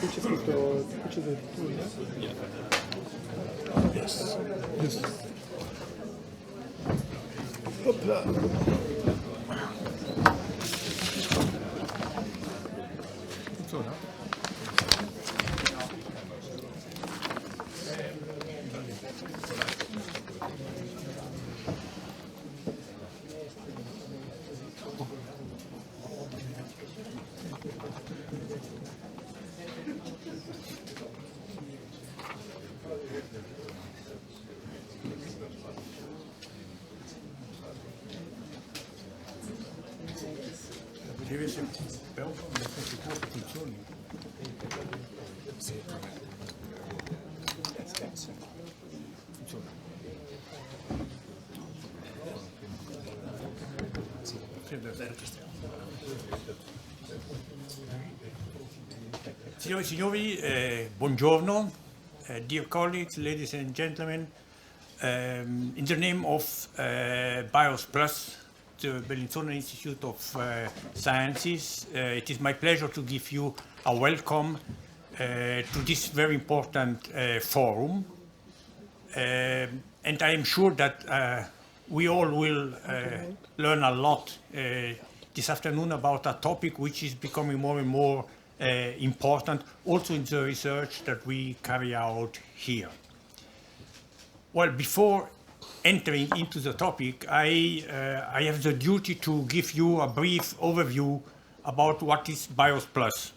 Which is the tool, yeah? Yeah. Yes. Yes. Hopla. So now. Deve essere però funzioni. Funziona. Signore e signori, buongiorno, dear colleagues, ladies and gentlemen. In the name of BIOS Plus, the Bellinzona Institute of Sciences, it is my pleasure to give you a welcome to this very important forum. And I am sure that we all will learn a lot this afternoon about a topic which is becoming more and more important, also in the research that we carry out here. Well, before entering into the topic, I have the duty to give you a brief overview about what is BIOS Plus.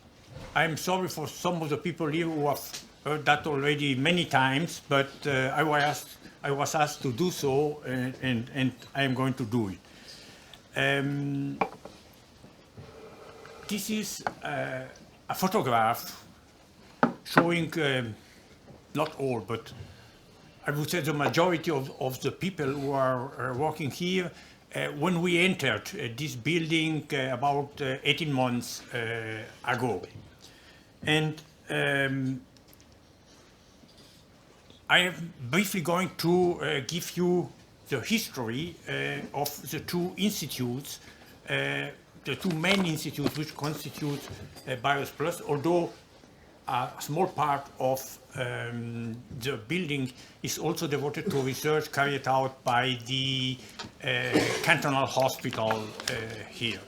I'm sorry for some of the people here who have heard that already many times, but I was asked to do so, and I am going to do it. This is a photograph showing, not all, but I would say the majority of the people who are working here when we entered this building about 18 months ago. And I am briefly going to give you the history of the two institutes, the two main institutes which constitute BIOS Plus, although a small part of the building is also devoted to research carried out by the cantonal hospital here.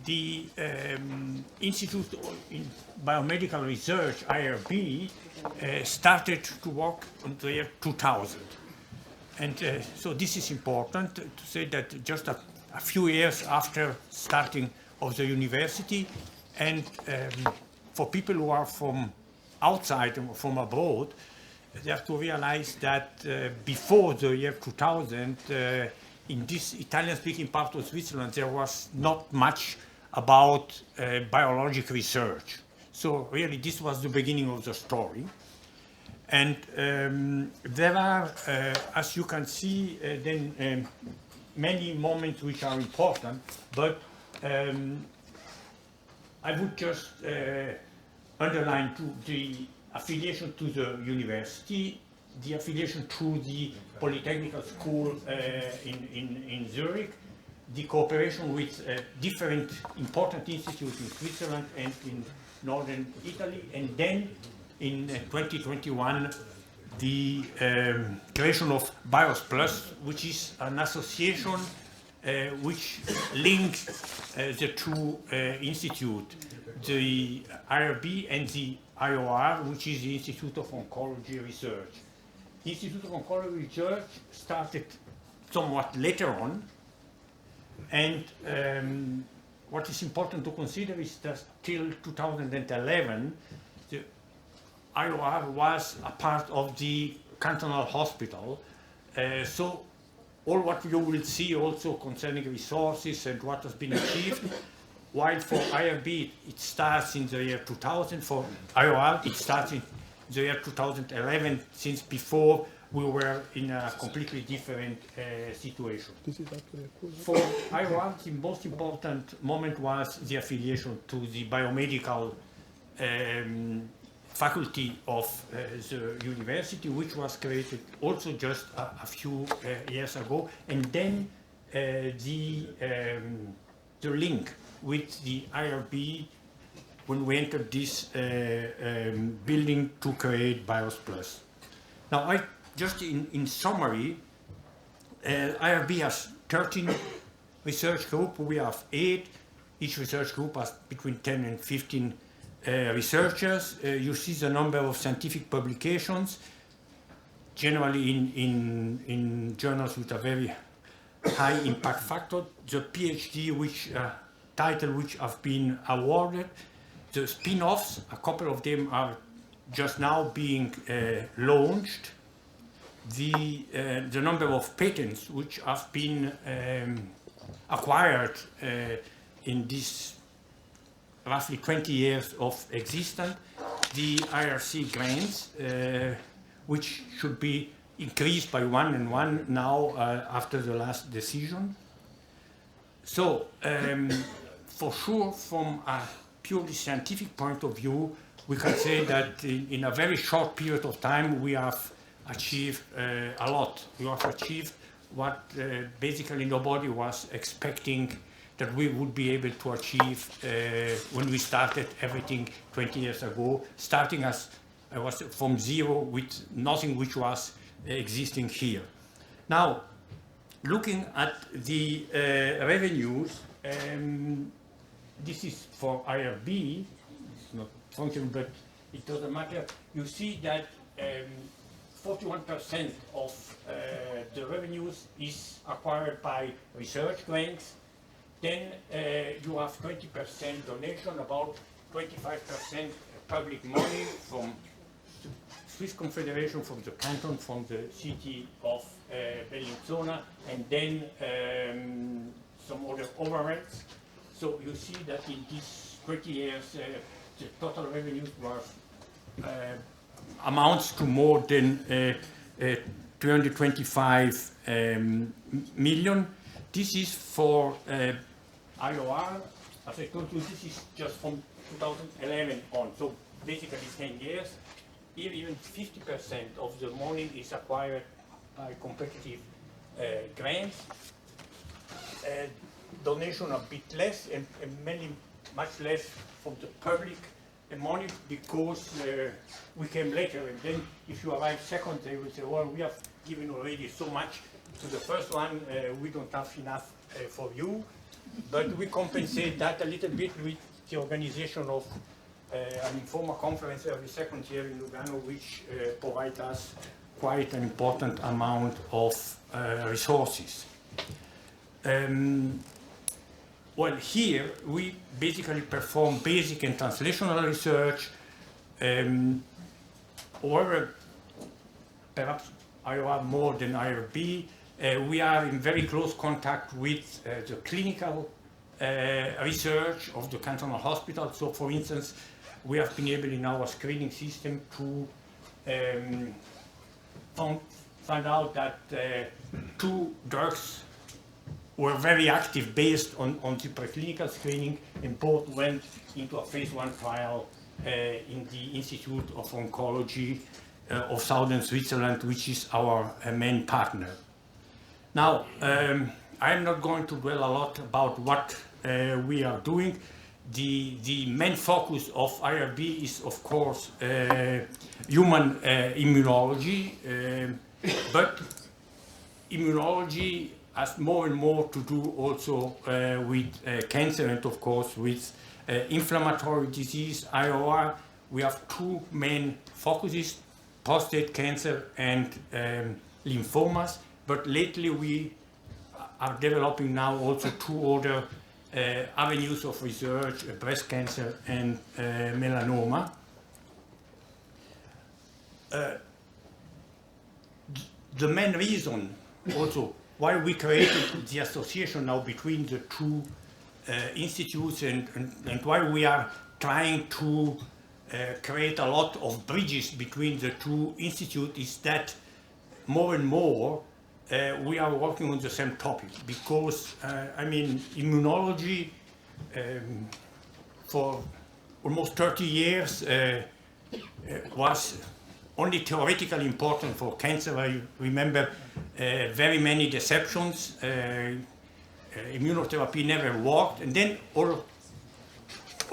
The Institute in Biomedical Research, IRB, started to work in the year 2000. And so this is important to say that just a few years after starting of the university, and for people who are from outside and from abroad, they have to realize that before the year 2000, in this Italian-speaking part of Switzerland, there was not much about biological research. So really, this was the beginning of the story. And there are, as you can see, then many moments which are important, but I would just underline the affiliation to the university, the affiliation to the Polytechnical School in Zurich, the cooperation with different important institutes in Switzerland and in northern Italy, and then in 2021 the creation of BIOS Plus, which is an association which links the two institutes, the IRB and the IOR, which is the Institute of Oncology Research. The Institute of Oncology Research started somewhat later on, and what is important to consider is that till 2011, the IOR was a part of the cantonal hospital, so all what you will see also concerning resources and what has been achieved, while for IRB it starts in the year 2000, for IOR it starts in the year 2011, since before we were in a completely different situation. For IOR, the most important moment was the affiliation to the biomedical faculty of the university, which was created also just a few years ago, and then the link with the IRB when we entered this building to create Virus Plus. Now, just in summary, IRB has 13 research groups. We have 8. Each research group has between 10 and 15 researchers. You see the number of scientific publications, generally in journals with a very high impact factor. The PhD title which have been awarded. The spin-offs, a couple of them are just now being launched. The number of patents which have been acquired in this roughly 20 years of existence, the IRC grants, which should be increased by 1 and 1 now after the last decision. So, for sure, from a purely scientific point of view, we can say that in a very short period of time we have achieved a lot. We have achieved what basically nobody was expecting that we would be able to achieve when we started everything 20 years ago, starting as I was from zero with nothing which was existing here. Now, looking at the revenues, this is for IRB, it's not functional, but it doesn't matter. You see that 41% of the revenues is acquired by research grants. Then you have 20% donation, about 25% public money from the Swiss Confederation, from the canton, from the city of Bellinzona, and then some other overheads. So you see that in these 20 years, the total revenues were amounts to more than 325 million. This is for IOR. As I told you, this is just from 2011 on, so basically 10 years. Here, even 50% of the money is acquired by competitive grants. Donation a bit less, and mainly much less from the public money, because we came later, and then if you arrive second, they will say, well, we have given already so much to the first one, we don't have enough for you. But we compensate that a little bit with the organization of an informal conference every second year in Lugano, which provides us quite an important amount of resources. Well, here we basically perform basic and translational research, or perhaps IOR more than IRB. We are in very close contact with the clinical research of the cantonal hospital. So, for instance, we have been able in our screening system to find out that 2 drugs were very active based on the preclinical screening, and both went into a phase 1 trial in the Institute of Oncology of Southern Switzerland, which is our main partner. Now, I'm not going to dwell a lot about what we are doing. The main focus of IRB is, of course, human immunology, but immunology has more and more to do also with cancer, and of course with inflammatory disease, IOR. We have 2 main focuses, prostate cancer and lymphomas, but lately we are developing now also 2 other avenues of research, breast cancer and melanoma. The main reason also why we created the association now between the 2 institutes, and why we are trying to create a lot of bridges between the 2 institutes, is that more and more we are working on the same topic, because I mean, immunology for almost 30 years was only theoretically important for cancer. I remember very many deceptions. Immunotherapy never worked, and then all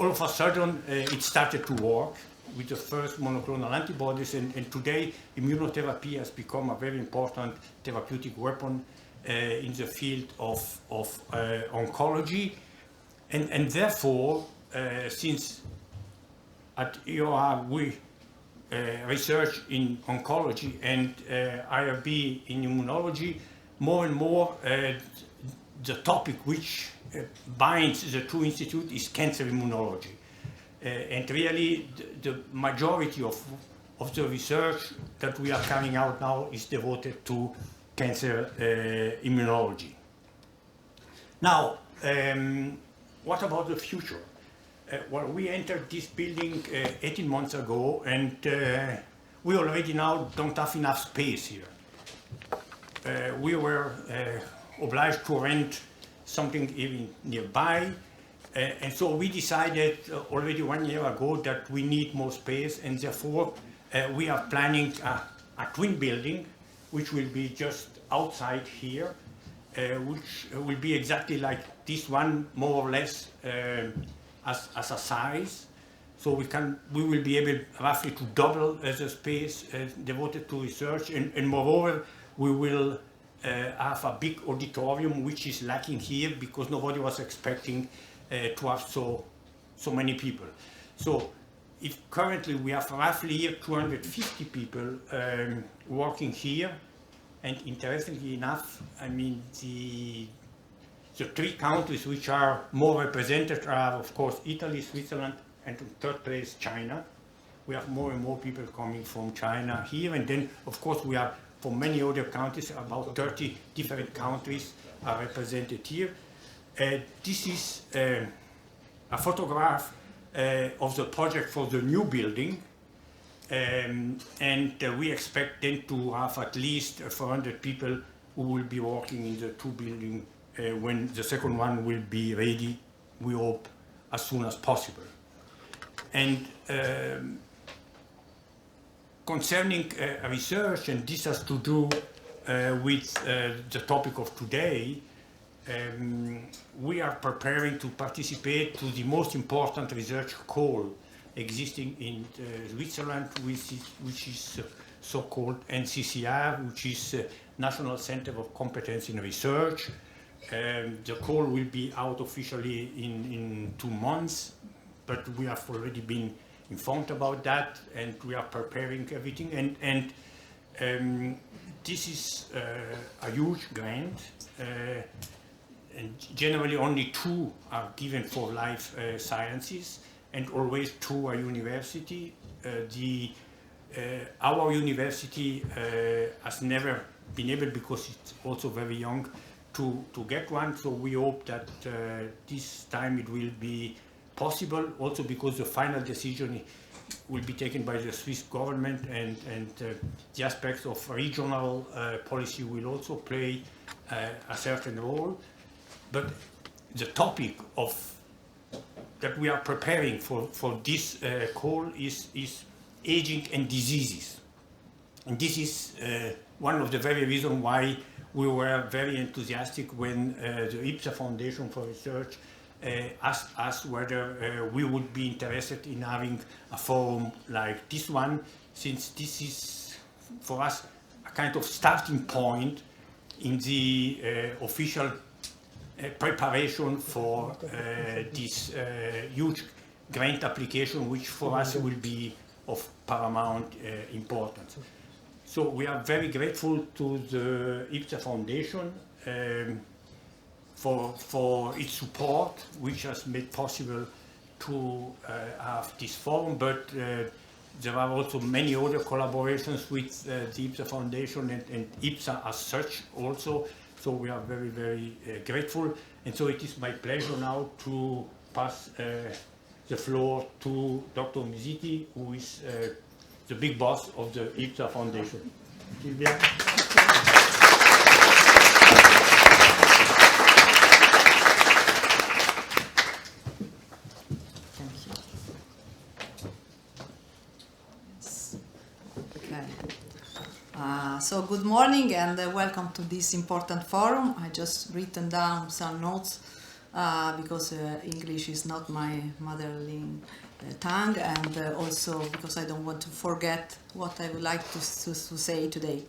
all of a sudden it started to work with the first monoclonal antibodies, and today immunotherapy has become a very important therapeutic weapon in the field of oncology. And therefore, since at EOR we research in oncology and IRB in immunology, more and more the topic which binds the two institutes is cancer immunology. And really the majority of the research that we are carrying out now is devoted to cancer immunology. Now, what about the future? Well, we entered this building 18 months ago, and we already now don't have enough space here. We were obliged to rent something even nearby, and so we decided already 1 year ago that we need more space, and therefore we are planning a twin building which will be just outside here, which will be exactly like this one, more or less as a size. So we will be able roughly to double the space devoted to research, and moreover we will have a big auditorium which is lacking here because nobody was expecting to have so many people. So if currently we have roughly here 250 people working here, and interestingly enough, I mean the three countries which are more represented are of course Italy, Switzerland, and in third place China. We have more and more people coming from China here, and then of course we are from many other countries, about 30 different countries are represented here. This is a photograph of the project for the new building, and we expect then to have at least 400 people who will be working in the two buildings when the second one will be ready, we hope, as soon as possible. And concerning research, and this has to do with the topic of today, we are preparing to participate to the most important research call existing in Switzerland, which is so-called NCCR, which is National Center of Competence in Research. The call will be out officially in 2 months, but we have already been informed about that, and we are preparing everything. And this is a huge grant, and generally only 2 are given for life sciences, and always 2 are university. Our university has never been able, because it's also very young, to get one, so we hope that this time it will be possible, also because the final decision will be taken by the Swiss government, and the aspects of regional policy will also play a certain role. But the topic that we are preparing for this call is aging and diseases. And this is one of the very reasons why we were very enthusiastic when the IBSA Foundation for Research asked us whether we would be interested in having a forum like this one, since this is for us a kind of starting point in the official preparation for this huge grant application, which for us will be of paramount importance. So we are very grateful to the IBSA Foundation for its support, which has made possible to have this forum, but there are also many other collaborations with the IBSA Foundation and IBSA as such also, so we are very, very grateful. And so it is my pleasure now to pass the floor to Dr. Miziti, who is the big boss of the IBSA Foundation. Silvia. So good morning and welcome to this important forum. I just written down some notes because English is not my mother tongue, and also because I don't want to forget what I would like to say today.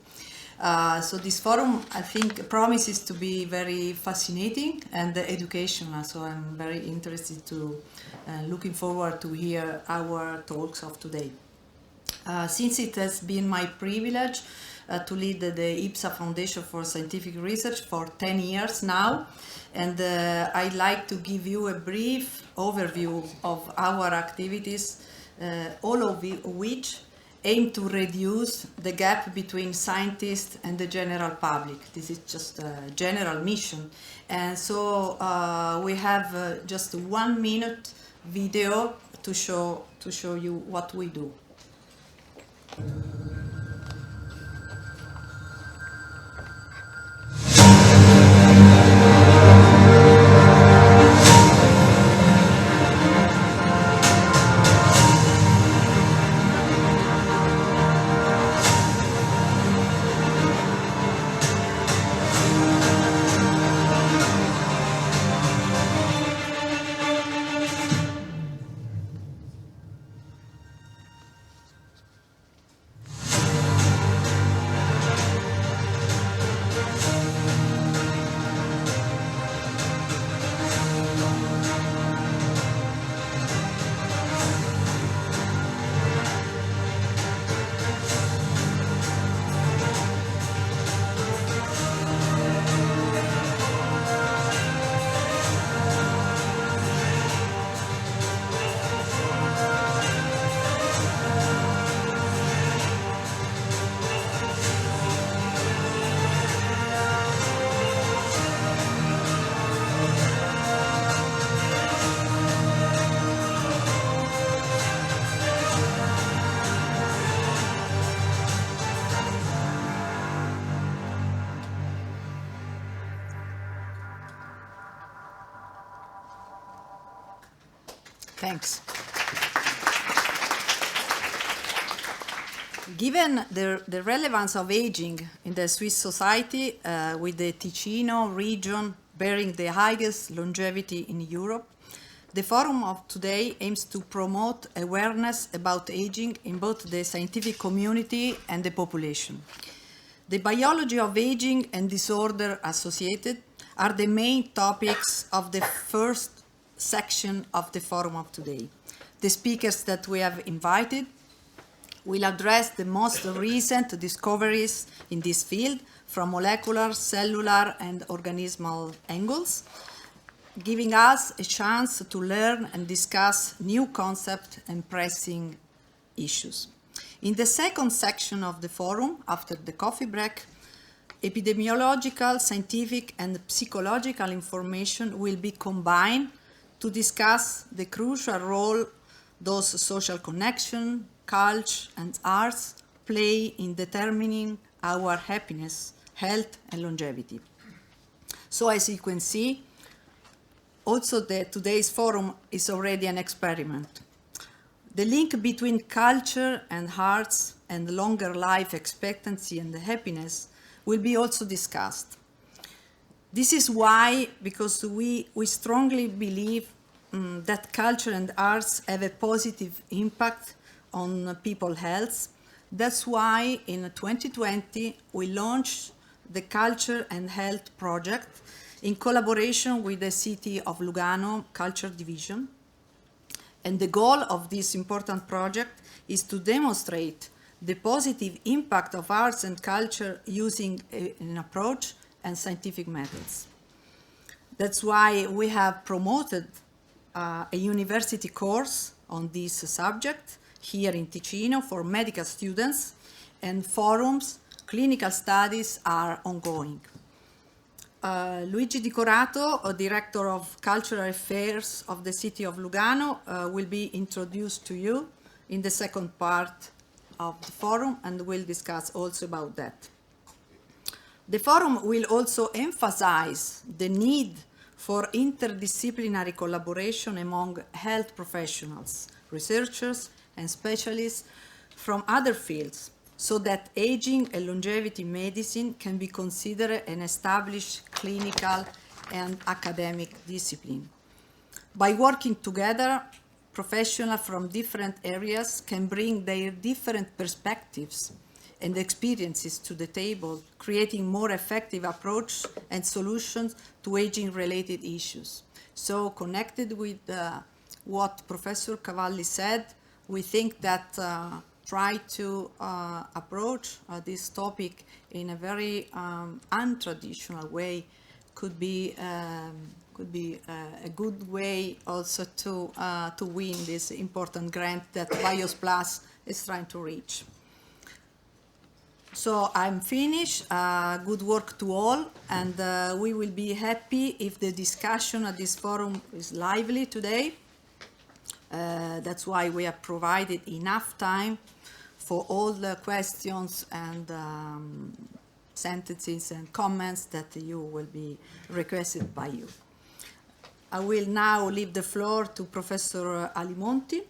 So this forum, I think, promises to be very fascinating and educational, so I'm very interested to, looking forward to hear our talks of today. Since it has been my privilege to lead the IBSA Foundation for Scientific Research for 10 years now, and I'd like to give you a brief overview of our activities, all of which aim to reduce the gap between scientists and the general public. This is just a general mission. And so we have just a 1 minute video to show you what we do. Thanks. Given the relevance of aging in the Swiss society, with the Ticino region bearing the highest longevity in Europe, the forum of today aims to promote awareness about aging in both the scientific community and the population. The biology of aging and disorder associated are the main topics of the first section of the forum of today. The speakers that we have invited will address the most recent discoveries in this field from molecular, cellular, and organismal angles, giving us a chance to learn and discuss new concepts and pressing issues. In the second section of the forum, after the coffee break, epidemiological, scientific, and psychological information will be combined to discuss the crucial role those social connections, culture, and arts play in determining our happiness, health, and longevity. So as you can see, also today's forum is already an experiment. The link between culture and arts and longer life expectancy and happiness will be also discussed. This is why, because we strongly believe that culture and arts have a positive impact on people's health. That's why in 2020 we launched the Culture and Health Project in collaboration with the City of Lugano Culture Division. And the goal of this important project is to demonstrate the positive impact of arts and culture using an approach and scientific methods. That's why we have promoted a university course on this subject here in Ticino for medical students, and forums, clinical studies are ongoing. Luigi Di Corato, Director of Cultural Affairs of the City of Lugano, will be introduced to you in the second part of the forum, and we'll discuss also about that. The forum will also emphasize the need for interdisciplinary collaboration among health professionals, researchers, and specialists from other fields, so that aging and longevity medicine can be considered an established clinical and academic discipline. By working together, professionals from different areas can bring their different perspectives and experiences to the table, creating more effective approach and solutions to aging-related issues. So, connected with what Professor Cavalli said, we think that try to approach this topic in a very untraditional way could be a good way also to win this important grant that BIOS Plus is trying to reach. So I'm finished. Good work to all, and we will be happy if the discussion at this forum is lively today. That's why we have provided enough time for all the questions and sentences and comments that you will be requested by you. I will now leave the floor to Professor Alimonti,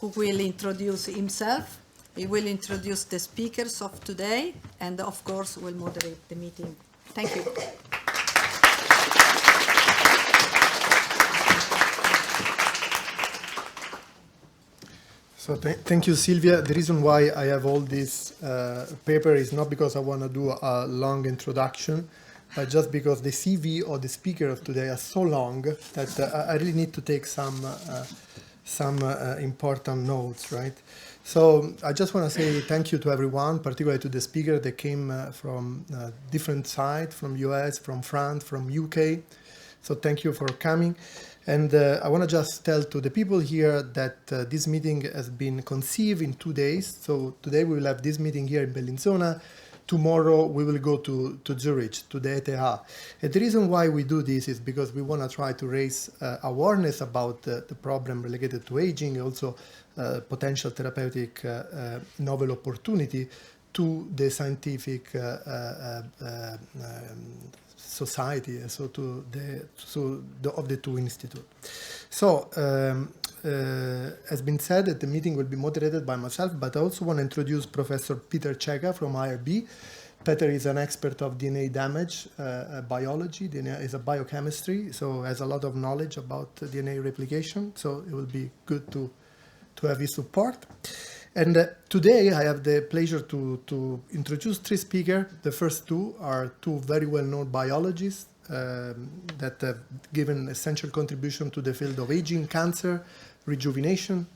who will introduce himself. He will introduce the speakers of today and, of course, will moderate the meeting. Thank you. So thank you, Silvia. The reason why I have all this paper is not because I want to do a long introduction, but just because the CV of the speaker of today are so long that I really need to take some important notes, right? So I just want to say thank you to everyone, particularly to the speaker that came from different sides, from US, from France, from UK. So thank you for coming. And I want to just tell to the people here that this meeting has been conceived in 2 days. So today we will have this meeting here in Bellinzona. Tomorrow we will go to Zurich, to the ETH. And the reason why we do this is because we want to try to raise awareness about the problem related to aging, also potential therapeutic novel opportunity to the scientific society, so to of the two institutes. So, has been said that the meeting will be moderated by myself, but I also want to introduce Professor Peter Cega from IRB. Peter is an expert of DNA damage biology. DNA is a biochemistry, so has a lot of knowledge about DNA replication. So it will be good to have his support. And today I have the pleasure to introduce 3 speakers. The first 2 are 2 very well-known biologists that have given essential contribution to the field of aging, cancer, rejuvenation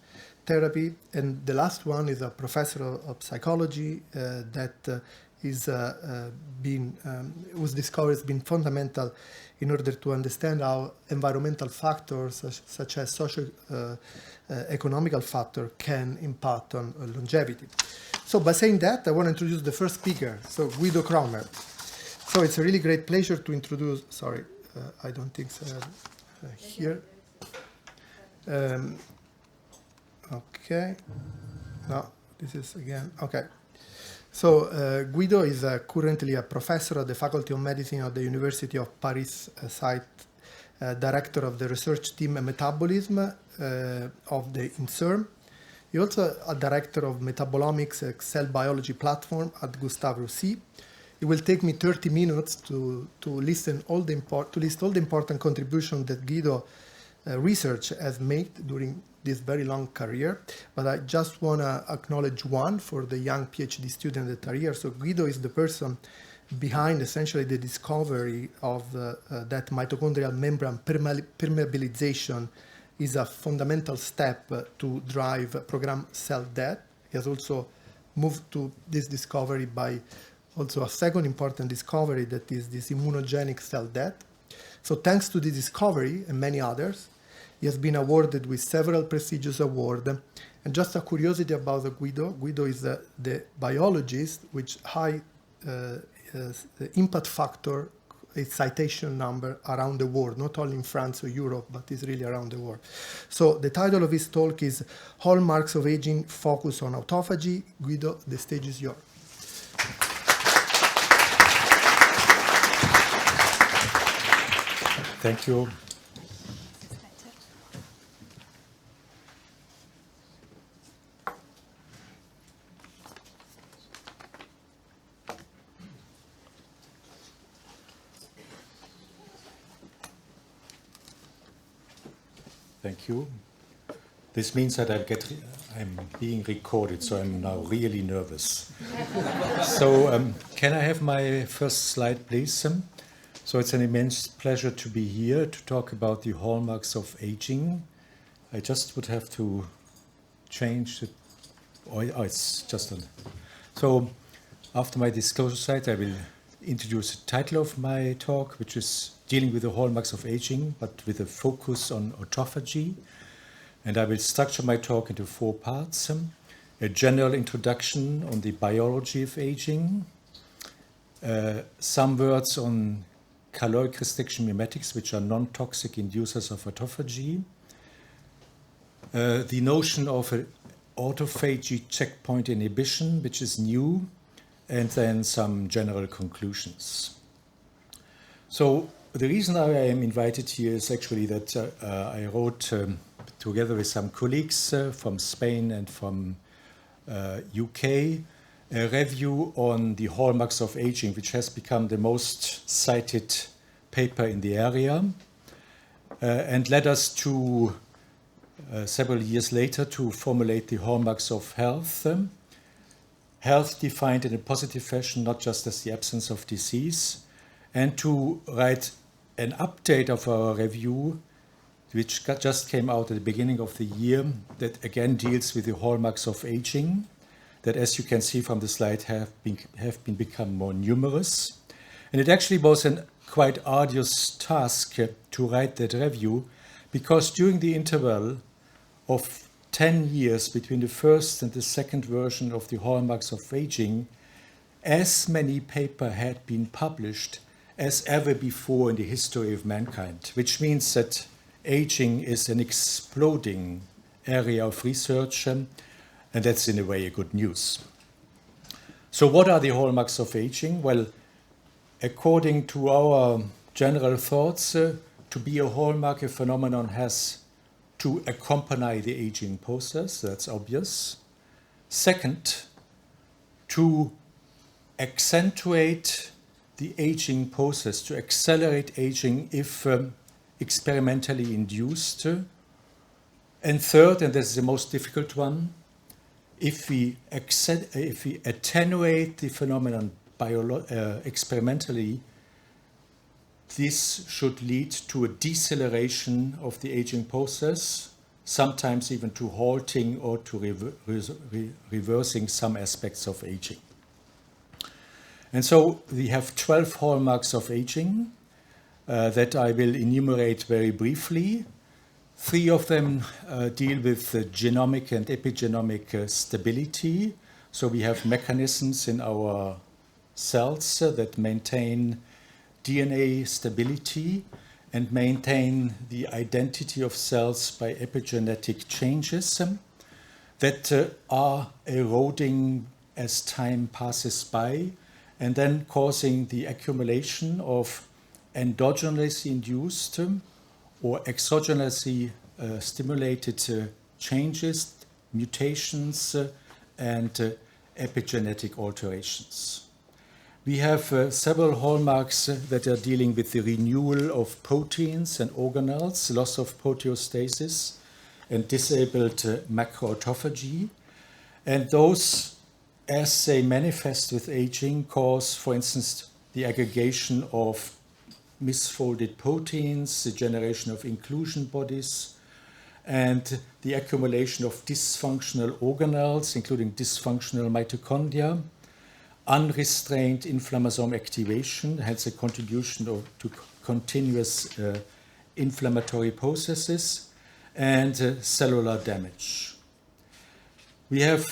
therapy. And the last one is a professor of psychology that whose discovery has been fundamental in order to understand how environmental factors such as social economical factor can impact on longevity. So by saying that, I want to introduce the first speaker, so Guido Kromer. So it's a really great pleasure to introduce, sorry, I don't think so, here. Okay, no, this is again, okay. So Guido is currently a professor at the Faculty of Medicine of the University of Paris site, director of the research team Metabolism of the INSERM. He also a director of Metabolomics cell biology platform at Gustave Roussy. It will take me 30 minutes to list all the important contributions that Guido research has made during this very long career, but I just want to acknowledge one for the young PhD students that are here. So Guido is the person behind essentially the discovery of that mitochondrial membrane permeabilization is a fundamental step to drive programmed cell death. He has also moved to this discovery by also a second important discovery, that is this immunogenic cell death. So thanks to this discovery and many others, he has been awarded with several prestigious awards. And just a curiosity about Guido is the biologist which high impact factor its citation number around the world, not only in France or Europe, but is really around the world. So the title of his talk is Hallmarks of Aging, Focus on Autophagy. Guido, the stage is yours. Thank you. Thank you. This means that I'm being recorded, so I'm now really nervous. So can I have my first slide, please? So it's an immense pleasure to be here to talk about the hallmarks of aging. I just would have to change it. Oh, it's just on. So after my disclosure slide, I will introduce the title of my talk, which is dealing with the hallmarks of aging, but with a focus on autophagy. And I will structure my talk into 4 parts. A general introduction on the biology of aging, some words on caloric restriction mimetics, which are non-toxic inducers of autophagy, the notion of autophagy checkpoint inhibition, which is new, and then some general conclusions. So the reason I am invited here is actually that I wrote together with some colleagues from Spain and from UK, a review on the hallmarks of aging, which has become the most cited paper in the area, and led us to several years later to formulate the hallmarks of health. Health defined in a positive fashion, not just as the absence of disease, and to write an update of our review, which just came out at the beginning of the year, that again deals with the hallmarks of aging, that, as you can see from the slide, have become more numerous. And it actually was a quite arduous task to write that review, because during the interval of 10 years between the first and the second version of the hallmarks of aging, as many papers had been published as ever before in the history of mankind, which means that aging is an exploding area of research, and that's in a way a good news. So what are the hallmarks of aging? Well, according to our general thoughts, to be a hallmark, a phenomenon has to accompany the aging process, that's obvious. Second, to accentuate the aging process, to accelerate aging if experimentally induced. And third, and this is the most difficult one, if we attenuate the phenomenon experimentally, this should lead to a deceleration of the aging process, sometimes even to halting or to reversing some aspects of aging. And so we have 12 hallmarks of aging that I will enumerate very briefly. 3 of them deal with genomic and epigenomic stability. So we have mechanisms in our cells that maintain DNA stability and maintain the identity of cells by epigenetic changes that are eroding as time passes by, and then causing the accumulation of endogenously induced or exogenously stimulated changes, mutations, and epigenetic alterations. We have several hallmarks that are dealing with the renewal of proteins and organelles, loss of proteostasis, and disabled macroautophagy. And those, as they manifest with aging, cause, for instance, the aggregation of misfolded proteins, the generation of inclusion bodies, and the accumulation of dysfunctional organelles, including dysfunctional mitochondria, unrestrained inflammasome activation, hence a contribution to continuous inflammatory processes, and cellular damage. We have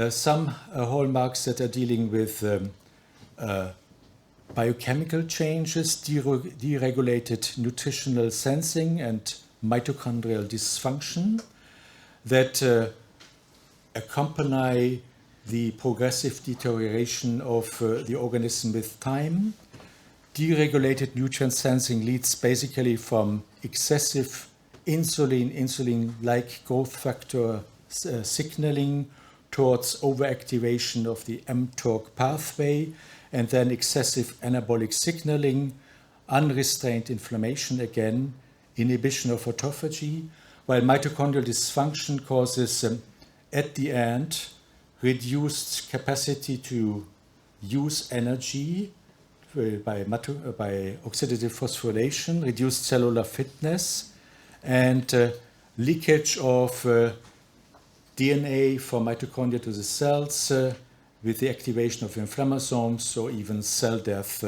some hallmarks that are dealing with biochemical changes, deregulated nutritional sensing, and mitochondrial dysfunction that accompany the progressive deterioration of the organism with time. Deregulated nutrient sensing leads basically from excessive insulin-like growth factor signaling towards overactivation of the mTOR pathway, and then excessive anabolic signaling, unrestrained inflammation again, inhibition of autophagy, while mitochondrial dysfunction causes, at the end, reduced capacity to use energy by oxidative phosphorylation, reduced cellular fitness, and leakage of DNA from mitochondria to the cells with the activation of inflammasomes or even cell death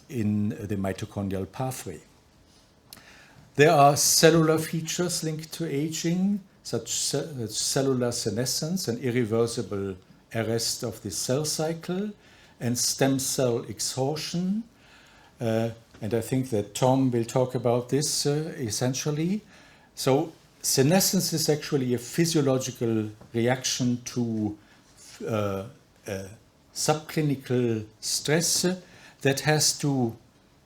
in the mitochondrial pathway. There are cellular features linked to aging, such as cellular senescence, an irreversible arrest of the cell cycle, and stem cell exhaustion. And I think that Tom will talk about this essentially. So senescence is actually a physiological reaction to subclinical stress that has to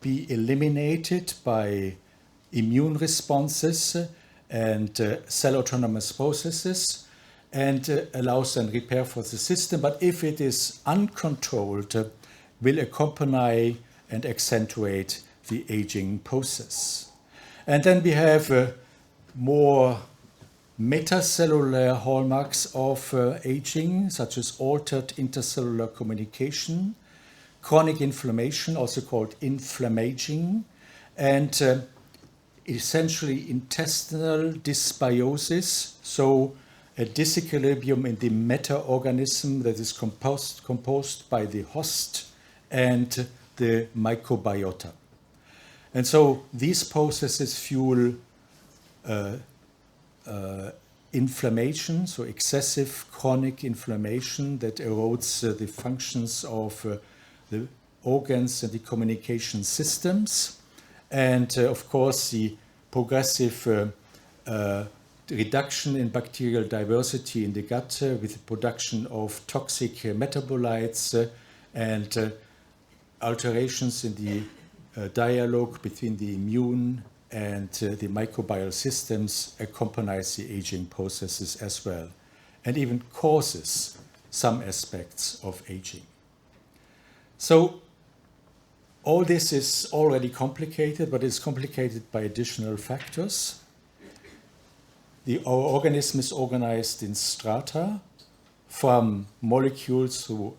be eliminated by immune responses and cell autonomous processes, and allows then repair for the system. But if it is uncontrolled, will accompany and accentuate the aging process. And then we have more metacellular hallmarks of aging, such as altered intercellular communication, chronic inflammation, also called inflammaging, and essentially intestinal dysbiosis, so a disequilibrium in the meta-organism that is composed by the host and the microbiota. And so these processes fuel inflammation, so excessive chronic inflammation that erodes the functions of the organs and the communication systems. And of course, the progressive reduction in bacterial diversity in the gut with the production of toxic metabolites and alterations in the dialogue between the immune and the microbial systems accompanies the aging processes as well, and even causes some aspects of aging. So all this is already complicated, but it's complicated by additional factors. Our organism is organized in strata, from molecules to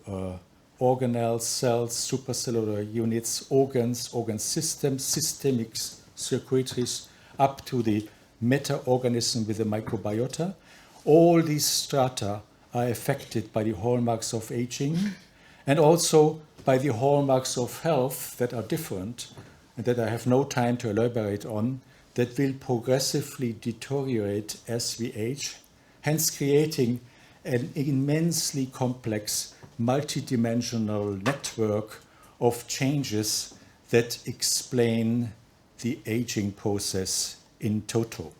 organelles, cells, supracellular units, organs, organ systems, systemic circuitries, up to the meta-organism with the microbiota. All these strata are affected by the hallmarks of aging and also by the hallmarks of health that are different and that I have no time to elaborate on, that will progressively deteriorate as we age, hence creating an immensely complex, multidimensional network of changes that explain the aging process in total.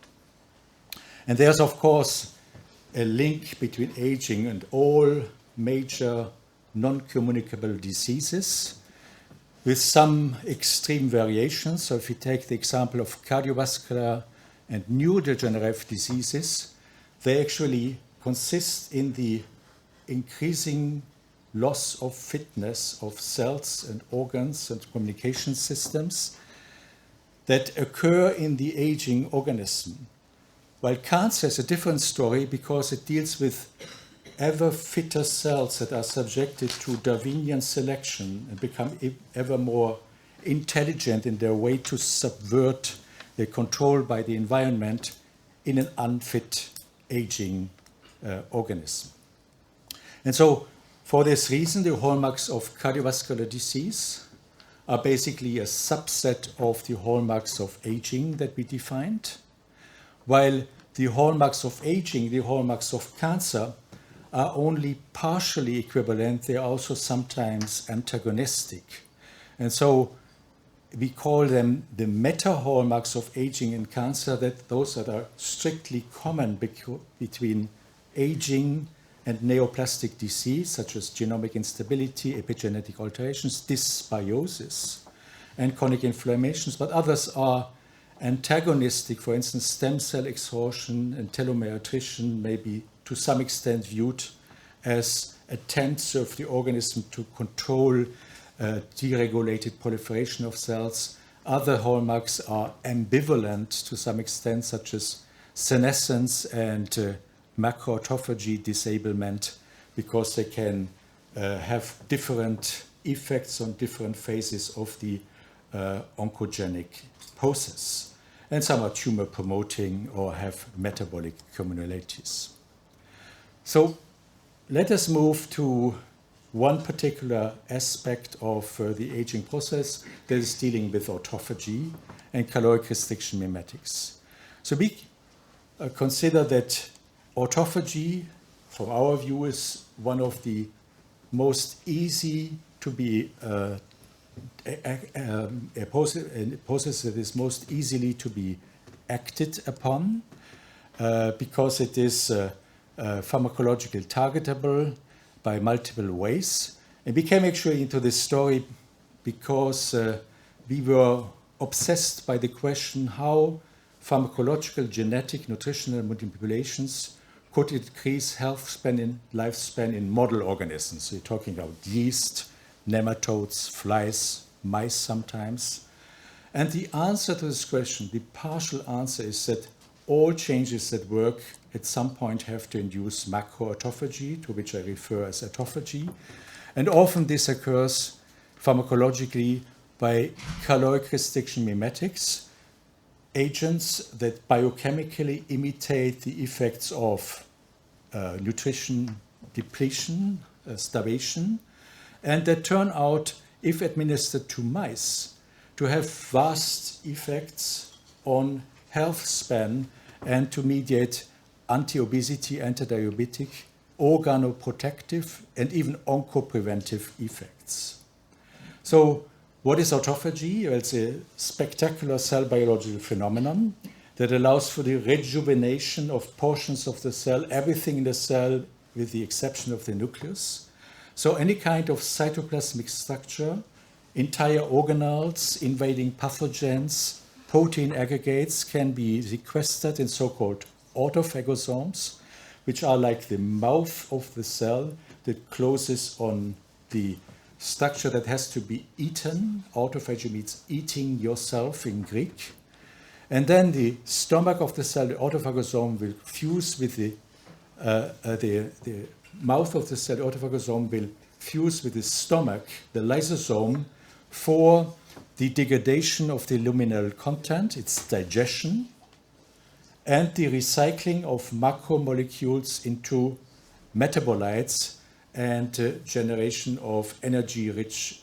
And there's, of course, a link between aging and all major non-communicable diseases, with some extreme variations. So if we take the example of cardiovascular and neurodegenerative diseases, they actually consist in the increasing loss of fitness of cells and organs and communication systems that occur in the aging organism. While cancer is a different story because it deals with ever fitter cells that are subjected to Darwinian selection and become ever more intelligent in their way to subvert the control by the environment in an unfit aging organism. And so for this reason, the hallmarks of cardiovascular disease are basically a subset of the hallmarks of aging that we defined, while the hallmarks of aging, the hallmarks of cancer, are only partially equivalent. They are also sometimes antagonistic. And so we call them the meta-hallmarks of aging in cancer, that those that are strictly common between aging and neoplastic disease, such as genomic instability, epigenetic alterations, dysbiosis, and chronic inflammations. But others are antagonistic, for instance, stem cell exhaustion and telomere attrition may be to some extent viewed as attempts of the organism to control deregulated proliferation of cells. Other hallmarks are ambivalent to some extent, such as senescence and macroautophagy disablement, because they can have different effects on different phases of the oncogenic process. And some are tumor promoting or have metabolic communalities. So let us move to one particular aspect of the aging process that is dealing with autophagy and caloric restriction mimetics. So we consider that autophagy, from our view, is one of the most easy to be a process that is most easily to be acted upon because it is pharmacologically targetable by multiple ways. And we came actually into this story because we were obsessed by the question how pharmacological, genetic, nutritional manipulations could increase health span and lifespan in model organisms. So you're talking about yeast, nematodes, flies, mice sometimes. And the answer to this question, the partial answer, is that all changes that work at some point have to induce macroautophagy, to which I refer as autophagy. And often this occurs pharmacologically by caloric restriction mimetics, agents that biochemically imitate the effects of nutrition depletion, starvation, and that turn out, if administered to mice, to have vast effects on health span and to mediate anti-obesity, anti-diabetic, organoprotective, and even oncopreventive effects. So what is autophagy? Well, it's a spectacular cell biological phenomenon that allows for the rejuvenation of portions of the cell, everything in the cell with the exception of the nucleus. So any kind of cytoplasmic structure, entire organelles, invading pathogens, protein aggregates can be sequestered in so-called autophagosomes, which are like the mouth of the cell that closes on the structure that has to be eaten. Autophagy means eating yourself in Greek. And then the stomach of the cell, the autophagosome, will fuse with the mouth of the cell, the autophagosome will fuse with the stomach, the lysosome, for the degradation of the luminal content, its digestion, and the recycling of macromolecules into metabolites and generation of energy-rich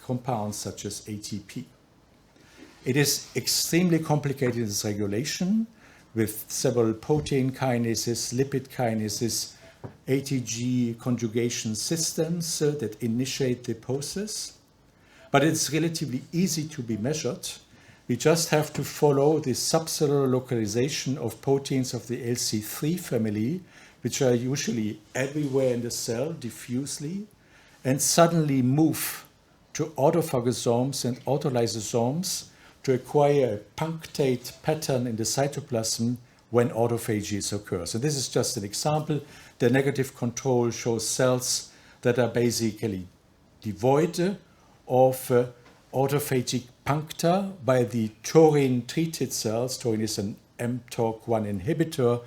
compounds such as ATP. It is extremely complicated in its regulation with several protein kinases, lipid kinases, ATG conjugation systems that initiate the process. But it's relatively easy to be measured. We just have to follow the subcellular localization of proteins of the LC3 family, which are usually everywhere in the cell diffusely, and suddenly move to autophagosomes and autolysosomes to acquire a punctate pattern in the cytoplasm when autophagy occurs. So this is just an example. The negative control shows cells that are basically devoid of autophagic puncta, by the taurine-treated cells. Taurine is an mTORC1 inhibitor,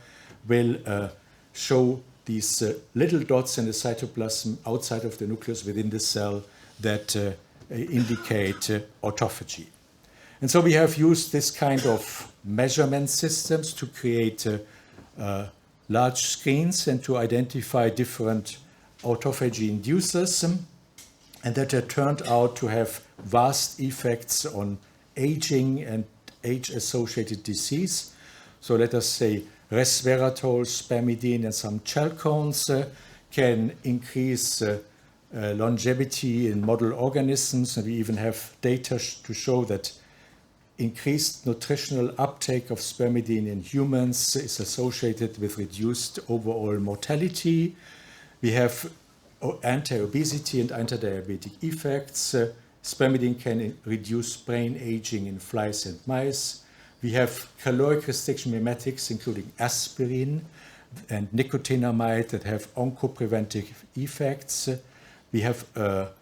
will show these little dots in the cytoplasm outside of the nucleus within the cell that indicate autophagy. And so we have used this kind of measurement systems to create large screens and to identify different autophagy inducers, and that turned out to have vast effects on aging and age-associated disease. So let us say resveratrol, spermidine, and some chalcones can increase longevity in model organisms, and we even have data to show that increased nutritional uptake of spermidine in humans is associated with reduced overall mortality. We have anti-obesity and anti-diabetic effects. Spermidine can reduce brain aging in flies and mice. We have caloric restriction mimetics, including aspirin and nicotinamide, that have oncopreventive effects. We have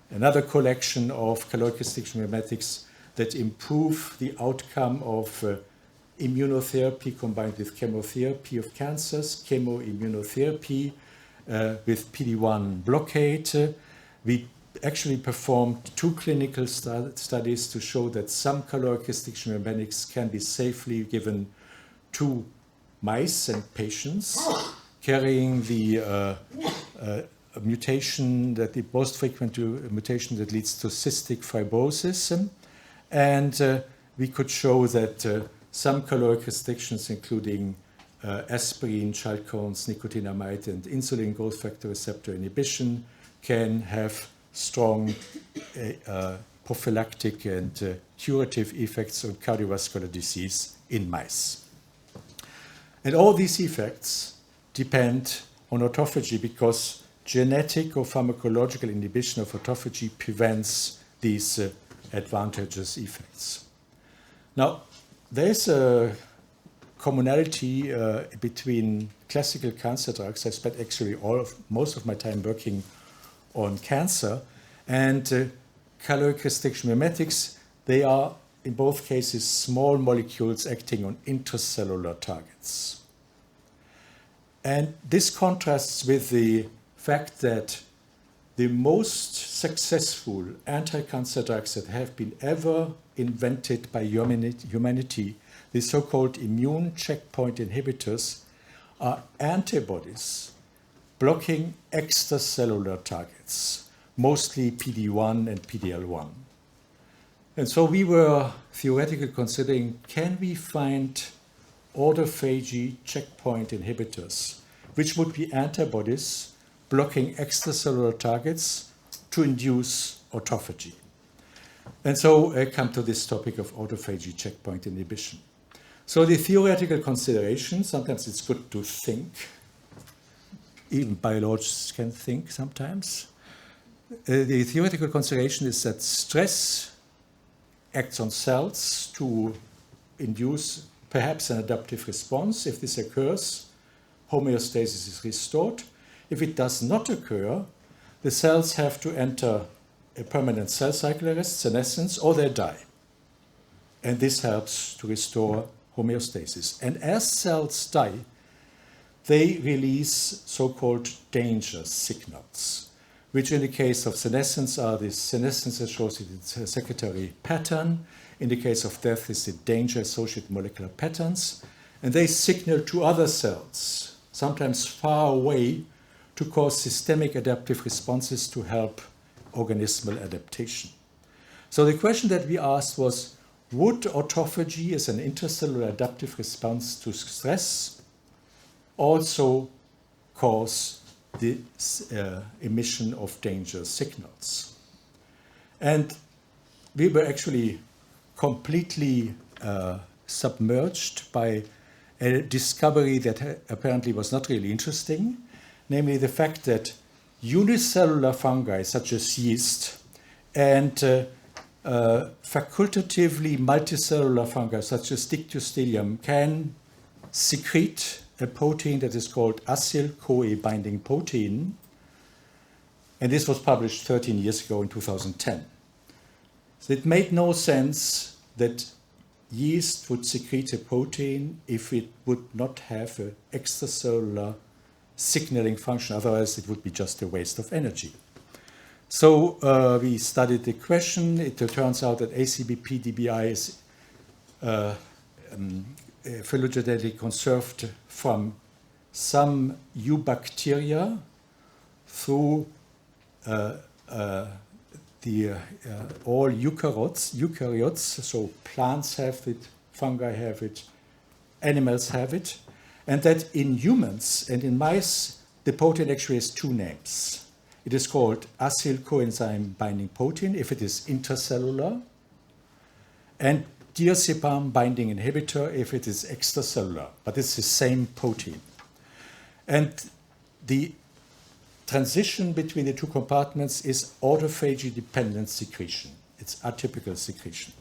another collection of caloric restriction mimetics that improve the outcome of immunotherapy combined with chemotherapy of cancers, chemoimmunotherapy with PD-1 blockade. We actually performed 2 clinical studies to show that some caloric restriction mimetics can be safely given to mice and patients carrying the mutation, that the most frequent mutation that leads to cystic fibrosis. And we could show that some caloric restrictions, including aspirin, chalcones, nicotinamide, and insulin growth factor receptor inhibition, can have strong prophylactic and curative effects on cardiovascular disease in mice. And all these effects depend on autophagy because genetic or pharmacological inhibition of autophagy prevents these advantageous effects. Now, there's a commonality between classical cancer drugs. I spent actually most of my time working on cancer, and caloric restriction mimetics. They are, in both cases, small molecules acting on intracellular targets. And this contrasts with the fact that the most successful anti-cancer drugs that have been ever invented by humanity, the so-called immune checkpoint inhibitors, are antibodies blocking extracellular targets, mostly PD-1 and PD-L1. And so we were theoretically considering, can we find autophagy checkpoint inhibitors, which would be antibodies blocking extracellular targets to induce autophagy? And so I come to this topic of autophagy checkpoint inhibition. So the theoretical consideration, sometimes it's good to think, even biologists can think sometimes. The theoretical consideration is that stress acts on cells to induce perhaps an adaptive response. If this occurs, homeostasis is restored. If it does not occur, the cells have to enter a permanent cell cycle arrest, senescence, or they die. And this helps to restore homeostasis. And as cells die, they release so-called danger signals, which in the case of senescence are the senescence-associated secretory pattern. In the case of death is the danger-associated molecular patterns. And they signal to other cells, sometimes far away, to cause systemic adaptive responses to help organismal adaptation. So the question that we asked was, would autophagy as an intracellular adaptive response to stress also cause the emission of danger signals? And we were actually completely submerged by a discovery that apparently was not really interesting, namely the fact that unicellular fungi such as yeast and facultatively multicellular fungi such as Dictyostelium can secrete a protein that is called acyl-CoA binding protein. And this was published 13 years ago in 2010. So it made no sense that yeast would secrete a protein if it would not have an extracellular signaling function. Otherwise, it would be just a waste of energy. So we studied the question. It turns out that ACBP-DBI is phylogenetically conserved from some eubacteria through all eukaryotes, so plants have it, fungi have it, animals have it, and that in humans and in mice, the protein actually has 2 names. It is called acyl coenzyme binding protein if it is intracellular, and diazepam binding inhibitor if it is extracellular, but it's the same protein. And the transition between the 2 compartments is autophagy-dependent secretion. It's atypical secretion.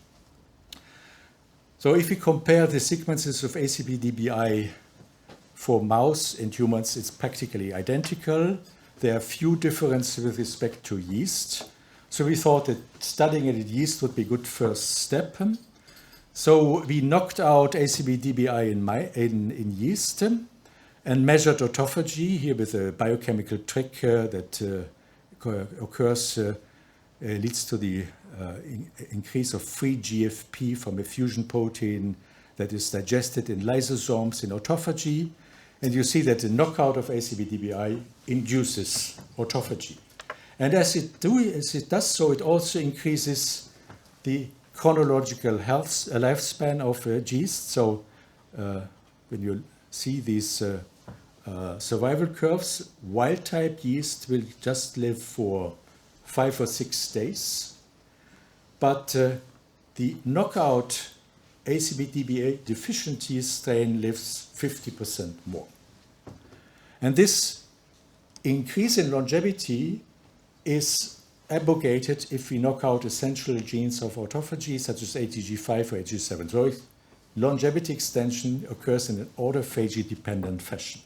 So if we compare the sequences of ACB-DBI for mouse and humans, it's practically identical. There are few differences with respect to yeast. So we thought that studying it in yeast would be a good first step. So we knocked out ACB-DBI in yeast and measured autophagy here with a biochemical trick that occurs, leads to the increase of free GFP from a fusion protein that is digested in lysosomes in autophagy. And you see that the knockout of ACB-DBI induces autophagy. And as it does so, it also increases the chronological lifespan of yeast. So when you see these survival curves, wild-type yeast will just live for 5 or 6 days. But the knockout ACB-DBA deficient yeast strain lives 50% more. And this increase in longevity is abrogated if we knock out essential genes of autophagy, such as ATG5 or ATG7. So longevity extension occurs in an autophagy-dependent fashion.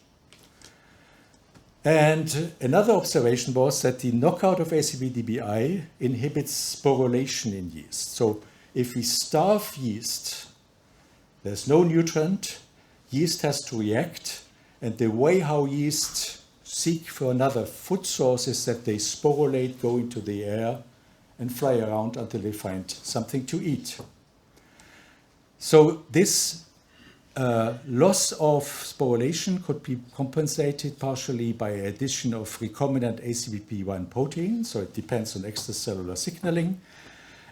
And another observation was that the knockout of ACB-DBI inhibits sporulation in yeast. So if we starve yeast, there's no nutrient, yeast has to react, and the way how yeast seek for another food source is that they sporulate, go into the air, and fly around until they find something to eat. So this loss of sporulation could be compensated partially by addition of recombinant ACBP1 protein, so it depends on extracellular signaling,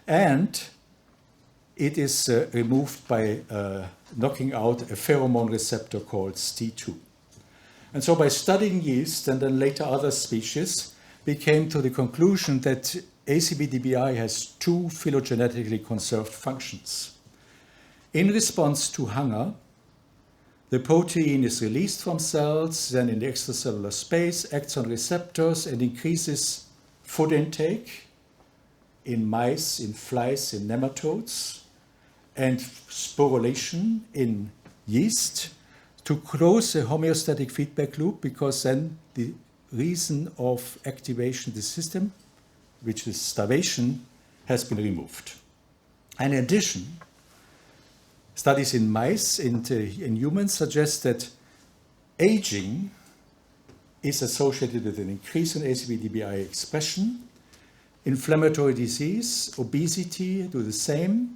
and it is removed by knocking out a pheromone receptor called ST2. And so by studying yeast and then later other species, we came to the conclusion that ACB-DBI has 2 phylogenetically conserved functions. In response to hunger, the protein is released from cells, then in the extracellular space, acts on receptors and increases food intake in mice, in flies, in nematodes, and sporulation in yeast to close a homeostatic feedback loop, because then the reason of activation of the system, which is starvation, has been removed. And in addition, studies in mice and in humans suggest that aging is associated with an increase in ACB-DBI expression. Inflammatory disease, obesity do the same.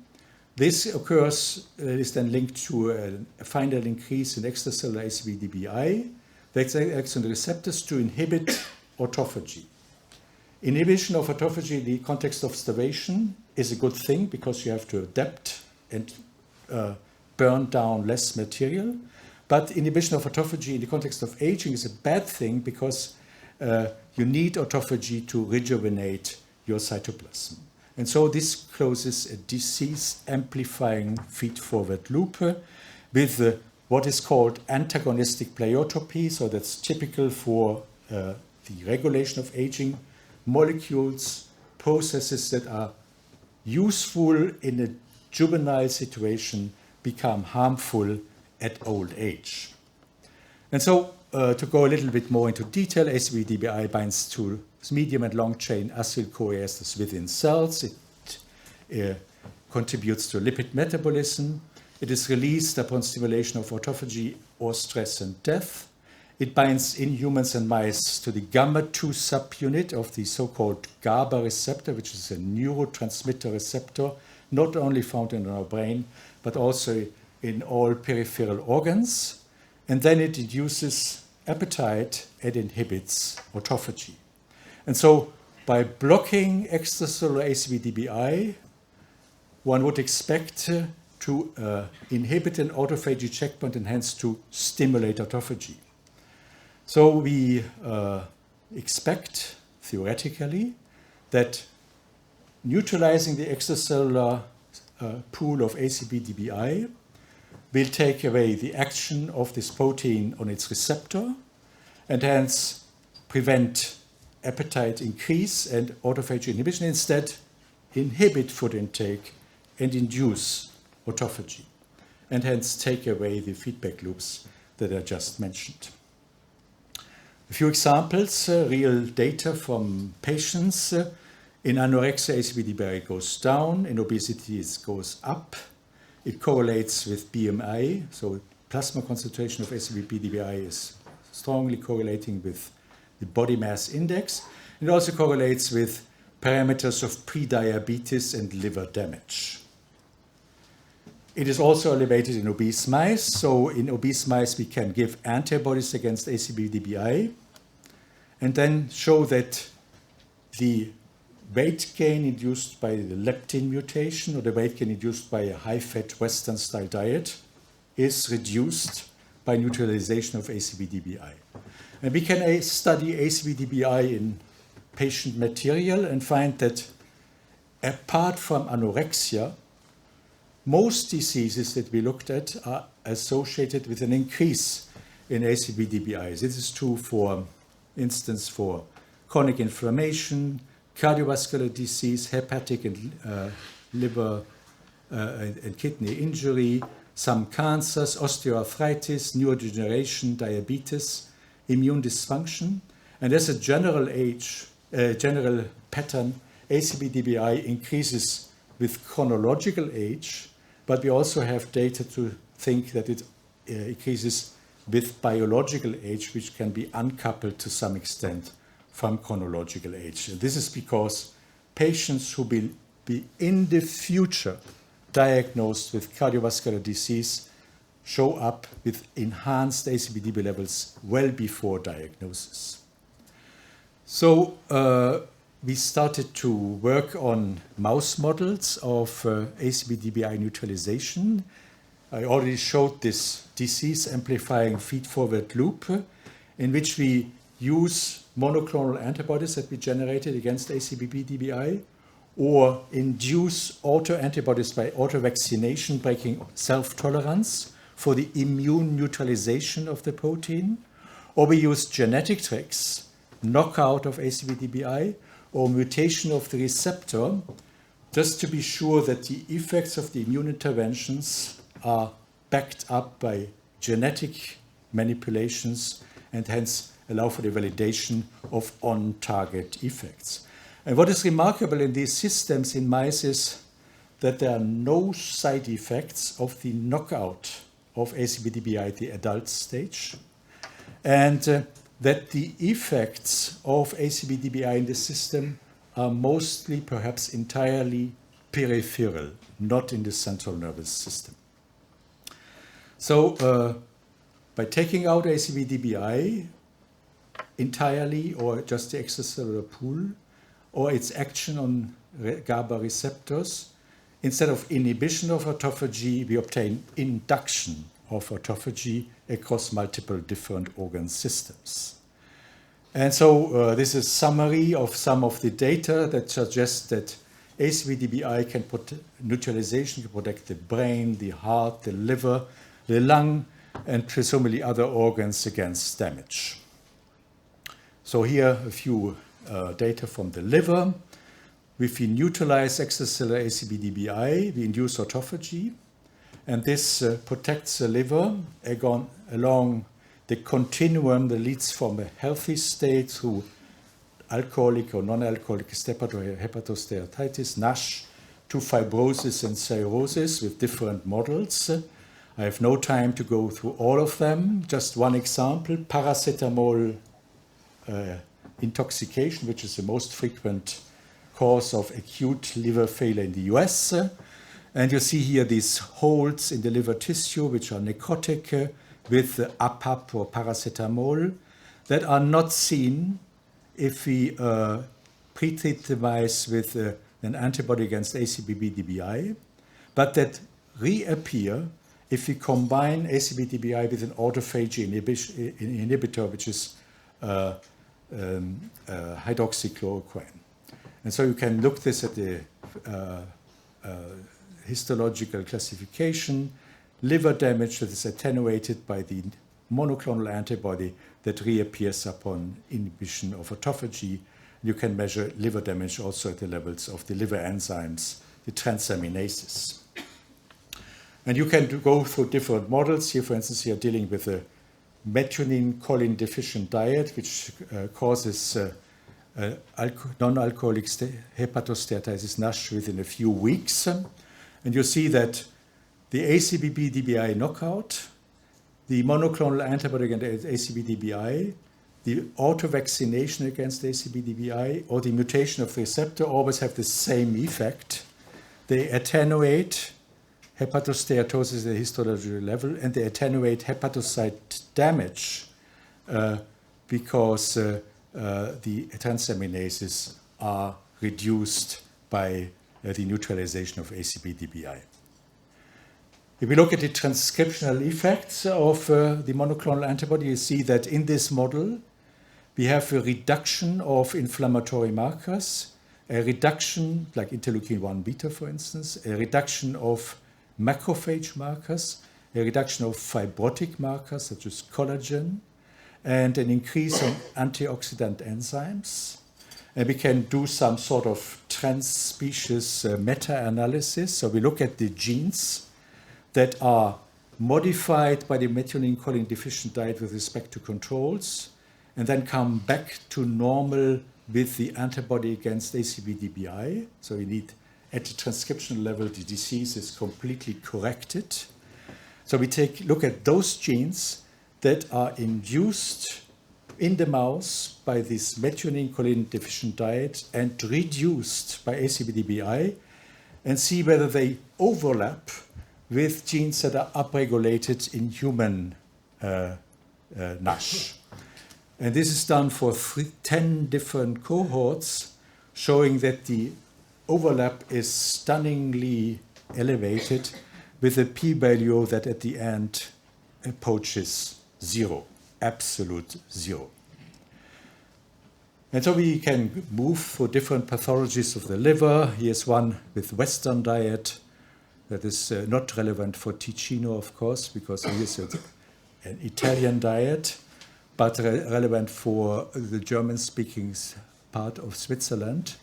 This occurs, is then linked to a final increase in extracellular ACB-DBI that acts on the receptors to inhibit autophagy. Inhibition of autophagy in the context of starvation is a good thing because you have to adapt and burn down less material. But inhibition of autophagy in the context of aging is a bad thing because you need autophagy to rejuvenate your cytoplasm. And so this closes a disease-amplifying feed-forward loop with what is called antagonistic pleiotropy. So that's typical for the regulation of aging. Molecules, processes that are useful in a juvenile situation become harmful at old age. And so to go a little bit more into detail, ACB-DBI binds to medium and long-chain acyl-CoA esters within cells. It contributes to lipid metabolism. It is released upon stimulation of autophagy or stress and death. It binds in humans and mice to the gamma-2 subunit of the so-called GABA receptor, which is a neurotransmitter receptor, not only found in our brain, but also in all peripheral organs. And then it induces appetite and inhibits autophagy. And so by blocking extracellular ACB-DBI, one would expect to inhibit an autophagy checkpoint and hence to stimulate autophagy. So we expect, theoretically, that neutralizing the extracellular pool of ACB-DBI will take away the action of this protein on its receptor and hence prevent appetite increase and autophagy inhibition. Instead, inhibit food intake and induce autophagy, and hence take away the feedback loops that I just mentioned. A few examples, real data from patients. In anorexia, ACB-DBI goes down, in obesity it goes up, it correlates with BMI, so plasma concentration of ACVP-DBI is strongly correlating with the body mass index. It also correlates with parameters of prediabetes and liver damage. It is also elevated in obese mice. So in obese mice, we can give antibodies against ACVP-DBI and then show that the weight gain induced by the leptin mutation or the weight gain induced by a high-fat Western-style diet is reduced by neutralization of ACVP-DBI. And we can study ACVP-DBI in patient material and find that apart from anorexia, most diseases that we looked at are associated with an increase in ACVP-DBI. This is true, for instance, for chronic inflammation, cardiovascular disease, hepatic and liver and kidney injury, some cancers, osteoarthritis, neurodegeneration, diabetes, immune dysfunction. And as a general pattern, ACVP-DBI increases with chronological age, but we also have data to think that it increases with biological age, which can be uncoupled to some extent from chronological age. And this is because patients who will be in the future diagnosed with cardiovascular disease show up with enhanced ACVP-DB levels well before diagnosis. So we started to work on mouse models of ACVP-DBI neutralization. I already showed this disease-amplifying feed-forward loop in which we use monoclonal antibodies that we generated against ACVP-DBI or induce autoantibodies by auto-vaccination, breaking self-tolerance for the immune neutralization of the protein, or we use genetic tricks, knockout of ACVP-DBI, or mutation of the receptor, just to be sure that the effects of the immune interventions are backed up by genetic manipulations and hence allow for the validation of on-target effects. And what is remarkable in these systems in mice is that there are no side effects of the knockout of ACVP-DBI at the adult stage, and that the effects of ACVP-DBI in the system are mostly, perhaps entirely, peripheral, not in the central nervous system. So by taking out ACVP-DBI entirely or just the extracellular pool or its action on GABA receptors, instead of inhibition of autophagy, we obtain induction of autophagy across multiple different organ systems. And so this is a summary of some of the data that suggests that ACVP-DBI can neutralization can protect the brain, the heart, the liver, the lung, and presumably other organs against damage. So here a few data from the liver. If we neutralize extracellular ACVP-DBI, we induce autophagy, and this protects the liver along the continuum that leads from a healthy state through alcoholic or non-alcoholic hepatosteatitis, NASH, to fibrosis and cirrhosis with different models. I have no time to go through all of them. Just one example, paracetamol intoxication, which is the most frequent cause of acute liver failure in the US. And you see here these holes in the liver tissue, which are necrotic with APAP or paracetamol, that are not seen if we pre-treat the mice with an antibody against ACVP-DBI, but that reappear if we combine ACVP-DBI with an autophagy inhibitor, which is hydroxychloroquine. And so you can look this at the histological classification, liver damage that is attenuated by the monoclonal antibody that reappears upon inhibition of autophagy. You can measure liver damage also at the levels of the liver enzymes, the transaminases. And you can go through different models. Here, for instance, you are dealing with a methionine choline deficient diet, which causes non-alcoholic hepatosteatitis NASH within a few weeks. And you see that the ACBB-DBI knockout, the monoclonal antibody against ACB-DBI, the auto-vaccination against ACB-DBI, or the mutation of the receptor always have the same effect. They attenuate hepatosteatosis at the histological level, and they attenuate hepatocyte damage because the transaminases are reduced by the neutralization of ACB-DBI. If we look at the transcriptional effects of the monoclonal antibody, you see that in this model, we have a reduction of inflammatory markers, a reduction, like interleukin-1 beta, for instance, a reduction of macrophage markers, a reduction of fibrotic markers, such as collagen, and an increase in antioxidant enzymes. And we can do some sort of trans-species meta-analysis. So we look at the genes that are modified by the methionine-choline deficient diet with respect to controls, and then come back to normal with the antibody against ACB-DBI. So we need, at the transcriptional level, the disease is completely corrected. So we look at those genes that are induced in the mouse by this methionine-choline deficient diet and reduced by ACB-DBI, and see whether they overlap with genes that are upregulated in human NASH. And this is done for 10 different cohorts, showing that the overlap is stunningly elevated with a p-value that at the end approaches 0, absolute 0. And so we can move for different pathologies of the liver. Here's one with Western diet that is not relevant for Ticino, of course, because here's an Italian diet, but relevant for the German-speaking part of Switzerland,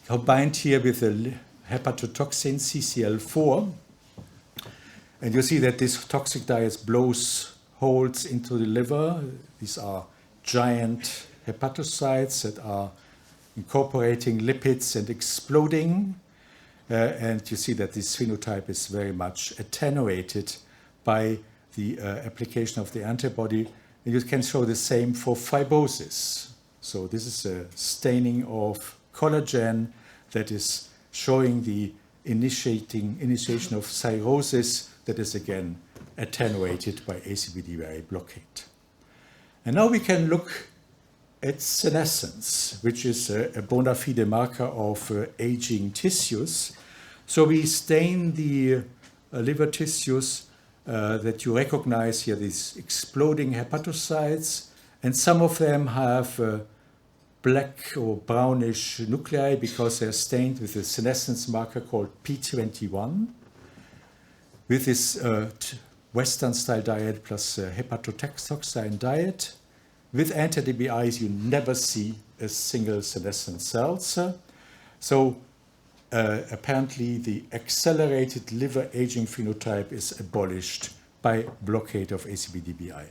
combined here with the hepatotoxin CCL4. And you see that this toxic diet blows holes into the liver. These are giant hepatocytes that are incorporating lipids and exploding. And you see that this phenotype is very much attenuated by the application of the antibody. And you can show the same for fibrosis. So this is a staining of collagen that is showing the initiation of cirrhosis that is again attenuated by ACB-DBI blockade. And now we can look at senescence, which is a bona fide marker of aging tissues. So we stain the liver tissues that you recognize here, these exploding hepatocytes, and some of them have black or brownish nuclei because they're stained with a senescence marker called P21. With this Western-style diet plus hepatotoxin diet, with anti-DBIs, you never see a single senescent cells. So apparently the accelerated liver aging phenotype is abolished by blockade of ACB-DBI.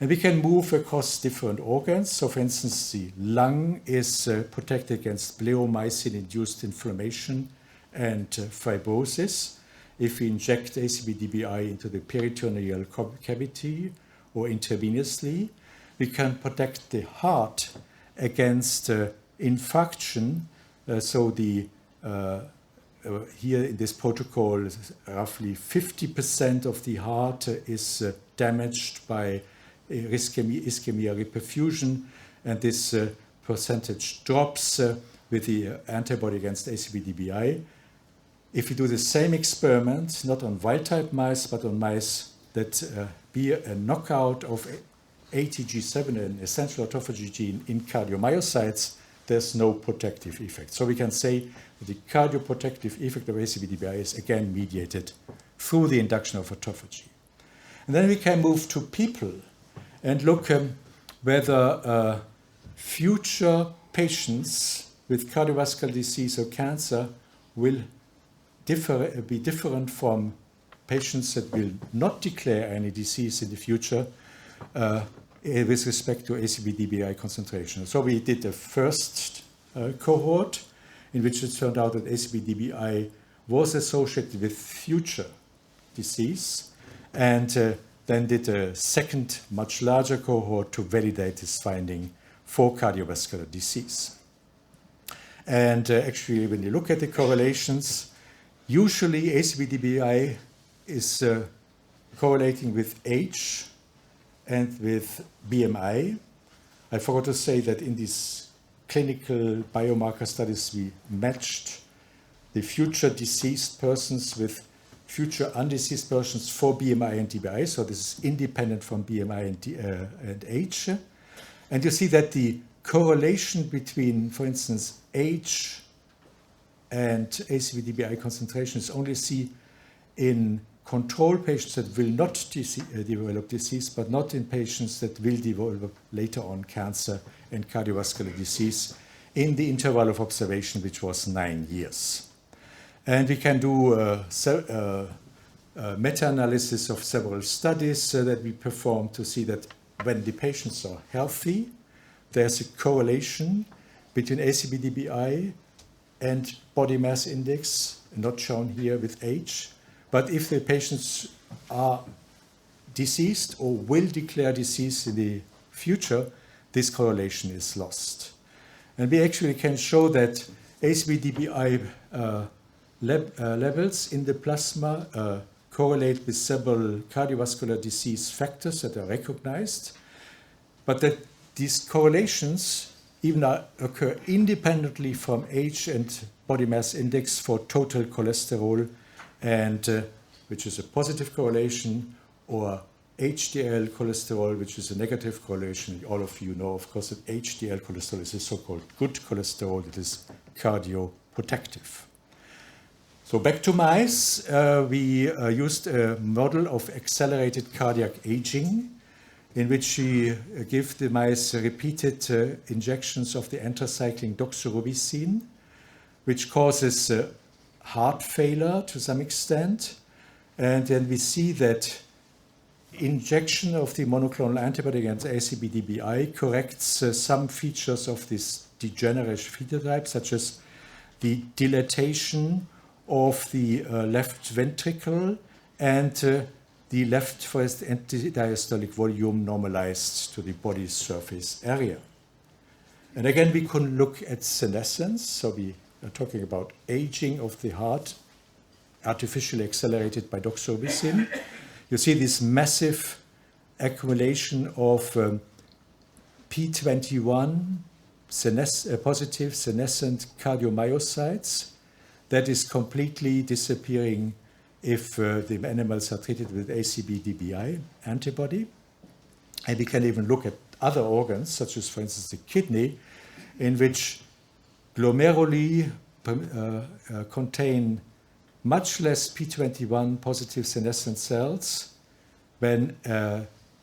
And we can move across different organs. So for instance, the lung is protected against bleomycin-induced inflammation and fibrosis. If we inject ACB-DBI into the peritoneal cavity or intravenously, we can protect the heart against infarction. So the here in this protocol, roughly 50% of the heart is damaged by ischemia reperfusion, and this percentage drops with the antibody against ACB-DBI. If we do the same experiment, not on wild-type mice, but on mice that be a knockout of ATG7, an essential autophagy gene, in cardiomyocytes, there's no protective effect. So we can say that the cardioprotective effect of ACB-DBI is again mediated through the induction of autophagy. And then we can move to people and look whether future patients with cardiovascular disease or cancer will be different from patients that will not declare any disease in the future with respect to ACB-DBI concentration. So we did the first cohort in which it turned out that ACB-DBI was associated with future disease, and then did a second, much larger cohort to validate this finding for cardiovascular disease. And actually, when you look at the correlations, usually ACVDBI is correlating with age and with BMI. I forgot to say that in these clinical biomarker studies, we matched the future deceased persons with future undeceased persons for BMI and DBI. So this is independent from BMI and age. And you see that the correlation between, for instance, age and ACVDBI concentration is only seen in control patients that will not develop disease, but not in patients that will develop later on cancer and cardiovascular disease in the interval of observation, which was 9 years. And we can do meta-analysis of several studies that we performed to see that when the patients are healthy, there's a correlation between ACVDBI and body mass index, not shown here with age. But if the patients are deceased or will declare disease in the future, this correlation is lost. And we actually can show that ACVDBI levels in the plasma correlate with several cardiovascular disease factors that are recognized, but that these correlations even occur independently from age and body mass index for total cholesterol, and which is a positive correlation, or HDL cholesterol, which is a negative correlation. All of you know, of course, that HDL cholesterol is a so-called good cholesterol that is cardioprotective. So back to mice, we used a model of accelerated cardiac aging, in which we give the mice repeated injections of the anthracycline doxorubicin, which causes heart failure to some extent. And then we see that injection of the monoclonal antibody against ACVDBI corrects some features of this degenerative phenotype, such as the dilatation of the left ventricle and the left first antidiastolic volume normalized to the body surface area. And again, we can look at senescence. So we are talking about aging of the heart, artificially accelerated by doxorubicin. You see this massive accumulation of P21 positive senescent cardiomyocytes that is completely disappearing if the animals are treated with ACVDBI antibody. And we can even look at other organs, such as, for instance, the kidney, in which glomeruli contain much less P21 positive senescent cells when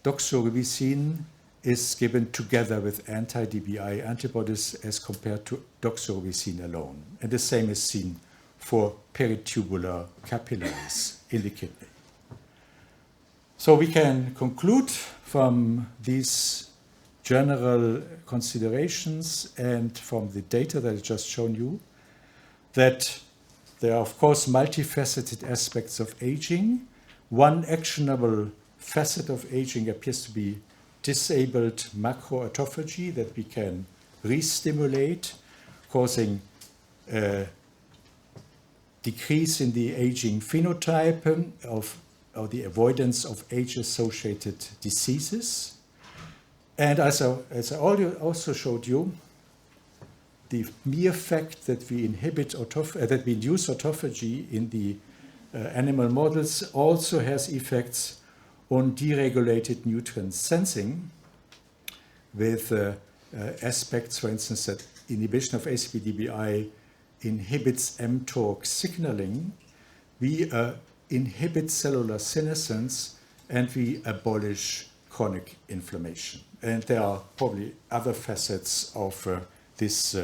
doxorubicin is given together with anti-DBI antibodies as compared to doxorubicin alone. And the same is seen for peritubular capillaries in the kidney. So we can conclude from these general considerations and from the data that I've just shown you that there are, of course, multifaceted aspects of aging. One actionable facet of aging appears to be disabled macroautophagy that we can re-stimulate, causing decrease in the aging phenotype or the avoidance of age-associated diseases. And as I also showed you, the mere fact that we induce autophagy in the animal models also has effects on deregulated nutrient sensing with aspects, for instance, that inhibition of ACVDBI inhibits mTORC signaling. We inhibit cellular senescence, and we abolish chronic inflammation. And there are probably other facets of this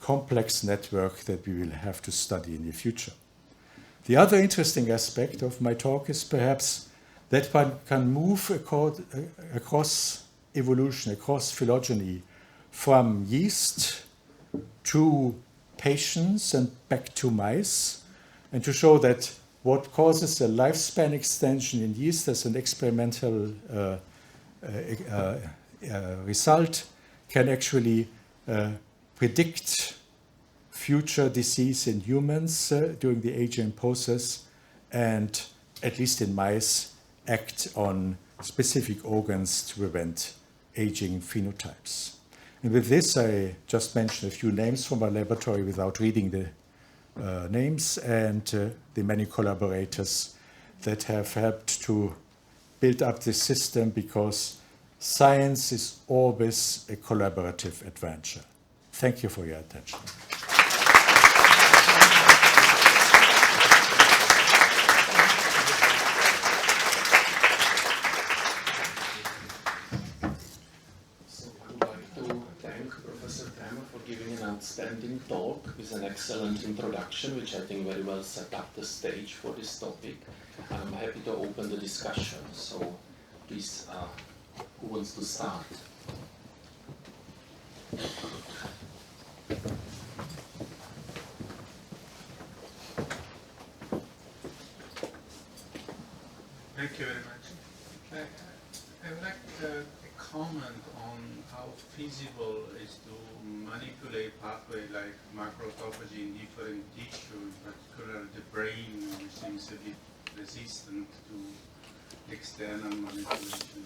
complex network that we will have to study in the future. The other interesting aspect of my talk is perhaps that one can move across evolution, across phylogeny, from yeast to patients and back to mice, and to show that what causes a lifespan extension in yeast as an experimental result can actually predict future disease in humans during the aging process, and, at least in mice, act on specific organs to prevent aging phenotypes. And with this, I just mentioned a few names from our laboratory without reading the names, and the many collaborators that have helped to build up this system, because science is always a collaborative adventure. Thank you for your attention. Outstanding talk with an excellent introduction, which I think very well set up the stage for this topic. I'm happy to open the discussion, so please, who wants to start? Thank you very much. I would like a comment on how feasible is to manipulate pathway like macroautophagy in different tissues, particularly the brain, which seems a bit resistant to external manipulation.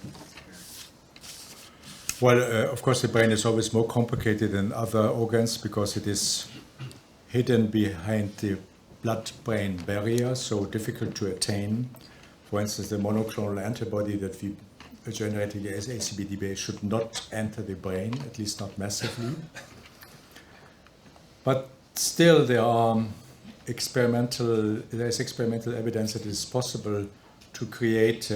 Well, of course, the brain is always more complicated than other organs because it is hidden behind the blood-brain barrier, so difficult to attain. For instance, the monoclonal antibody that we generated as ACBDBA should not enter the brain, at least not massively. But still, there is experimental evidence that it is possible to create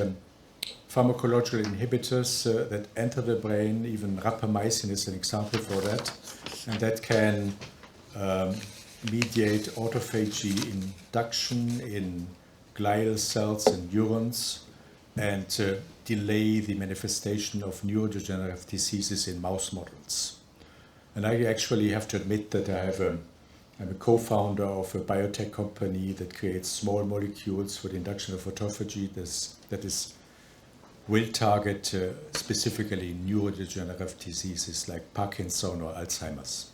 pharmacological inhibitors that enter the brain. Even rapamycin is an example for that, and that can mediate autophagy induction in glial cells and neurons, and delay the manifestation of neurodegenerative diseases in mouse models. And I actually have to admit that I'm a co-founder of a biotech company that creates small molecules for the induction of autophagy that will target specifically neurodegenerative diseases like Parkinson or Alzheimer's.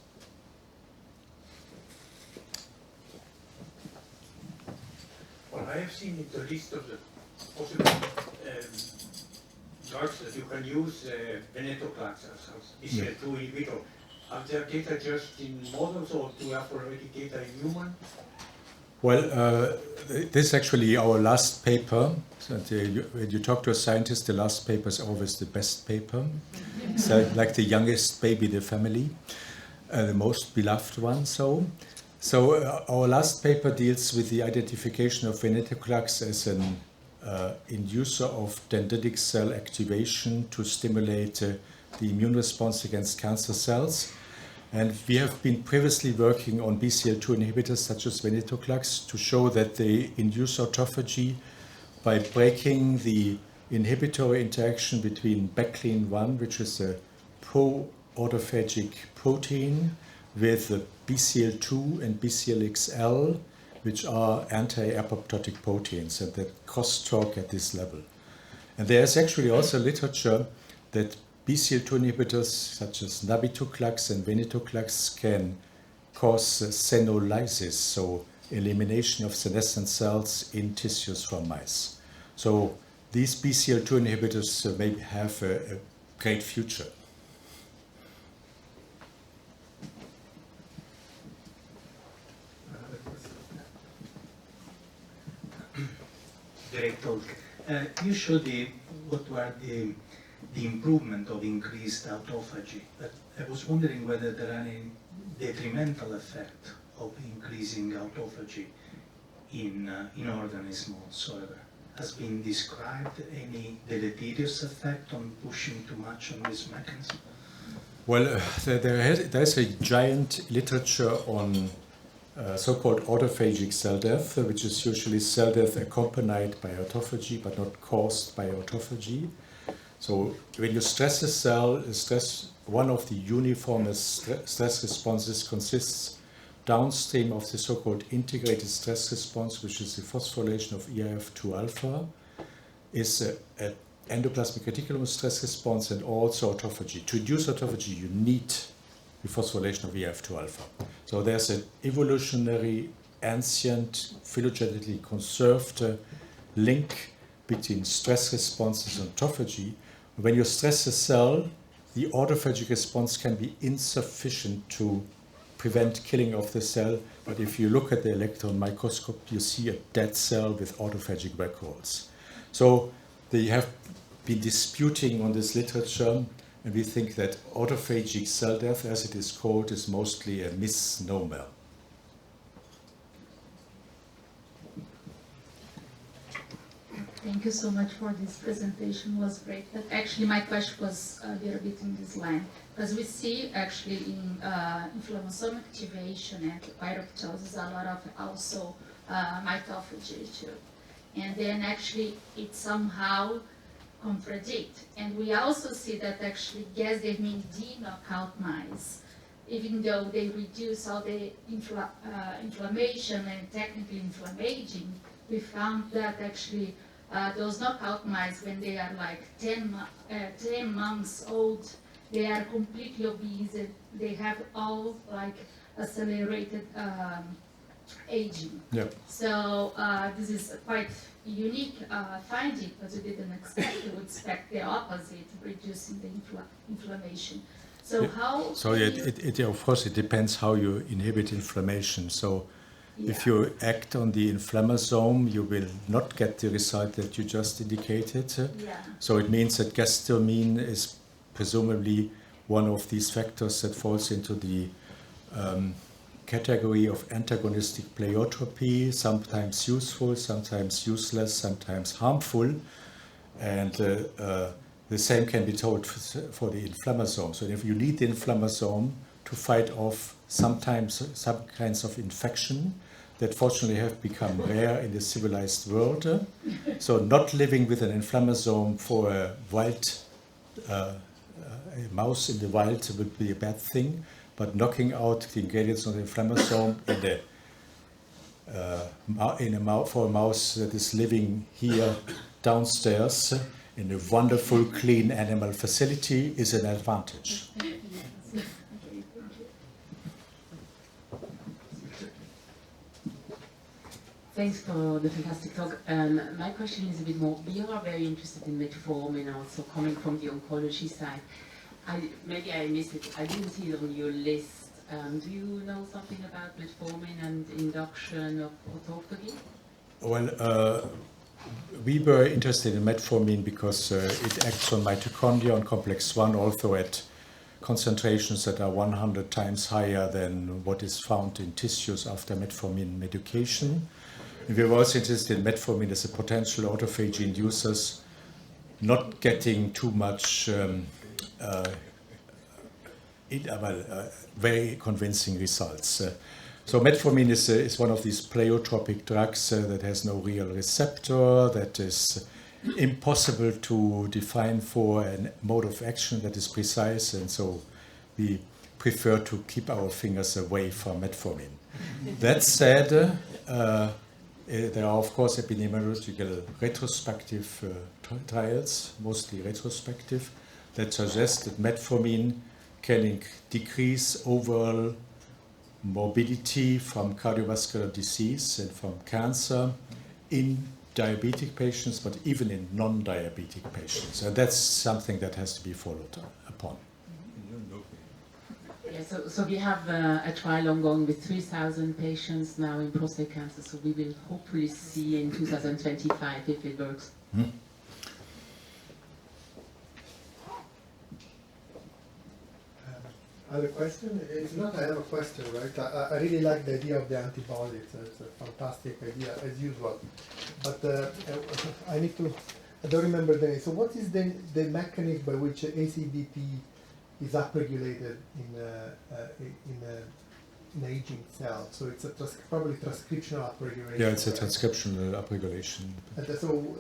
Well, I have seen in the list of the possible drugs that you can use venetoclax as BCL2 inhibitor. Are there data just in models, or do you have already data in human? Well, this is actually our last paper. So when you talk to a scientist, the last paper is always the best paper. It's like the youngest baby in the family, the most beloved one. So our last paper deals with the identification of venetoclax as an inducer of dendritic cell activation to stimulate the immune response against cancer cells. And we have been previously working on BCL2 inhibitors such as venetoclax to show that they induce autophagy by breaking the inhibitory interaction between backlin-1, which is a pro-autophagic protein, with the BCL2 and BCLXL, which are anti-apoptotic proteins, and that crosstalk at this level. And there is actually also literature that BCL2 inhibitors such as nabitoclax and venetoclax can cause senolysis, so elimination of senescent cells in tissues from mice. So these BCL2 inhibitors may have a great future. Great talk. You showed what were the improvement of increased autophagy, but I was wondering whether there are any detrimental effect of increasing autophagy in organisms whatsoever. Has been described any deleterious effect on pushing too much on this mechanism? Well, there's a giant literature on so-called autophagic cell death, which is usually cell death accompanied by autophagy but not caused by autophagy. So when you stress a cell, one of the uniform stress responses consists downstream of the so-called integrated stress response, which is the phosphorylation of ERF2 alpha, is an endoplasmic reticulum stress response and also autophagy. To induce autophagy, you need the phosphorylation of ERF2 alpha. So there's an evolutionary, ancient, phylogenetically conserved link between stress responses and autophagy. When you stress a cell, the autophagic response can be insufficient to prevent killing of the cell, but if you look at the electron microscope, you see a dead cell with autophagic vacuoles. So they have been disputing on this literature, and we think that autophagic cell death, as it is called, is mostly a misnomer. Thank you so much for this presentation, it was great. But actually my question was a little bit in this line, because we see actually in inflammasome activation and pyroptosis a lot of also mitophagy too. And then actually it somehow contradict. And we also see that actually Gas-Dermin D knockout mice, even though they reduce all the inflammation and technically inflammaging, we found that actually those knockout mice, when they are like 10 months old, they are completely obese. And they have all like accelerated aging. Yep. So this is a quite unique finding, because we didn't expect. We would expect the opposite, reducing the inflammation. So how? So it of course it depends how you inhibit inflammation. So if you act on the inflammasome, you will not get the result that you just indicated. So it means that Gas-Dermin is presumably one of these factors that falls into the category of antagonistic pleiotropy, sometimes useful, sometimes useless, sometimes harmful. And the same can be told for the inflammasome. So if you need the inflammasome to fight off sometimes some kinds of infection that fortunately have become rare in the civilized world. So not living with an inflammasome for a wild a mouse in the wild would be a bad thing, but knocking out the ingredients of the inflammasome for a mouse that is living here downstairs in a wonderful, clean animal facility is an advantage. Thanks for the fantastic talk. My question is a bit more, you are very interested in metformin, also coming from the oncology side. Maybe I missed it, I didn't see it on your list. Do you know something about metformin and induction of autophagy? Well, we were interested in metformin because it acts on mitochondria on complex 1, also at concentrations that are 100 times higher than what is found in tissues after metformin medication. We were also interested in metformin as a potential autophagy inducers, not getting too much very convincing results. So metformin is one of these pleiotropic drugs that has no real receptor, that is impossible to define for a mode of action that is precise, and so we prefer to keep our fingers away from metformin. That said, there are, of course, epidemiological retrospective trials, mostly retrospective, that suggest that metformin can decrease overall morbidity from cardiovascular disease and from cancer in diabetic patients, but even in non-diabetic patients. And that's something that has to be followed upon. Yeah, so we have a trial ongoing with 3,000 patients now in prostate cancer, so we will hopefully see in 2025 if it works. Other question? If not, I have a question, right? I really like the idea of the antibody. It's a fantastic idea, as usual. But I don't remember the name. So what is the mechanism by which ACDP is upregulated in aging cells. So it's a probably transcriptional upregulation. Yeah, it's a right? transcriptional upregulation. And so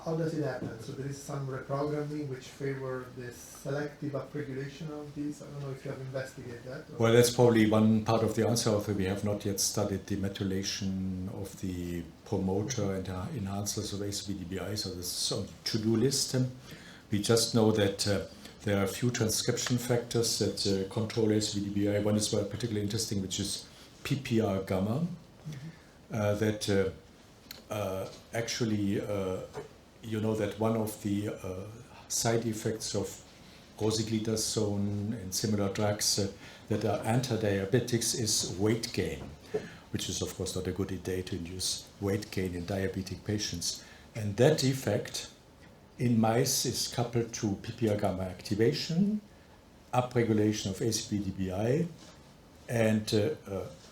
how does it happen? So there is some reprogramming which favor the selective upregulation of these. I don't know if you have investigated that. Or Well, that's probably one part of the answer. Although we have not yet studied the methylation of the promoter and enhancers of ACE-BDBI, so this is on the to-do list. We just know that there are a few transcription factors that control ACE-BDBI. One is particularly interesting, which is PPR gamma, that actually, you know that one of the side effects of rosiglitazone and similar drugs that are anti-diabetics is weight gain, which is of course not a good idea to induce weight gain in diabetic patients. And that effect in mice is coupled to PPR gamma activation, upregulation of ACE-BDBI, and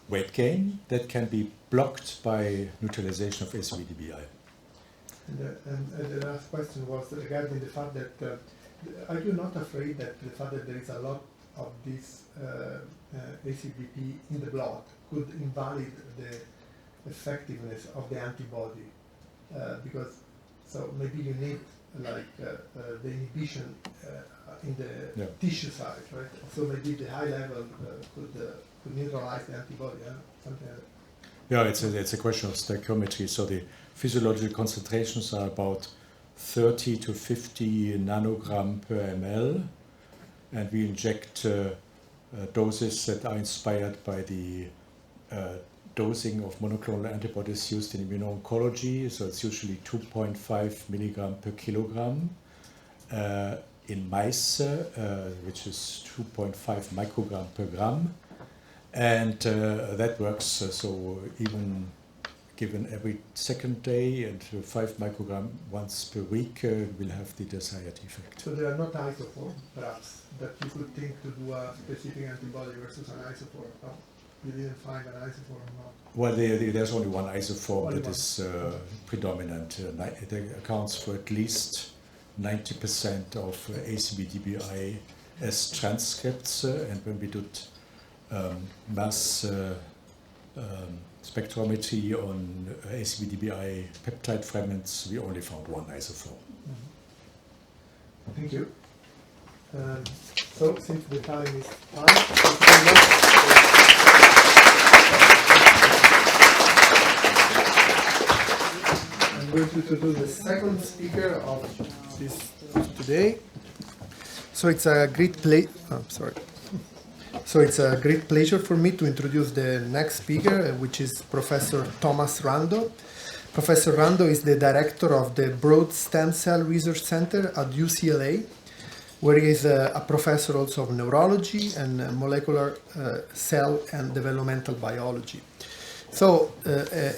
weight gain that can be blocked by neutralization of ACE-BDBI. And the last question was regarding the fact that are you not afraid that the fact that there is a lot of this ACBP in the blood could invalid the effectiveness of the antibody? Because so maybe you need like the inhibition in the tissue side, right? So maybe the high level could neutralize the antibody, something like that. Yeah, it's a question of stoichiometry. So the physiological concentrations are about 30 to 50 nanogram per ml, and we inject doses that are inspired by the dosing of monoclonal antibodies used in immuno-oncology. So it's usually 2.5 milligram per kilogram in mice, which is 2.5 microgram per gram. And that works, so even given every second day and 5 microgram once per week will have the desired effect. So there are not isoforms, perhaps, that you could think to do a specific antibody versus an isoform? No? You didn't find an isoform, no? Well, there's only one isoform that is predominant. It accounts for at least 90% of ACE-BDBI as transcripts, and when we did mass spectrometry on ACE-BDBI peptide fragments, we only found one isoform. Thank you. So, since the time is fine, thank you very much. I'm going to introduce the second speaker of this today. So it's a great pleasure for me to introduce the next speaker, which is Professor Thomas Rando. Professor Rando is the director of the Broad Stem Cell Research Center at UCLA, where he is a professor also of neurology and molecular cell and developmental biology. So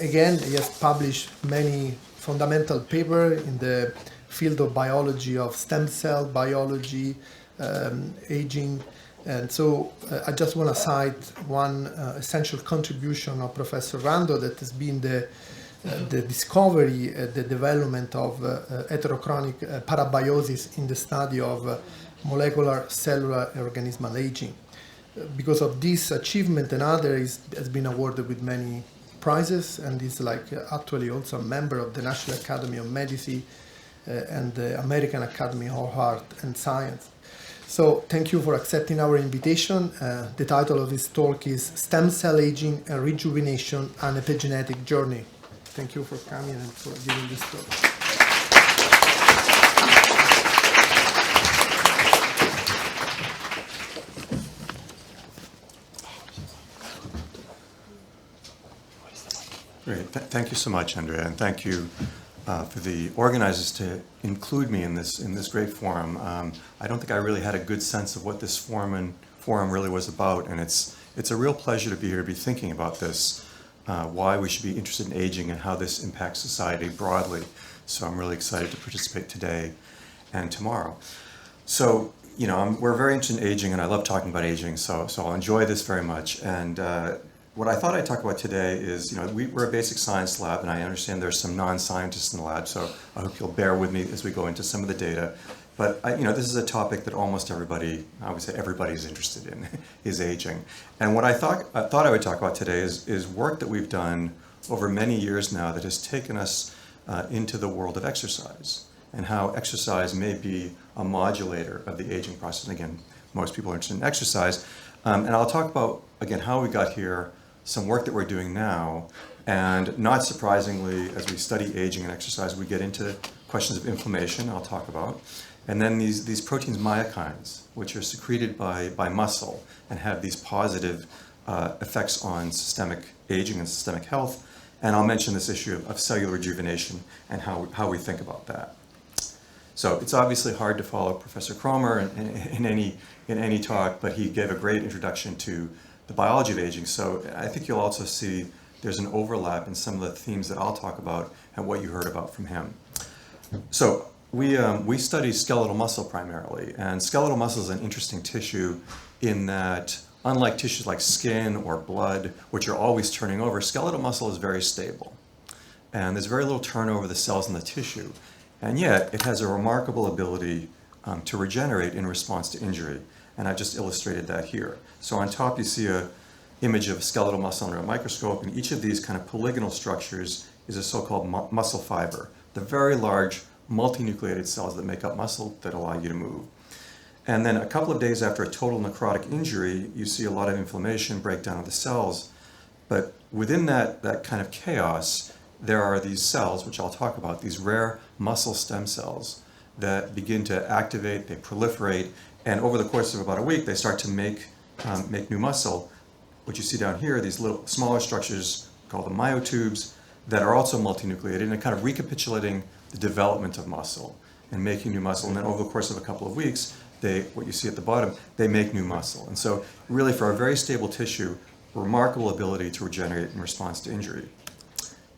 again, he has published many fundamental papers in the field of biology of stem cell biology, aging. And so I just want to cite one essential contribution of Professor Rando, that has been the discovery, the development of heterochronic parabiosis in the study of molecular cellular organismal aging. Because of this achievement and others, has been awarded with many prizes, and is actually also a member of the National Academy of Medicine and the American Academy of Art and Science. So thank you for accepting our invitation. The title of this talk is Stem Cell Aging and Rejuvenation, an Epigenetic Journey. Thank you for coming and for giving this talk. Great. Thank you so much, Andrea, and thank you for the organizers to include me in this great forum. I don't think I really had a good sense of what this forum really was about, and it's a real pleasure to be here, to be thinking about this, why we should be interested in aging and how this impacts society broadly. So I'm really excited to participate today and tomorrow. So, we're very interested in aging, and I love talking about aging, so I'll enjoy this very much. And what I thought I'd talk about today is, we're a basic science lab, and I understand there's some non-scientists in the lab, so I hope you'll bear with me as we go into some of the data. But this is a topic that almost everybody, I would say everybody's interested in, is aging. And what I thought I would talk about today is work that we've done over many years now that has taken us into the world of exercise, and how exercise may be a modulator of the aging process. And again, most people are interested in exercise. And I'll talk about, again, how we got here, some work that we're doing now, and not surprisingly, as we study aging and exercise, we get into questions of inflammation, I'll talk about, and then these proteins, myokines, which are secreted by muscle and have these positive effects on systemic aging and systemic health. And I'll mention this issue of cellular rejuvenation and how we think about that. So it's obviously hard to follow Professor Cromer in any talk, but he gave a great introduction to the biology of aging. So I think you'll also see there's an overlap in some of the themes that I'll talk about and what you heard about from him. So we study skeletal muscle primarily, and skeletal muscle is an interesting tissue in that, unlike tissues like skin or blood, which are always turning over, skeletal muscle is very stable. And there's very little turnover of the cells in the tissue. And yet, it has a remarkable ability to regenerate in response to injury. And I've just illustrated that here. So on top, you see an image of skeletal muscle under a microscope, and each of these kind of polygonal structures is a so-called muscle fiber, the very large multinucleated cells that make up muscle that allow you to move. And then a couple of days after a total necrotic injury, you see a lot of inflammation, breakdown of the cells. But within that kind of chaos, there are these cells, which I'll talk about, these rare muscle stem cells that begin to activate, they proliferate, and over the course of about a week, they start to make new muscle. What you see down here are these little smaller structures called the myotubes that are also multinucleated and kind of recapitulating the development of muscle and making new muscle. And then over the course of a couple of weeks, what you see at the bottom, they make new muscle. And so really for a very stable tissue, remarkable ability to regenerate in response to injury.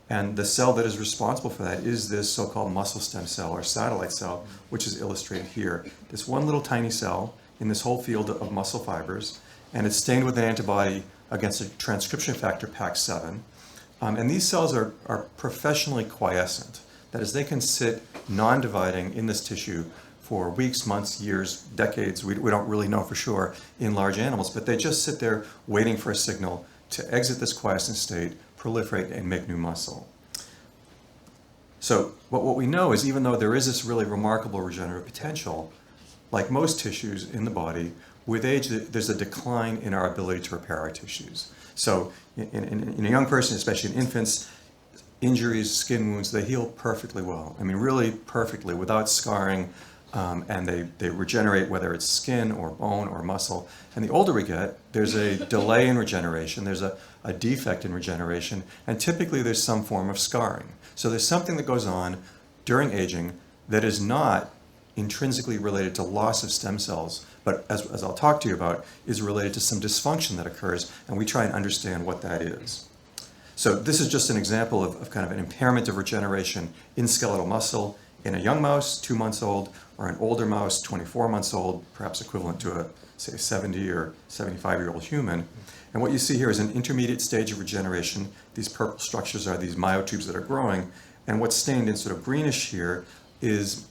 And the cell that is responsible for that is this so-called muscle stem cell or satellite cell, which is illustrated here. This one little tiny cell in this whole field of muscle fibers, and it's stained with an antibody against a transcription factor, PAX7. And these cells are professionally quiescent. That is, they can sit non-dividing in this tissue for weeks, months, years, decades, we don't really know for sure in large animals, but they just sit there waiting for a signal to exit this quiescent state, proliferate, and make new muscle. So what we know is, even though there is this really remarkable regenerative potential, like most tissues in the body, with age there's a decline in our ability to repair our tissues. So in a young person, especially in infants, injuries, skin wounds, they heal perfectly well. I mean, really perfectly, without scarring, and they regenerate, whether it's skin or bone or muscle. And the older we get, there's a delay in regeneration, there's a defect in regeneration, and typically there's some form of scarring. So there's something that goes on during aging that is not intrinsically related to loss of stem cells, but as I'll talk to you about, is related to some dysfunction that occurs, and we try and understand what that is. So this is just an example of kind of an impairment of regeneration in skeletal muscle in a young mouse, 2 months old, or an older mouse, 24 months old, perhaps equivalent to a, say, 70 or 75-year-old human. And what you see here is an intermediate stage of regeneration. These purple structures are these myotubes that are growing, and what's stained in sort of greenish here is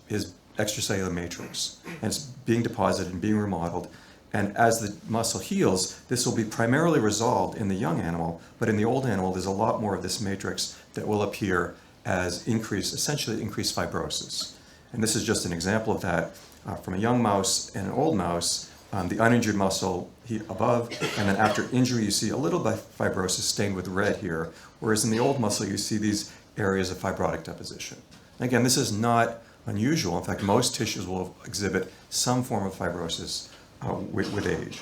extracellular matrix, and it's being deposited and being remodeled. And as the muscle heals, this will be primarily resolved in the young animal, but in the old animal, there's a lot more of this matrix that will appear as essentially increased fibrosis. And this is just an example of that from a young mouse and an old mouse, the uninjured muscle above, and then after injury, you see a little bit of fibrosis stained with red here, whereas in the old muscle, you see these areas of fibrotic deposition. And again, this is not unusual. In fact, most tissues will exhibit some form of fibrosis with age.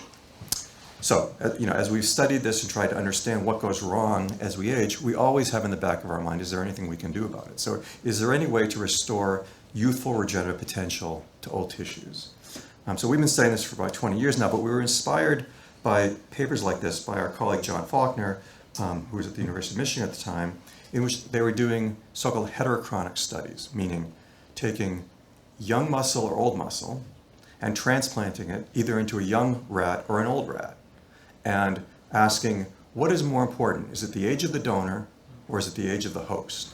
So, as we've studied this and tried to understand what goes wrong as we age, we always have in the back of our mind, is there anything we can do about it? So, is there any way to restore youthful regenerative potential to old tissues? So we've been studying this for about 20 years now, but we were inspired by papers like this by our colleague John Faulkner, who was at the University of Michigan at the time, in which they were doing so-called heterochronic studies, meaning taking young muscle or old muscle and transplanting it either into a young rat or an old rat, and asking, what is more important? Is it the age of the donor or is it the age of the host?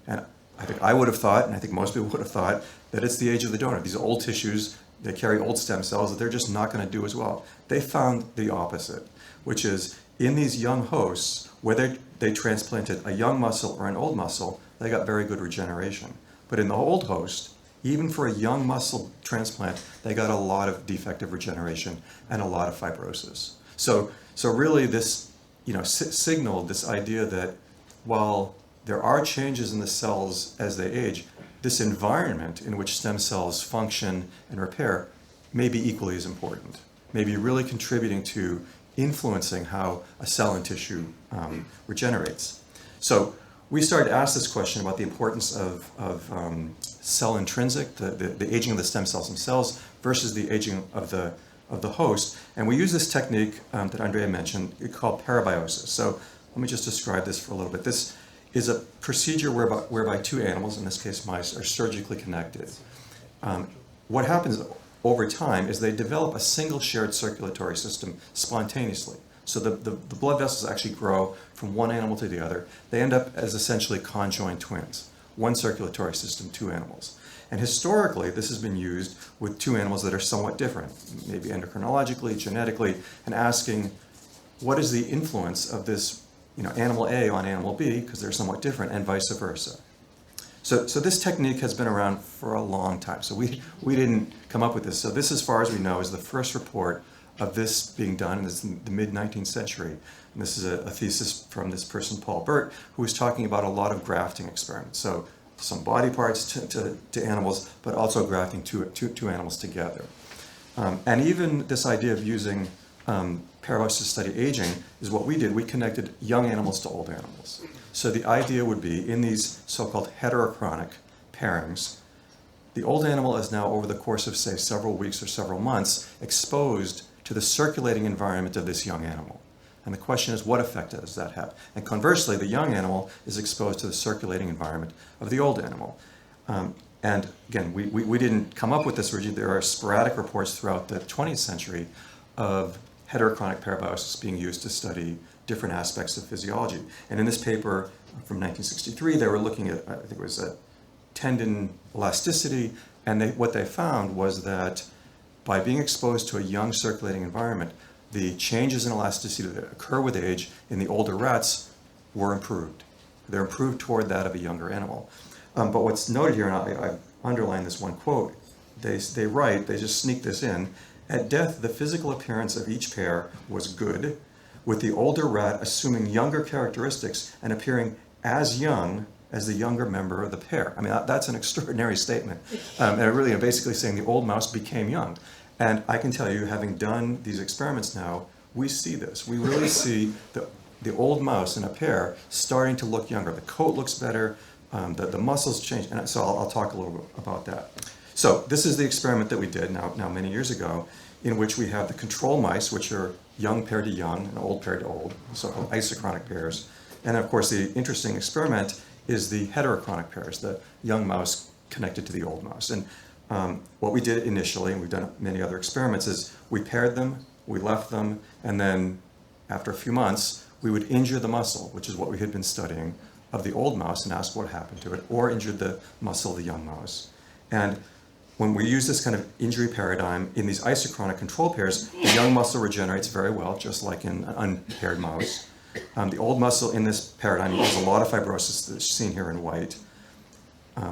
And I think I would have thought, and I think most people would have thought, that it's the age of the donor. These old tissues, they carry old stem cells that they're just not going to do as well. They found the opposite, which is in these young hosts, whether they transplanted a young muscle or an old muscle, they got very good regeneration. But in the old host, even for a young muscle transplant, they got a lot of defective regeneration and a lot of fibrosis. So really this, signaled this idea that while there are changes in the cells as they age, this environment in which stem cells function and repair may be equally as important, may be really contributing to influencing how a cell and tissue regenerates. So we started to ask this question about the importance of cell intrinsic, the aging of the stem cells themselves versus the aging of the host. And we use this technique that Andrea mentioned called parabiosis. So let me just describe this for a little bit. This is a procedure whereby two animals, in this case mice, are surgically connected. What happens over time is they develop a single shared circulatory system spontaneously. So the blood vessels actually grow from one animal to the other. They end up as essentially conjoined twins. One circulatory system, two animals. And historically, this has been used with two animals that are somewhat different, maybe endocrinologically, genetically, and asking what is the influence of this animal A on animal B, because they're somewhat different, and vice versa. So this technique has been around for a long time. So we didn't come up with this. So this, as far as we know, is the first report of this being done in the mid-19th century. And this is a thesis from this person, Paul Burt, who was talking about a lot of grafting experiments. So some body parts to animals, but also grafting two animals together. And even this idea of using parabiosis to study aging is what we did. We connected young animals to old animals. So the idea would be in these so-called heterochronic pairings, the old animal is now over the course of, say, several weeks or several months exposed to the circulating environment of this young animal. And the question is, what effect does that have? And conversely, the young animal is exposed to the circulating environment of the old animal. And again, we didn't come up with this originally. There are sporadic reports throughout the 20th century of heterochronic parabiosis being used to study different aspects of physiology. And in this paper from 1963, they were looking at, I think it was tendon elasticity, and what they found was that by being exposed to a young circulating environment, the changes in elasticity that occur with age in the older rats were improved. They're improved toward that of a younger animal. But what's noted here, and I underline this one quote, they write, they just sneak this in, at death, the physical appearance of each pair was good, with the older rat assuming younger characteristics and appearing as young as the younger member of the pair. I mean, that's an extraordinary statement. And really basically saying the old mouse became young. And I can tell you, having done these experiments now, we see this. We really see the old mouse in a pair starting to look younger. The coat looks better, the muscles change, and so I'll talk a little bit about that. So this is the experiment that we did now many years ago, in which we have the control mice, which are young paired to young and old paired to old, so-called isochronic pairs. And of course, the interesting experiment is the heterochronic pairs, the young mouse connected to the old mouse. And what we did initially, and we've done many other experiments, is we paired them, we left them, and then after a few months, we would injure the muscle, which is what we had been studying, of the old mouse and ask what happened to it, or injured the muscle of the young mouse. And when we use this kind of injury paradigm in these isochronic control pairs, the young muscle regenerates very well, just like in an unpaired mouse. The old muscle in this paradigm has a lot of fibrosis that's seen here in white,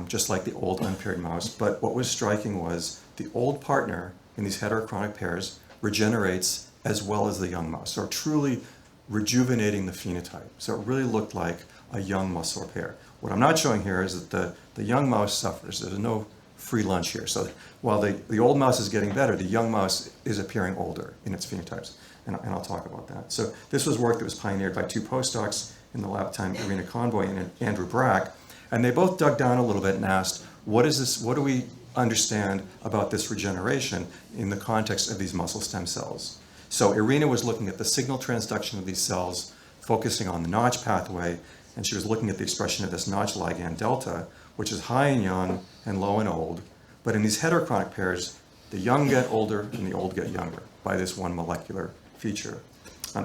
just like the old unpaired mouse. But what was striking was the old partner in these heterochronic pairs regenerates as well as the young mouse, so truly rejuvenating the phenotype. So it really looked like a young muscle pair. What I'm not showing here is that the young mouse suffers. There's no free lunch here. So while the old mouse is getting better, the young mouse is appearing older in its phenotypes. And I'll talk about that. So this was work that was pioneered by two postdocs in the lab at the time, Irina Convoy and Andrew Brack. And they both dug down a little bit and asked, what do we understand about this regeneration in the context of these muscle stem cells? So Irina was looking at the signal transduction of these cells, focusing on the Notch pathway, and she was looking at the expression of this Notch ligand delta, which is high in young and low in old. But in these heterochronic pairs, the young get older and the old get younger by this one molecular feature.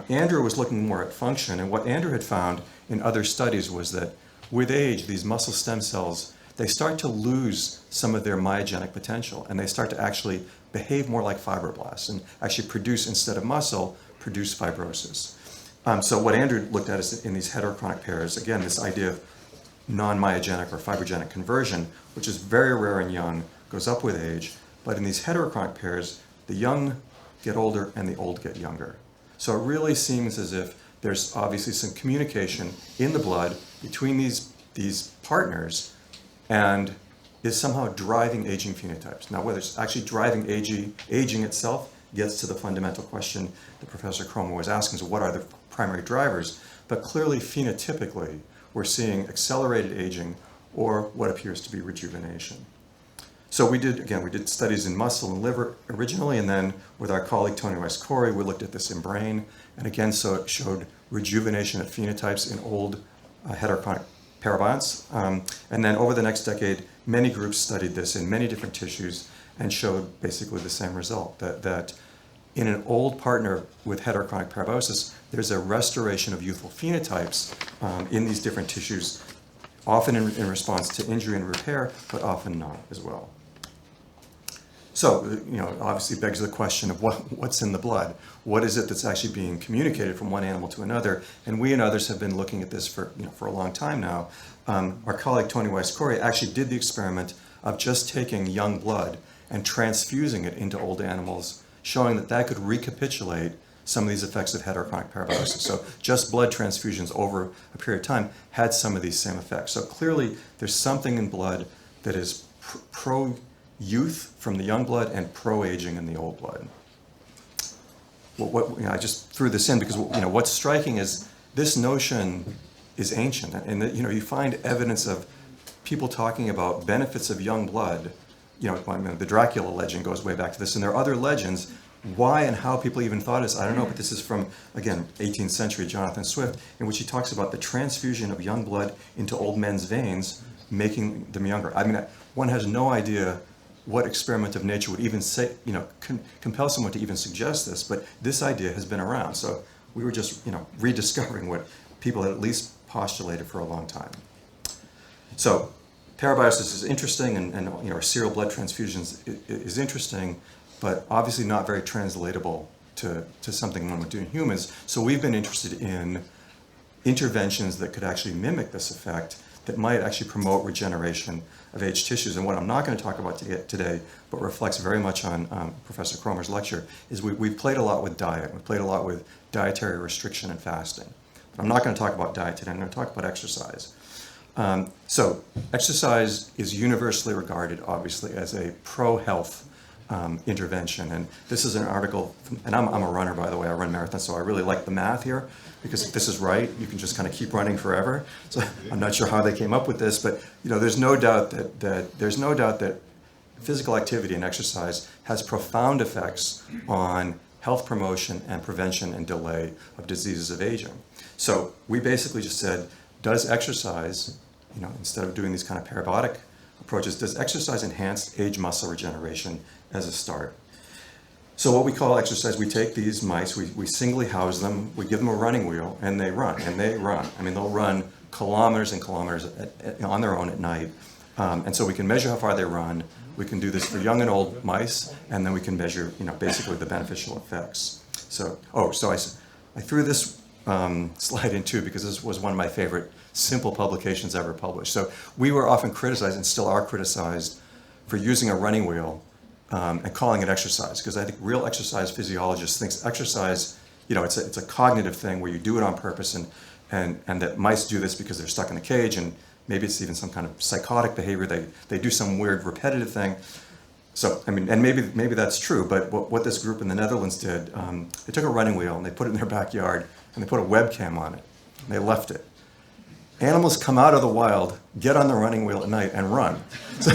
Andrew was looking more at function, and what Andrew had found in other studies was that with age, these muscle stem cells, they start to lose some of their myogenic potential, and they start to actually behave more like fibroblasts and actually produce, instead of muscle, produce fibrosis. So what Andrew looked at is in these heterochronic pairs, again, this idea of non-myogenic or fibrogenic conversion, which is very rare in young, goes up with age, but in these heterochronic pairs, the young get older and the old get younger. So it really seems as if there's obviously some communication in the blood between these partners and is somehow driving aging phenotypes. Now, whether it's actually driving aging itself gets to the fundamental question that Professor Cromer was asking, so what are the primary drivers? But clearly, phenotypically, we're seeing accelerated aging or what appears to be rejuvenation. So we did studies in muscle and liver originally, and then with our colleague Tony Rice-Corey, we looked at this in brain, and again, so it showed rejuvenation of phenotypes in old heterochronic parabionts. And then over the next decade, many groups studied this in many different tissues and showed basically the same result, that in an old partner with heterochronic parabiosis, there's a restoration of youthful phenotypes in these different tissues, often in response to injury and repair, but often not as well. So, obviously begs the question of what's in the blood? What is it that's actually being communicated from one animal to another? And we and others have been looking at this for a long time now. Our colleague Tony Rice-Corey actually did the experiment of just taking young blood and transfusing it into old animals, showing that could recapitulate some of these effects of heterochronic parabiosis. So just blood transfusions over a period of time had some of these same effects. So clearly there's something in blood that is pro-youth from the young blood and pro-aging in the old blood. I just threw this in because what's striking is this notion is ancient, and that you find evidence of people talking about benefits of young blood. The Dracula legend goes way back to this, and there are other legends. Why and how people even thought this, I don't know, but this is from, again, 18th century Jonathan Swift, in which he talks about the transfusion of young blood into old men's veins, making them younger. I mean, one has no idea what experiment of nature would even say, compel someone to even suggest this, but this idea has been around. So we were just, rediscovering what people had at least postulated for a long time. So parabiosis is interesting, and our serial blood transfusions is interesting, but obviously not very translatable to something one would do in humans. So we've been interested in interventions that could actually mimic this effect, that might actually promote regeneration of aged tissues. And what I'm not going to talk about today, but reflects very much on Professor Cromer's lecture, is we've played a lot with diet. We've played a lot with dietary restriction and fasting. But I'm not going to talk about diet today. I'm going to talk about exercise. So exercise is universally regarded, obviously, as a pro-health intervention. And this is an article, and I'm a runner, by the way. I run marathons, so I really like the math here, because if this is right, you can just kind of keep running forever. So I'm not sure how they came up with this, but there's no doubt that physical activity and exercise has profound effects on health promotion and prevention and delay of diseases of aging. So we basically just said, does exercise, instead of doing these kind of parabolic approaches, does exercise enhance age muscle regeneration as a start? So what we call exercise, we take these mice, we singly house them, we give them a running wheel, and they run. I mean, they'll run kilometers and kilometers on their own at night. And so we can measure how far they run. We can do this for young and old mice, and then we can measure, basically the beneficial effects. So I threw this slide in too, because this was one of my favorite simple publications ever published. So we were often criticized, and still are criticized, for using a running wheel and calling it exercise, because I think real exercise physiologists think exercise, it's a cognitive thing where you do it on purpose, and that mice do this because they're stuck in a cage, and maybe it's even some kind of psychotic behavior. They do some weird repetitive thing. So, I mean, and maybe that's true, but what this group in the Netherlands did, they took a running wheel and they put it in their backyard, and they put a webcam on it, and they left it. Animals come out of the wild, get on the running wheel at night, and run. So,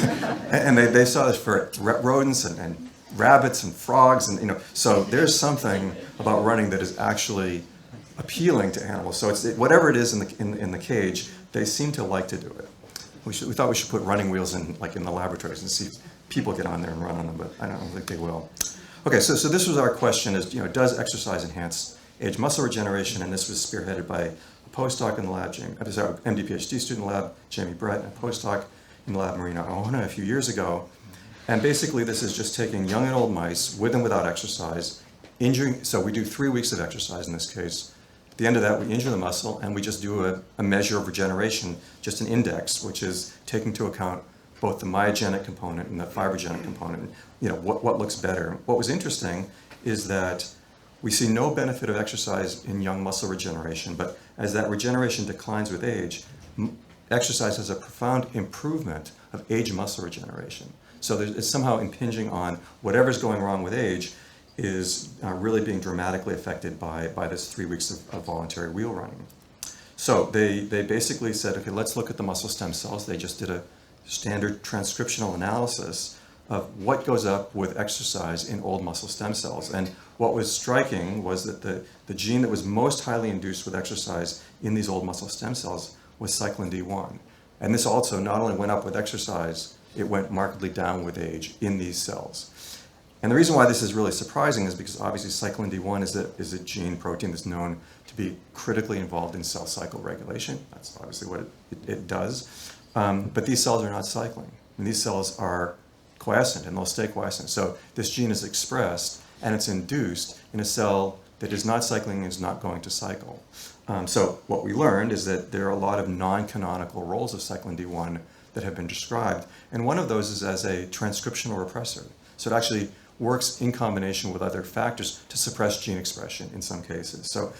and they saw this for rodents and rabbits and frogs, and so there's something about running that is actually appealing to animals. So whatever it is in the cage, they seem to like to do it. We thought we should put running wheels in the laboratories and see if people get on there and run on them, but I don't think they will. Okay, so this was our question: is does exercise enhance age muscle regeneration? And this was spearheaded by a postdoc in the lab, MD PhD student in the lab, Jamie Brett, and a postdoc in the lab, Marina Ohana, a few years ago. And basically this is just taking young and old mice with and without exercise, so we do 3 weeks of exercise in this case. At the end of that, we injure the muscle and we just do a measure of regeneration, just an index, which is taking into account both the myogenic component and the fibrogenic component, what looks better. What was interesting is that we see no benefit of exercise in young muscle regeneration, but as that regeneration declines with age, exercise has a profound improvement of age muscle regeneration. So it's somehow impinging on whatever's going wrong with age is really being dramatically affected by this 3 weeks of voluntary wheel running. So they basically said, okay, let's look at the muscle stem cells. They just did a standard transcriptional analysis of what goes up with exercise in old muscle stem cells. And what was striking was that the gene that was most highly induced with exercise in these old muscle stem cells was cyclin D1. And this also not only went up with exercise, it went markedly down with age in these cells. And the reason why this is really surprising is because obviously cyclin D1 is a gene protein that's known to be critically involved in cell cycle regulation. That's obviously what it does. But these cells are not cycling. And these cells are quiescent, and they'll stay quiescent. So this gene is expressed, and it's induced in a cell that is not cycling and is not going to cycle. So what we learned is that there are a lot of non-canonical roles of cyclin D1 that have been described, and one of those is as a transcriptional repressor. So it actually works in combination with other factors to suppress gene expression in some cases. So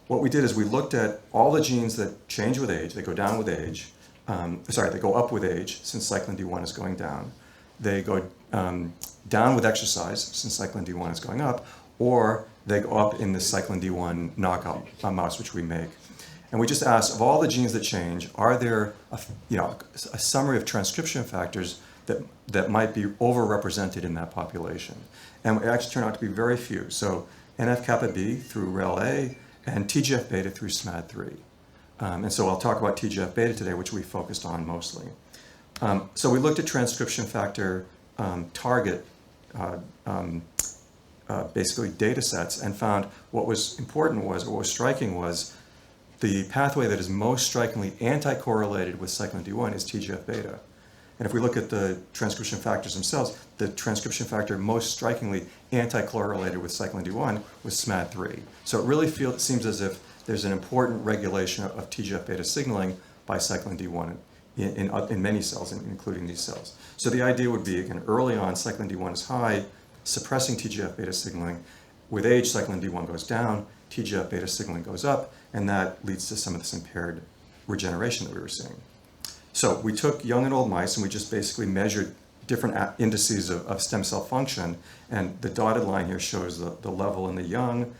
what we did is we looked at all the genes that change with age. They go down with age. They go up with age since cyclin D1 is going down. They go down with exercise since cyclin D1 is going up, or they go up in the cyclin D1 knockout mouse, which we make. And we just asked, of all the genes that change, are there a summary of transcription factors that might be overrepresented in that population? And it actually turned out to be very few. So NF-kappa B through REL-A and TGF-beta through SMAD3. And so I'll talk about TGF-beta today, which we focused on mostly. So we looked at transcription factor target basically data sets and found what was striking was the pathway that is most strikingly anti-correlated with cyclin D1 is TGF-beta. And if we look at the transcription factors themselves, the transcription factor most strikingly anti-correlated with cyclin D1 was SMAD3. So it really seems as if there's an important regulation of TGF-beta signaling by cyclin D1 in many cells, including these cells. So the idea would be, again, early on, cyclin D1 is high, suppressing TGF-beta signaling. With age, cyclin D1 goes down, TGF-beta signaling goes up, and that leads to some of this impaired regeneration that we were seeing. So we took young and old mice and we just basically measured different indices of stem cell function, and the dotted line here shows the level in the young.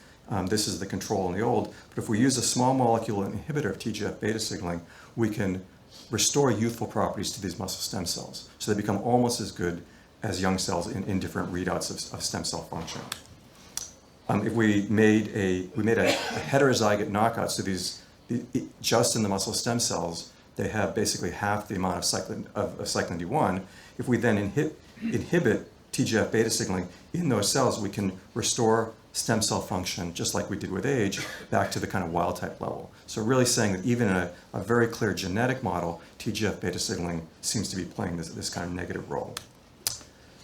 This is the control in the old. But if we use a small molecule inhibitor of TGF-beta signaling, we can restore youthful properties to these muscle stem cells. So they become almost as good as young cells in different readouts of stem cell function. If we made a heterozygote knockout, so just in the muscle stem cells, they have basically half the amount of cyclin D1. If we then inhibit TGF-beta signaling in those cells, we can restore stem cell function, just like we did with age, back to the kind of wild type level. So really saying that even in a very clear genetic model, TGF-beta signaling seems to be playing this kind of negative role.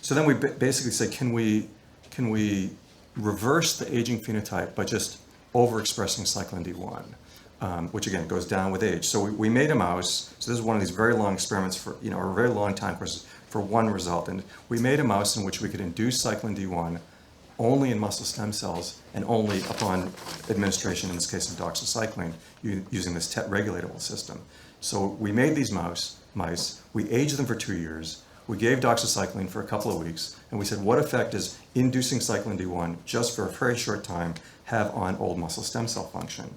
So then we basically say, can we reverse the aging phenotype by just overexpressing cyclin D1, which again goes down with age. So we made a mouse. So this is one of these very long experiments for a very long time course for one result. And we made a mouse in which we could induce cyclin D1 only in muscle stem cells and only upon administration, in this case of doxycycline, using this TET regulatable system. So we made these mice, we aged them for 2 years, we gave doxycycline for a couple of weeks, and we said, what effect does inducing cyclin D1 just for a very short time have on old muscle stem cell function?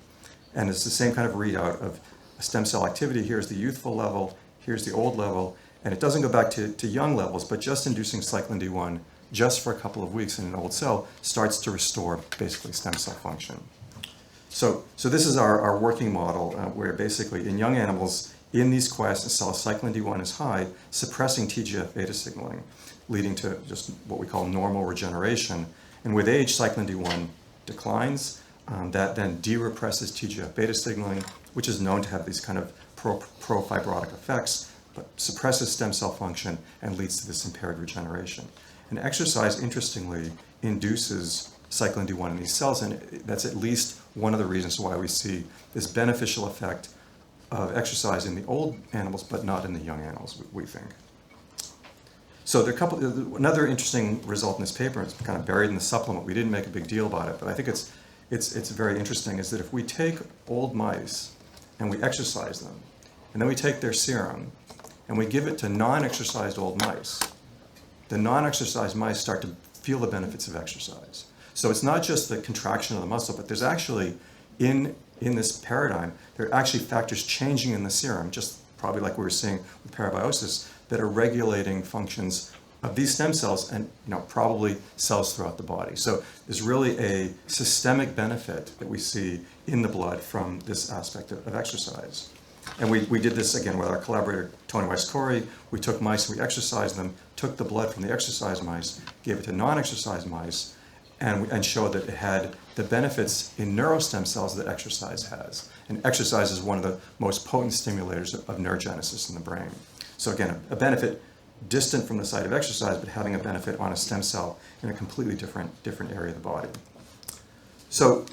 And it's the same kind of readout of stem cell activity. Here's the youthful level, here's the old level, and it doesn't go back to young levels, but just inducing cyclin D1 just for a couple of weeks in an old cell starts to restore basically stem cell function. So this is our working model where basically in young animals, in these quiescent cells, cyclin D1 is high, suppressing TGF-beta signaling, leading to just what we call normal regeneration. And with age, cyclin D1 declines. That then de-represses TGF-beta signaling, which is known to have these kind of pro-fibrotic effects, but suppresses stem cell function and leads to this impaired regeneration. And exercise, interestingly, induces cyclin D1 in these cells, and that's at least one of the reasons why we see this beneficial effect of exercise in the old animals, but not in the young animals, we think. So there are another interesting result in this paper, it's kind of buried in the supplement, we didn't make a big deal about it, but I think it's very interesting, is that if we take old mice and we exercise them, and then we take their serum, and we give it to non-exercised old mice, the non-exercised mice start to feel the benefits of exercise. So it's not just the contraction of the muscle, but there's actually, in this paradigm, there are actually factors changing in the serum, just probably like we were seeing with parabiosis, that are regulating functions of these stem cells and probably cells throughout the body. So there's really a systemic benefit that we see in the blood from this aspect of exercise. And we did this again with our collaborator, Tony Weiss-Corey. We took mice, we exercised them, took the blood from the exercised mice, gave it to non-exercised mice, and showed that it had the benefits in neurostem cells that exercise has. And exercise is one of the most potent stimulators of neurogenesis in the brain. So again, a benefit distant from the site of exercise, but having a benefit on a stem cell in a completely different area of the body. So,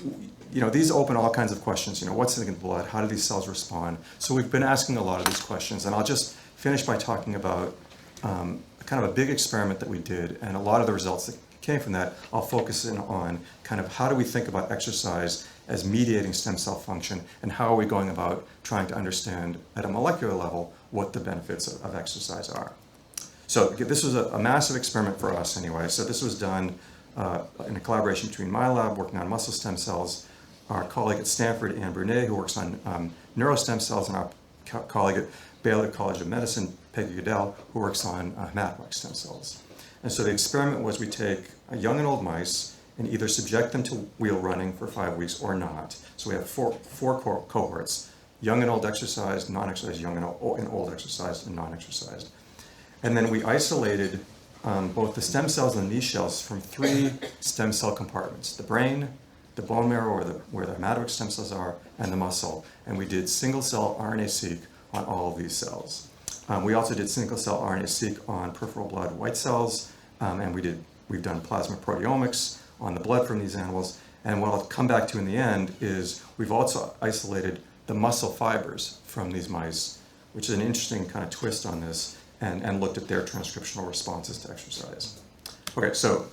these open all kinds of questions. What's in the blood? How do these cells respond? So we've been asking a lot of these questions, and I'll just finish by talking about kind of a big experiment that we did, and a lot of the results that came from that, I'll focus in on kind of how do we think about exercise as mediating stem cell function, and how are we going about trying to understand at a molecular level what the benefits of exercise are. So this was a massive experiment for us anyway. So this was done in a collaboration between my lab working on muscle stem cells, our colleague at Stanford, Anne Brunet, who works on neurostem cells, and our colleague at Baylor College of Medicine, Peggy Goodell, who works on hematopoietic stem cells. And so the experiment was we take young and old mice and either subject them to wheel running for 5 weeks or not. So we have four cohorts, young and old exercised, non-exercised, young and old exercised, and non-exercised. And then we isolated both the stem cells and the niche cells from 3 stem cell compartments, the brain, the bone marrow, where the hematopoietic stem cells are, and the muscle. And we did single-cell RNA-seq on all of these cells. We also did single-cell RNA-seq on peripheral blood white cells, and we've done plasma proteomics on the blood from these animals. And what I'll come back to in the end is we've also isolated the muscle fibers from these mice, which is an interesting kind of twist on this, and looked at their transcriptional responses to exercise. Okay, so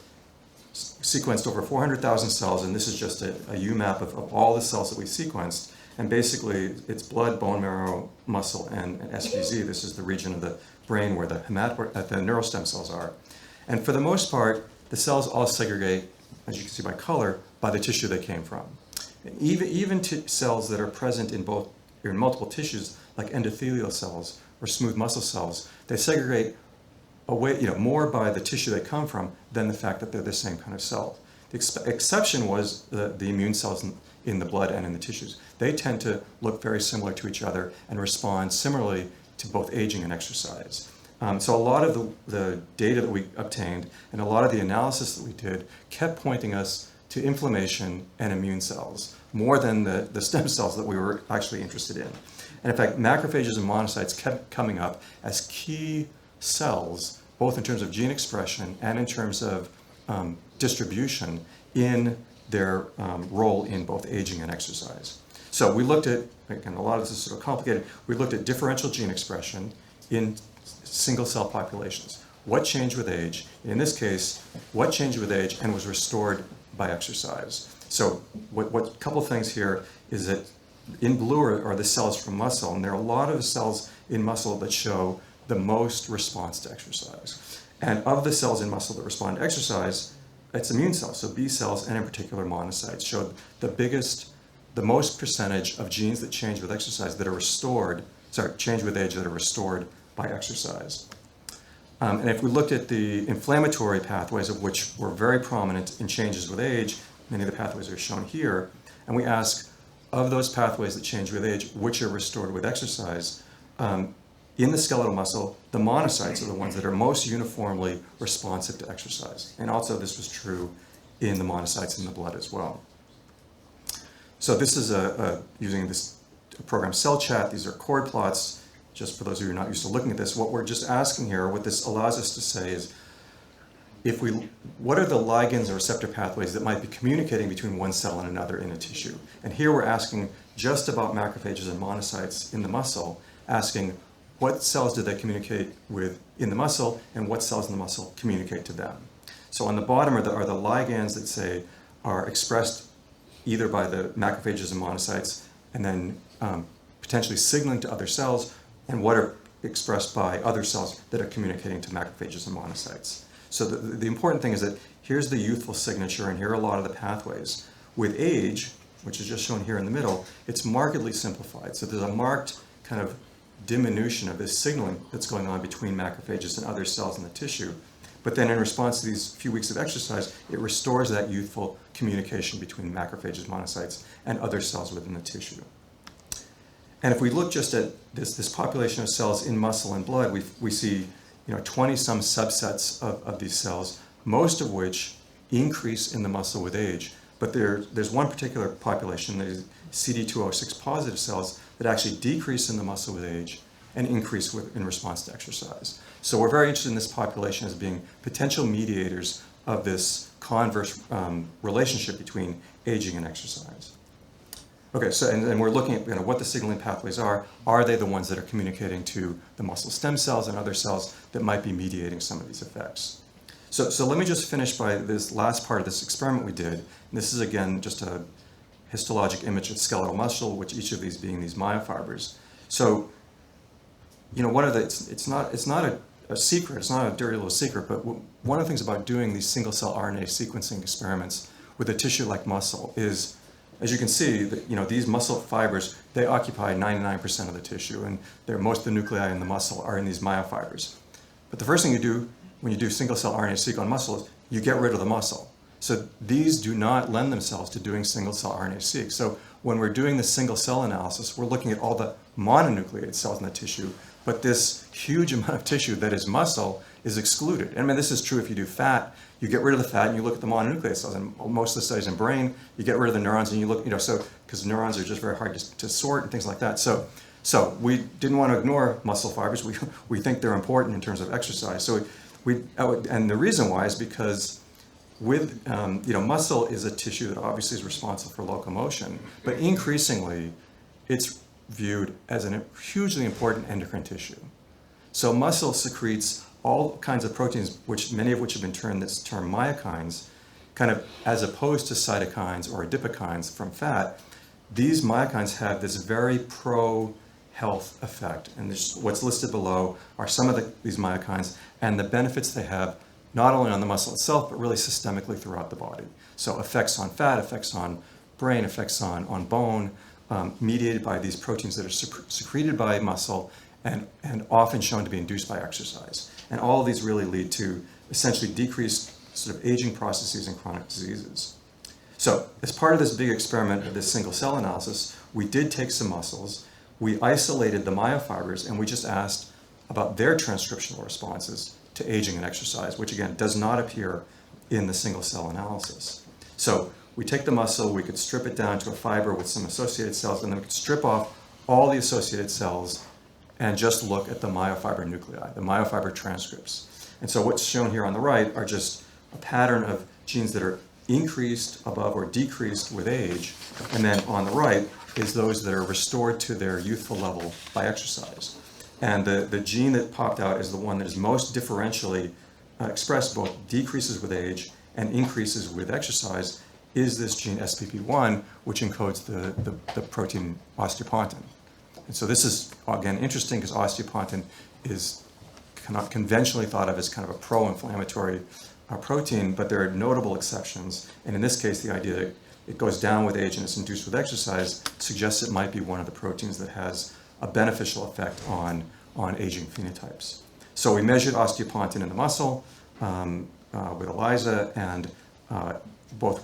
sequenced over 400,000 cells, and this is just a UMAP of all the cells that we sequenced. And basically, it's blood, bone marrow, muscle, and SBZ. This is the region of the brain where the neurostem cells are. And for the most part, the cells all segregate, as you can see by color, by the tissue they came from. And even cells that are present in multiple tissues, like endothelial cells or smooth muscle cells, they segregate away, more by the tissue they come from than the fact that they're the same kind of cell. The exception was the immune cells in the blood and in the tissues. They tend to look very similar to each other and respond similarly to both aging and exercise. So a lot of the data that we obtained and a lot of the analysis that we did kept pointing us to inflammation and immune cells more than the stem cells that we were actually interested in. And in fact, macrophages and monocytes kept coming up as key cells, both in terms of gene expression and in terms of distribution in their role in both aging and exercise. So we looked at, again, a lot of this is sort of complicated, we looked at differential gene expression in single cell populations. What changed with age? In this case, what changed with age and was restored by exercise? So what couple things here is that in blue are the cells from muscle, and there are a lot of cells in muscle that show the most response to exercise. And of the cells in muscle that respond to exercise, it's immune cells, so B cells and in particular monocytes showed the most percentage of genes that change with exercise that are change with age that are restored by exercise. And if we looked at the inflammatory pathways, of which were very prominent in changes with age, many of the pathways are shown here, and we ask, of those pathways that change with age, which are restored with exercise, in the skeletal muscle, the monocytes are the ones that are most uniformly responsive to exercise. And also this was true in the monocytes in the blood as well. So this is using this program cell chat. These are chord plots. Just for those of you who are not used to looking at this, what we're just asking here, what this allows us to say is, what are the ligands or receptor pathways that might be communicating between one cell and another in a tissue? And here we're asking just about macrophages and monocytes in the muscle, asking what cells do they communicate with in the muscle and what cells in the muscle communicate to them. So on the bottom are the ligands that say are expressed either by the macrophages and monocytes and then potentially signaling to other cells, and what are expressed by other cells that are communicating to macrophages and monocytes. So the important thing is that here's the youthful signature, and here are a lot of the pathways. With age, which is just shown here in the middle, it's markedly simplified. So there's a marked kind of diminution of this signaling that's going on between macrophages and other cells in the tissue. But then in response to these few weeks of exercise, it restores that youthful communication between macrophages, monocytes, and other cells within the tissue. And if we look just at this population of cells in muscle and blood, we see 20-some subsets of these cells, most of which increase in the muscle with age. But there's one particular population, that is CD206 positive cells, that actually decrease in the muscle with age and increase in response to exercise. So we're very interested in this population as being potential mediators of this converse relationship between aging and exercise. Okay, so and we're looking at what the signaling pathways are. Are they the ones that are communicating to the muscle stem cells and other cells that might be mediating some of these effects? So let me just finish by this last part of this experiment we did. And this is again just a histologic image of skeletal muscle, which each of these being these myofibers. So one of the it's not a secret. It's not a dirty little secret. But one of the things about doing these single cell RNA sequencing experiments with a tissue like muscle is, as you can see, that these muscle fibers, they occupy 99% of the tissue, and most of the nuclei in the muscle are in these myofibers. But the first thing you do when you do single cell RNA-seq on muscle is you get rid of the muscle. So these do not lend themselves to doing single cell RNA-seq. So when we're doing the single cell analysis, we're looking at all the mononucleated cells in the tissue, but this huge amount of tissue that is muscle is excluded. And I mean, this is true if you do fat. You get rid of the fat and you look at the mononucleated cells. And most of the studies in brain, you get rid of the neurons and you look, so because neurons are just very hard to sort and things like that. So we didn't want to ignore muscle fibers. We think they're important in terms of exercise. So and the reason why is because with muscle is a tissue that obviously is responsible for locomotion, but increasingly it's viewed as a hugely important endocrine tissue. So muscle secretes all kinds of proteins, many of which have been termed this term myokines, kind of as opposed to cytokines or adipokines from fat. These myokines have this very pro-health effect, and what's listed below are some of these myokines and the benefits they have not only on the muscle itself, but really systemically throughout the body. So effects on fat, effects on brain, effects on bone, mediated by these proteins that are secreted by muscle and often shown to be induced by exercise. And all of these really lead to essentially decreased sort of aging processes and chronic diseases. So as part of this big experiment of this single cell analysis, we did take some muscles, we isolated the myofibers, and we just asked about their transcriptional responses to aging and exercise, which again does not appear in the single cell analysis. So we take the muscle, we could strip it down to a fiber with some associated cells, and then we could strip off all the associated cells and just look at the myofiber nuclei, the myofiber transcripts. And so what's shown here on the right are just a pattern of genes that are increased above or decreased with age, and then on the right is those that are restored to their youthful level by exercise. And the gene that popped out is the one that is most differentially expressed, both decreases with age and increases with exercise, is this gene SPP1, which encodes the protein osteopontin. And so this is, again, interesting because osteopontin is not conventionally thought of as kind of a pro-inflammatory protein, but there are notable exceptions. And in this case, the idea that it goes down with age and it's induced with exercise suggests it might be one of the proteins that has a beneficial effect on aging phenotypes. So we measured osteopontin in the muscle with ELISA, and both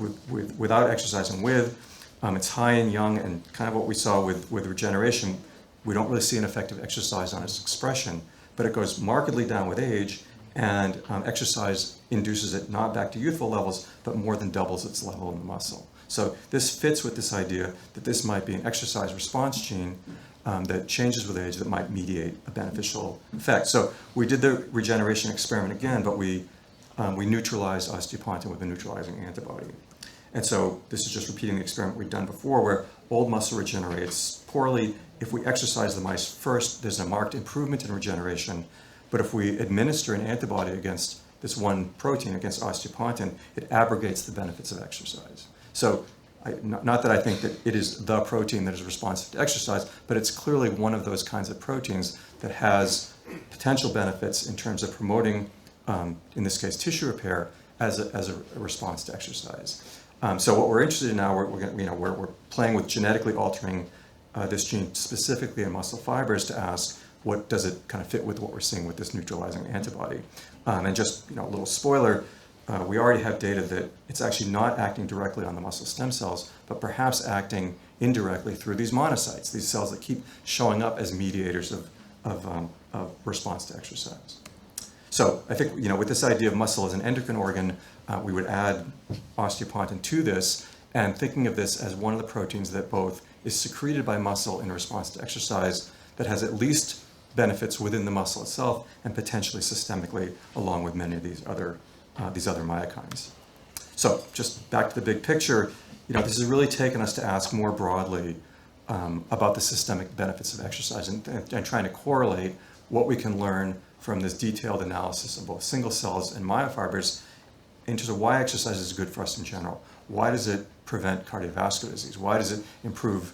without exercise and with. It's high in young, and kind of what we saw with regeneration, we don't really see an effect of exercise on its expression, but it goes markedly down with age, and exercise induces it not back to youthful levels, but more than doubles its level in the muscle. So this fits with this idea that this might be an exercise response gene that changes with age that might mediate a beneficial effect. So we did the regeneration experiment again, but we neutralized osteopontin with a neutralizing antibody. And so this is just repeating the experiment we've done before, where old muscle regenerates poorly. If we exercise the mice first, there's a marked improvement in regeneration. But if we administer an antibody against this one protein, against osteopontin, it abrogates the benefits of exercise. So not that I think that it is the protein that is responsive to exercise, but it's clearly one of those kinds of proteins that has potential benefits in terms of promoting, in this case, tissue repair as a response to exercise. So what we're interested in now, we're playing with genetically altering this gene specifically in muscle fibers to ask, what does it kind of fit with what we're seeing with this neutralizing antibody? And just a little spoiler, we already have data that it's actually not acting directly on the muscle stem cells, but perhaps acting indirectly through these monocytes, these cells that keep showing up as mediators of response to exercise. So I think with this idea of muscle as an endocrine organ, we would add osteopontin to this, and thinking of this as one of the proteins that both is secreted by muscle in response to exercise, that has at least benefits within the muscle itself and potentially systemically, along with many of these other myokines. So just back to the big picture, this has really taken us to ask more broadly about the systemic benefits of exercise and trying to correlate what we can learn from this detailed analysis of both single cells and myofibers in terms of why exercise is good for us in general. Why does it prevent cardiovascular disease? Why does it improve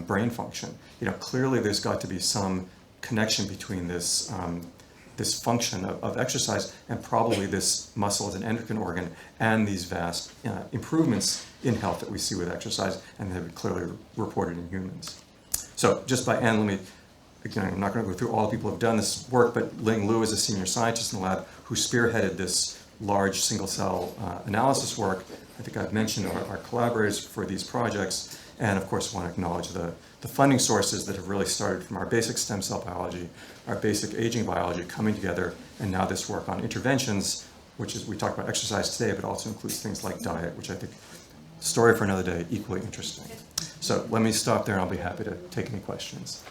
brain function? Clearly there's got to be some connection between this this function of exercise and probably this muscle as an endocrine organ and these vast improvements in health that we see with exercise and have been clearly reported in humans. So just by end, I'm not going to go through all the people who have done this work, but Ling Lu is a senior scientist in the lab who spearheaded this large single-cell analysis work. I think I've mentioned our collaborators for these projects, and of course I want to acknowledge the funding sources that have really started from our basic stem cell biology, our basic aging biology coming together, and now this work on interventions, which is, we talked about exercise today, but also includes things like diet, which I think, story for another day, equally interesting. So let me stop there and I'll be happy to take any questions.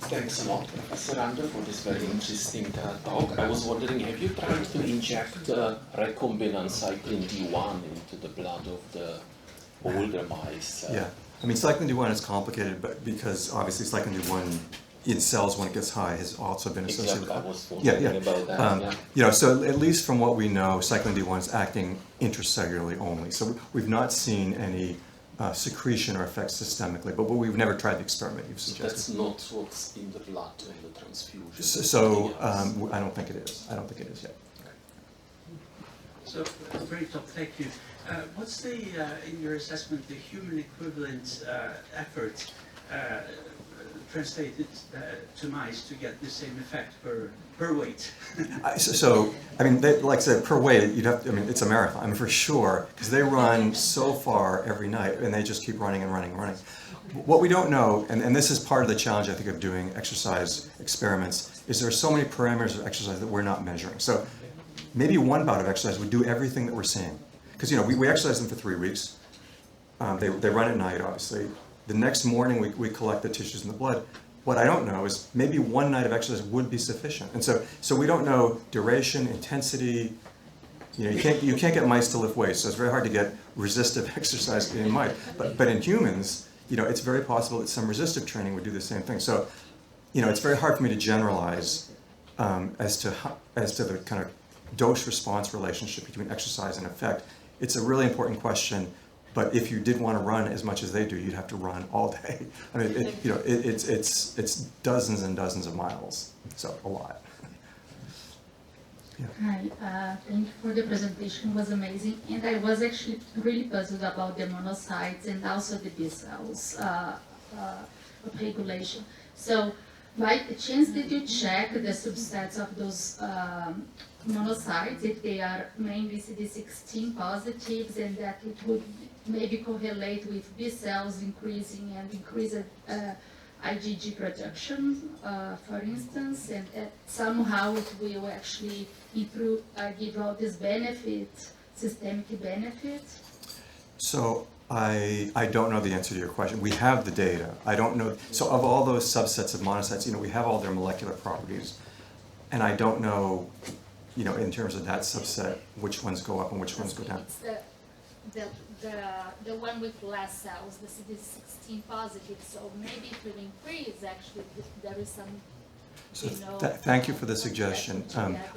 Thanks a lot, Professor Ander, for this very interesting talk. I was wondering, have you tried to inject recombinant cyclin D1 into the blood of the older mice? Yeah, I mean, cyclin D1 is complicated, but because obviously cyclin D1 in cells when it gets high has also been associated with... I was wondering about that. So at least from what we know, cyclin D1 is acting intracellularly only. So we've not seen any secretion or effects systemically, but we've never tried the experiment you've suggested. That's not what's in the blood in the transfusion. I don't think it is. I don't think it is yet. So, great talk, thank you. What's the, in your assessment, the human equivalent effort translated to mice to get the same effect per weight? I mean, like I said, per weight, you'd have to, it's a marathon, I mean, for sure, because they run so far every night, and they just keep running and running and running. What we don't know, and this is part of the challenge, I think, of doing exercise experiments, is there are so many parameters of exercise that we're not measuring. So maybe one bout of exercise would do everything that we're seeing. Because, we exercise them for 3 weeks. They run at night, obviously. The next morning, we collect the tissues in the blood. What I don't know is maybe one night of exercise would be sufficient. And so we don't know duration, intensity. You can't get mice to lift weights, so it's very hard to get resistive exercise in mice. But in humans, it's very possible that some resistive training would do the same thing. So, it's very hard for me to generalize as to the kind of dose-response relationship between exercise and effect. It's a really important question. But if you did want to run as much as they do, you'd have to run all day. I mean, it's dozens and dozens of miles, so a lot. Yeah. Hi, thank you for the presentation. It was amazing, and I was actually really puzzled about the monocytes and also the B cells upregulation. So, by chance, did you check the subsets of those monocytes, if they are mainly CD16 positives, and that it would maybe correlate with B cells increasing and increased IgG production, for instance, and somehow it will actually improve, give all these benefits, systemic benefits? So I don't know the answer to your question. We have the data. I don't know. So of all those subsets of monocytes, we have all their molecular properties. And I don't know, in terms of that subset, which ones go up and which ones go down. It's the one with less cells, the CD16 positive, so maybe it will increase, actually, there is some, So thank you for the suggestion.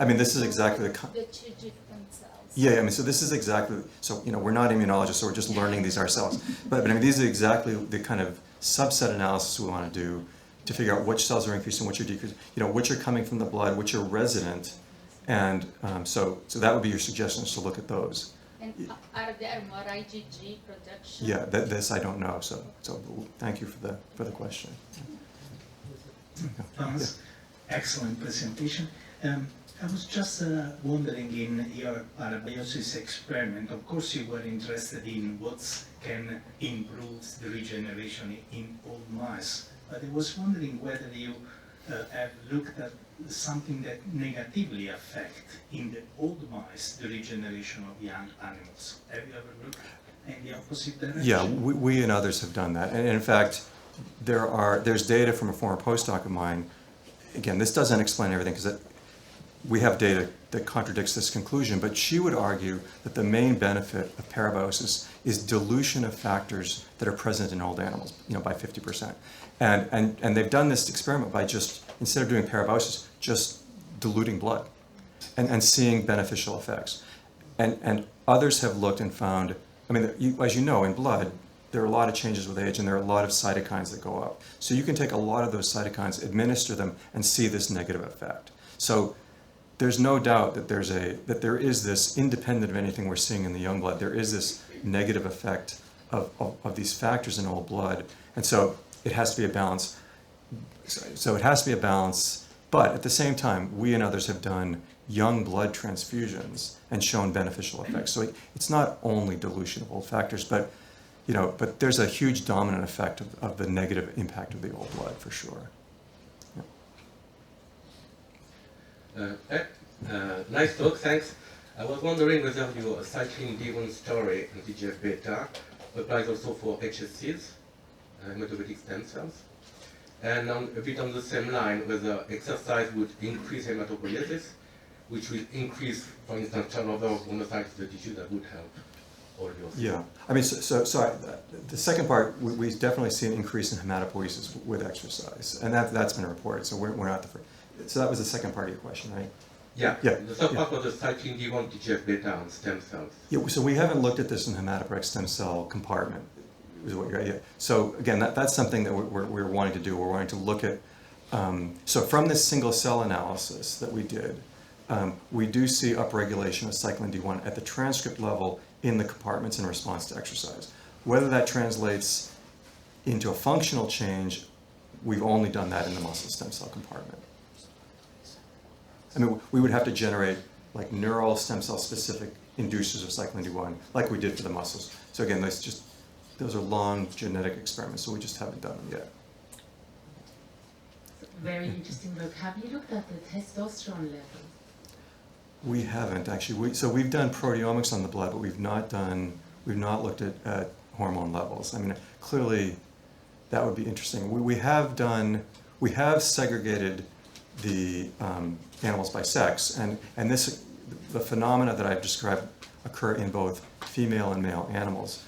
This is exactly the two different cells. Yeah, so this is exactly, so, we're not immunologists, so we're just learning these ourselves. But these are exactly the kind of subset analysis we want to do to figure out which cells are increasing, which are decreasing, which are coming from the blood, which are resident. And so that would be your suggestion, is to look at those. And are there more IgG production? Yeah, this I don't know, so thank you for the question. Thomas, excellent presentation. I was just wondering, in your parabiosis experiment, of course you were interested in what can improve the regeneration in old mice, but I was wondering whether you have looked at something that negatively affect in the old mice the regeneration of young animals. Have you ever looked in the opposite direction? Yeah, we and others have done that. And in fact, there's data from a former postdoc of mine. Again, this doesn't explain everything because we have data that contradicts this conclusion, but she would argue that the main benefit of parabiosis is dilution of factors that are present in old animals, by 50%. And they've done this experiment by just, instead of doing parabiosis, just diluting blood and seeing beneficial effects. And others have looked and found, as you know, in blood, there are a lot of changes with age and there are a lot of cytokines that go up. So you can take a lot of those cytokines, administer them, and see this negative effect. So there's no doubt that there is this, independent of anything we're seeing in the young blood, there is this negative effect of these factors in old blood. And so it has to be a balance. So it has to be a balance, but at the same time, we and others have done young blood transfusions and shown beneficial effects. So it's not only dilution of old factors, but there's a huge dominant effect of the negative impact of the old blood for sure. Nice talk, thanks. I was wondering whether your cycling D1 story and TGF-beta applies also for HSCs, hematopoietic stem cells, and a bit on the same line, whether exercise would increase hematopoiesis, which will increase, for instance, turnover of monocytes to the tissue that would help all your cells. Yeah, the second part, we definitely see an increase in hematopoiesis with exercise, and that's been reported, so we're not the first. So that was the second part of your question, right? Yeah. The third part was the cycling D1 TGF-beta on stem cells. Yeah, so we haven't looked at this in hematopoietic stem cell compartment, is what you're, yeah. So again, that's something that we're wanting to do. We're wanting to look at, so from this single cell analysis that we did, we do see upregulation of cyclin D1 at the transcript level in the compartments in response to exercise. Whether that translates into a functional change, we've only done that in the muscle stem cell compartment. We would have to generate like neural stem cell specific inducers of cyclin D1, like we did for the muscles. So again, those are long genetic experiments, so we just haven't done them yet. Very interesting look. Have you looked at the testosterone level? We haven't actually. So we've done proteomics on the blood, but we've not looked at hormone levels. Clearly, that would be interesting. We have segregated the animals by sex, and the phenomena that I've described occur in both female and male animals,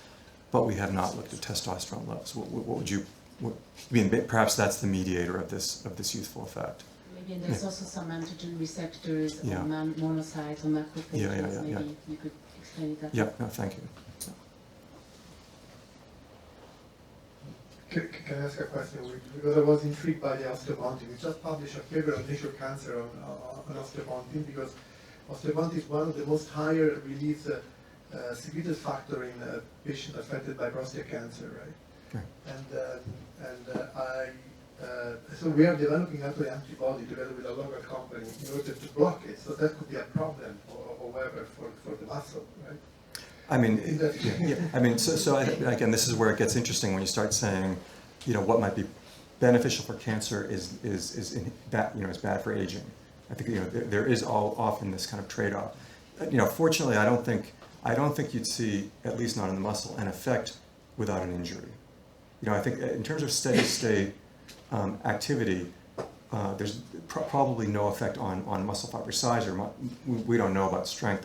but we have not looked at testosterone levels. What would you? Perhaps that's the mediator of this youthful effect. Maybe there's also some antigen receptors on monocytes or macrophages. Maybe you could explain that. Yeah. No, thank you. Can I ask a question? Because I was intrigued by the osteopontin. We just published a paper on Nature Cancer on osteopontin, because osteopontin is one of the most higher release secreted factor in patients affected by prostate cancer, right? Okay. So we are developing actually antibody together with a local company in order to block it. So that could be a problem, however, for the muscle, right? So again, this is where it gets interesting when you start saying, what might be beneficial for cancer is bad, is bad for aging. I think there is often this kind of trade-off. Fortunately, I don't think you'd see, at least not in the muscle, an effect without an injury. I think in terms of steady state activity, there's probably no effect on muscle fiber size, or we don't know about strength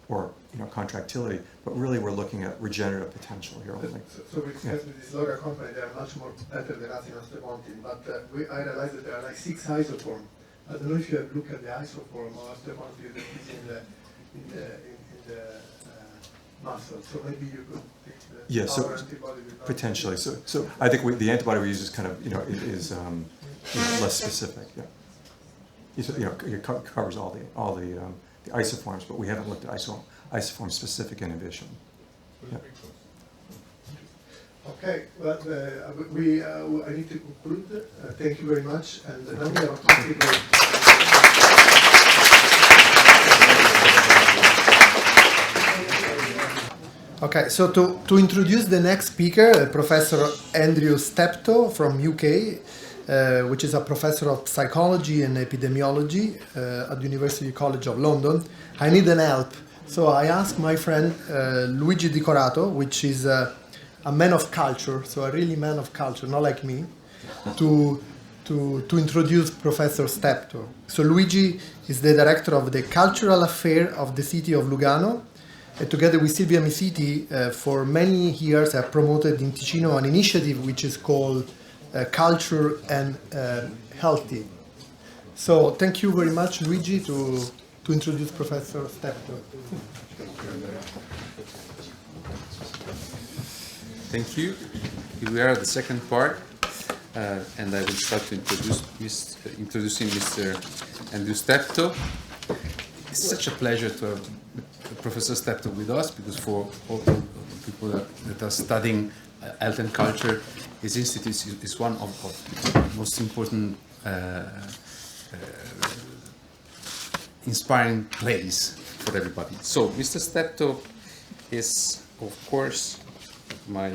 or contractility, but really we're looking at regenerative potential here only. So we discussed with this Loga company, they are much more better than us in osteopontin, but I realized that there are like 6 isoforms. I don't know if you have looked at the isoform or osteopontin that is in the muscle, so maybe you could take the power antibody with potentially. So I think the antibody we use is kind of is less specific. Yeah. It covers all the isoforms, but we haven't looked at isoform specific inhibition. Yeah. Okay, well, I need to conclude. Thank you very much, and now we have a coffee break. Okay, so to introduce the next speaker, Professor Andrew Steptoe from UK, which is a professor of psychology and epidemiology at the University College of London. I need an help, so I asked my friend Luigi Di Corato, which is a man of culture, so a really man of culture, not like me, to introduce Professor Steptoe. So Luigi is the director of the cultural affair of the city of Lugano, and together with Silvia Misiti, for many years have promoted in Ticino an initiative which is called Culture and Healthy. So thank you very much, Luigi, to introduce Professor Steptoe. Thank you. Here we are at the second part, and I will start to introducing Mr. Andrew Steptoe. It's such a pleasure to have Professor Steptoe with us, because for all the people that are studying health and culture, his institute is one of the most important inspiring place for everybody. So Mr. Steptoe is, of course, my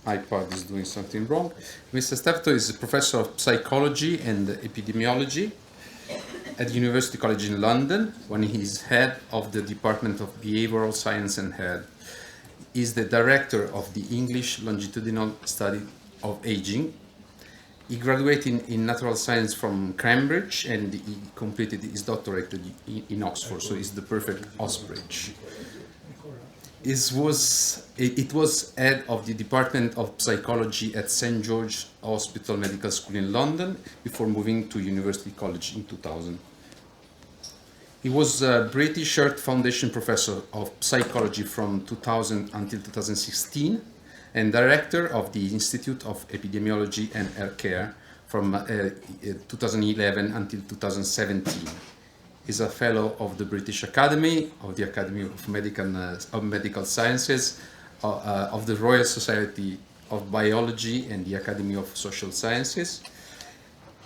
iPad is doing something wrong. Mr. Steptoe is a professor of psychology and epidemiology at University College in London, when he is head of the Department of Behavioral Science and Health. He is the director of the English Longitudinal Study of Aging. He in natural science from Cambridge, and he completed his doctorate in Oxford, so he's the perfect Oxbridge. It was head of the Department of Psychology at St. George's Hospital Medical School in London before moving to University College in 2000. He was a British Earth Foundation Professor of Psychology from 2000 until 2016 and Director of the Institute of Epidemiology and Health Care from 2011 until 2017. He's a Fellow of the British Academy, of the Academy of Medical Sciences, of the Royal Society of Biology and the Academy of Social Sciences.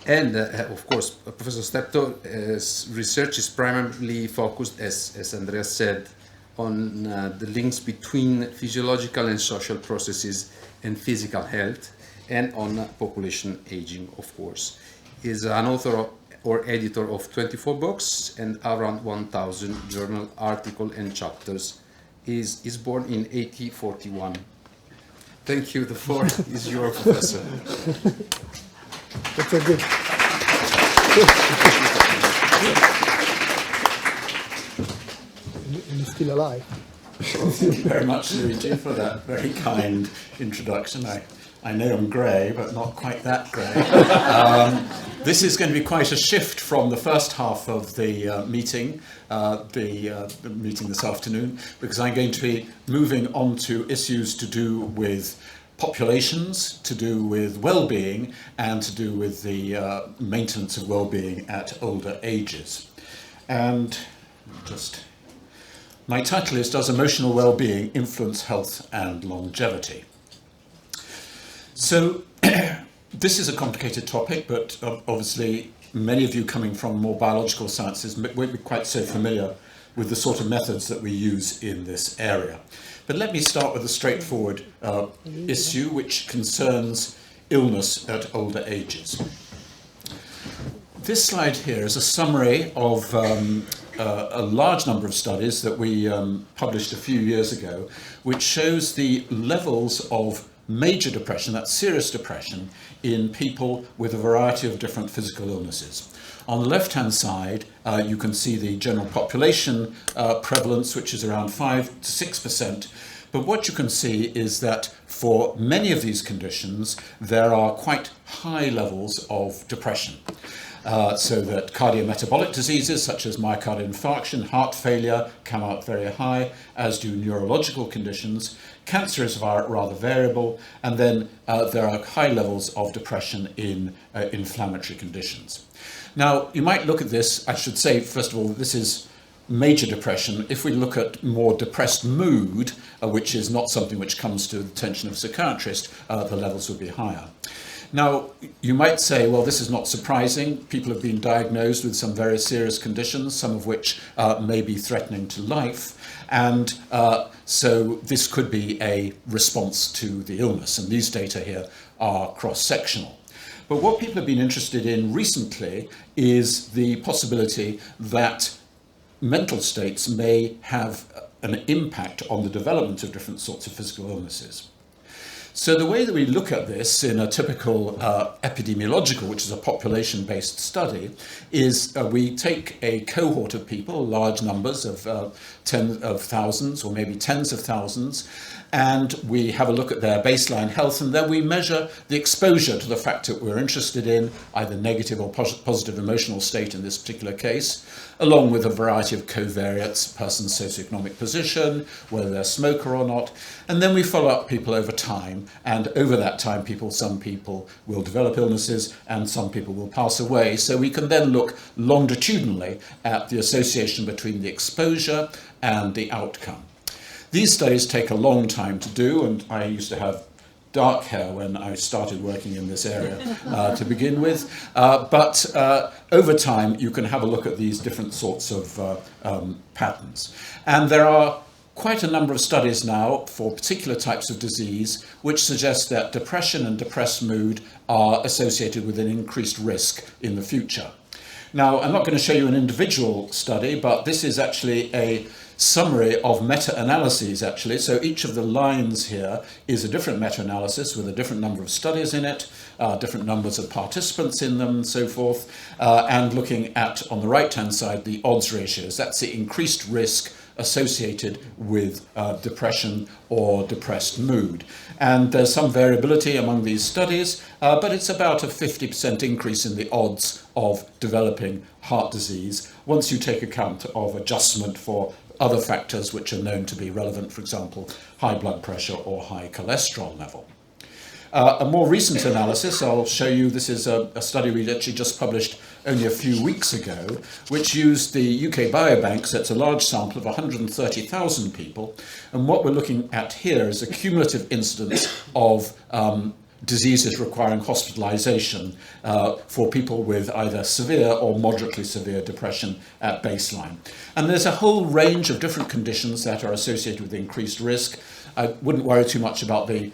And of course, Professor Steptoe's research is primarily focused, as Andrea said, on the links between physiological and social processes and physical health, and on population aging, of course. He's an author or editor of 24 books and around 1,000 journal articles and chapters. He is born in 1841. Thank you. The floor is yours, Professor. That's a good. And he's still alive. Well, thank you very much, Luigi, for that very kind introduction. I know I'm grey, but not quite that grey. This is going to be quite a shift from the first half of the meeting, the meeting this afternoon, because I'm going to be moving on to issues to do with populations, to do with well-being, and to do with the maintenance of well-being at older ages. And just, my title is, Does Emotional Well-being Influence Health and Longevity? So this is a complicated topic, but obviously many of you coming from more biological sciences won't be quite so familiar with the sort of methods that we use in this area. But let me start with a straightforward issue which concerns illness at older ages. This slide here is a summary of a large number of studies that we published a few years ago, which shows the levels of major depression, that's serious depression, in people with a variety of different physical illnesses. On the left-hand side, you can see the general population prevalence, which is around 5 to 6%. But what you can see is that for many of these conditions, there are quite high levels of depression. So that cardiometabolic diseases such as myocardial infarction, heart failure come out very high, as do neurological conditions. Cancer is rather variable, and then there are high levels of depression in inflammatory conditions. Now, you might look at this, I should say, first of all, this is major depression. If we look at more depressed mood, which is not something which comes to the attention of a psychiatrist, the levels would be higher. Now, you might say, well, this is not surprising. People have been diagnosed with some very serious conditions, some of which may be threatening to life. And so this could be a response to the illness. And these data here are cross-sectional. But what people have been interested in recently is the possibility that mental states may have an impact on the development of different sorts of physical illnesses. So the way that we look at this in a typical epidemiological, which is a population-based study, is we take a cohort of people, large numbers of tens of thousands or maybe tens of thousands, and we have a look at their baseline health, and then we measure the exposure to the factor we're interested in, either negative or positive emotional state in this particular case, along with a variety of covariates, person's socioeconomic position, whether they're a smoker or not, and then we follow up people over time, and over that time some people will develop illnesses and some people will pass away, so we can then look longitudinally at the association between the exposure and the outcome. These studies take a long time to do, and I used to have dark hair when I started working in this area to begin with. But over time, you can have a look at these different sorts of patterns. And there are quite a number of studies now for particular types of disease which suggest that depression and depressed mood are associated with an increased risk in the future. Now, I'm not going to show you an individual study, but this is actually a summary of meta-analyses, actually. So each of the lines here is a different meta-analysis with a different number of studies in it, different numbers of participants in them and so forth, and looking at, on the right-hand side, the odds ratios. That's the increased risk associated with depression or depressed mood. And there's some variability among these studies, but it's about a 50% increase in the odds of developing heart disease once you take account of adjustment for other factors which are known to be relevant, for example, high blood pressure or high cholesterol level. A more recent analysis, I'll show you, this is a study we actually just published only a few weeks ago, which used the UK Biobank, so it's a large sample of 130,000 people, and what we're looking at here is a cumulative incidence of diseases requiring hospitalization for people with either severe or moderately severe depression at baseline. And there's a whole range of different conditions that are associated with increased risk. I wouldn't worry too much about the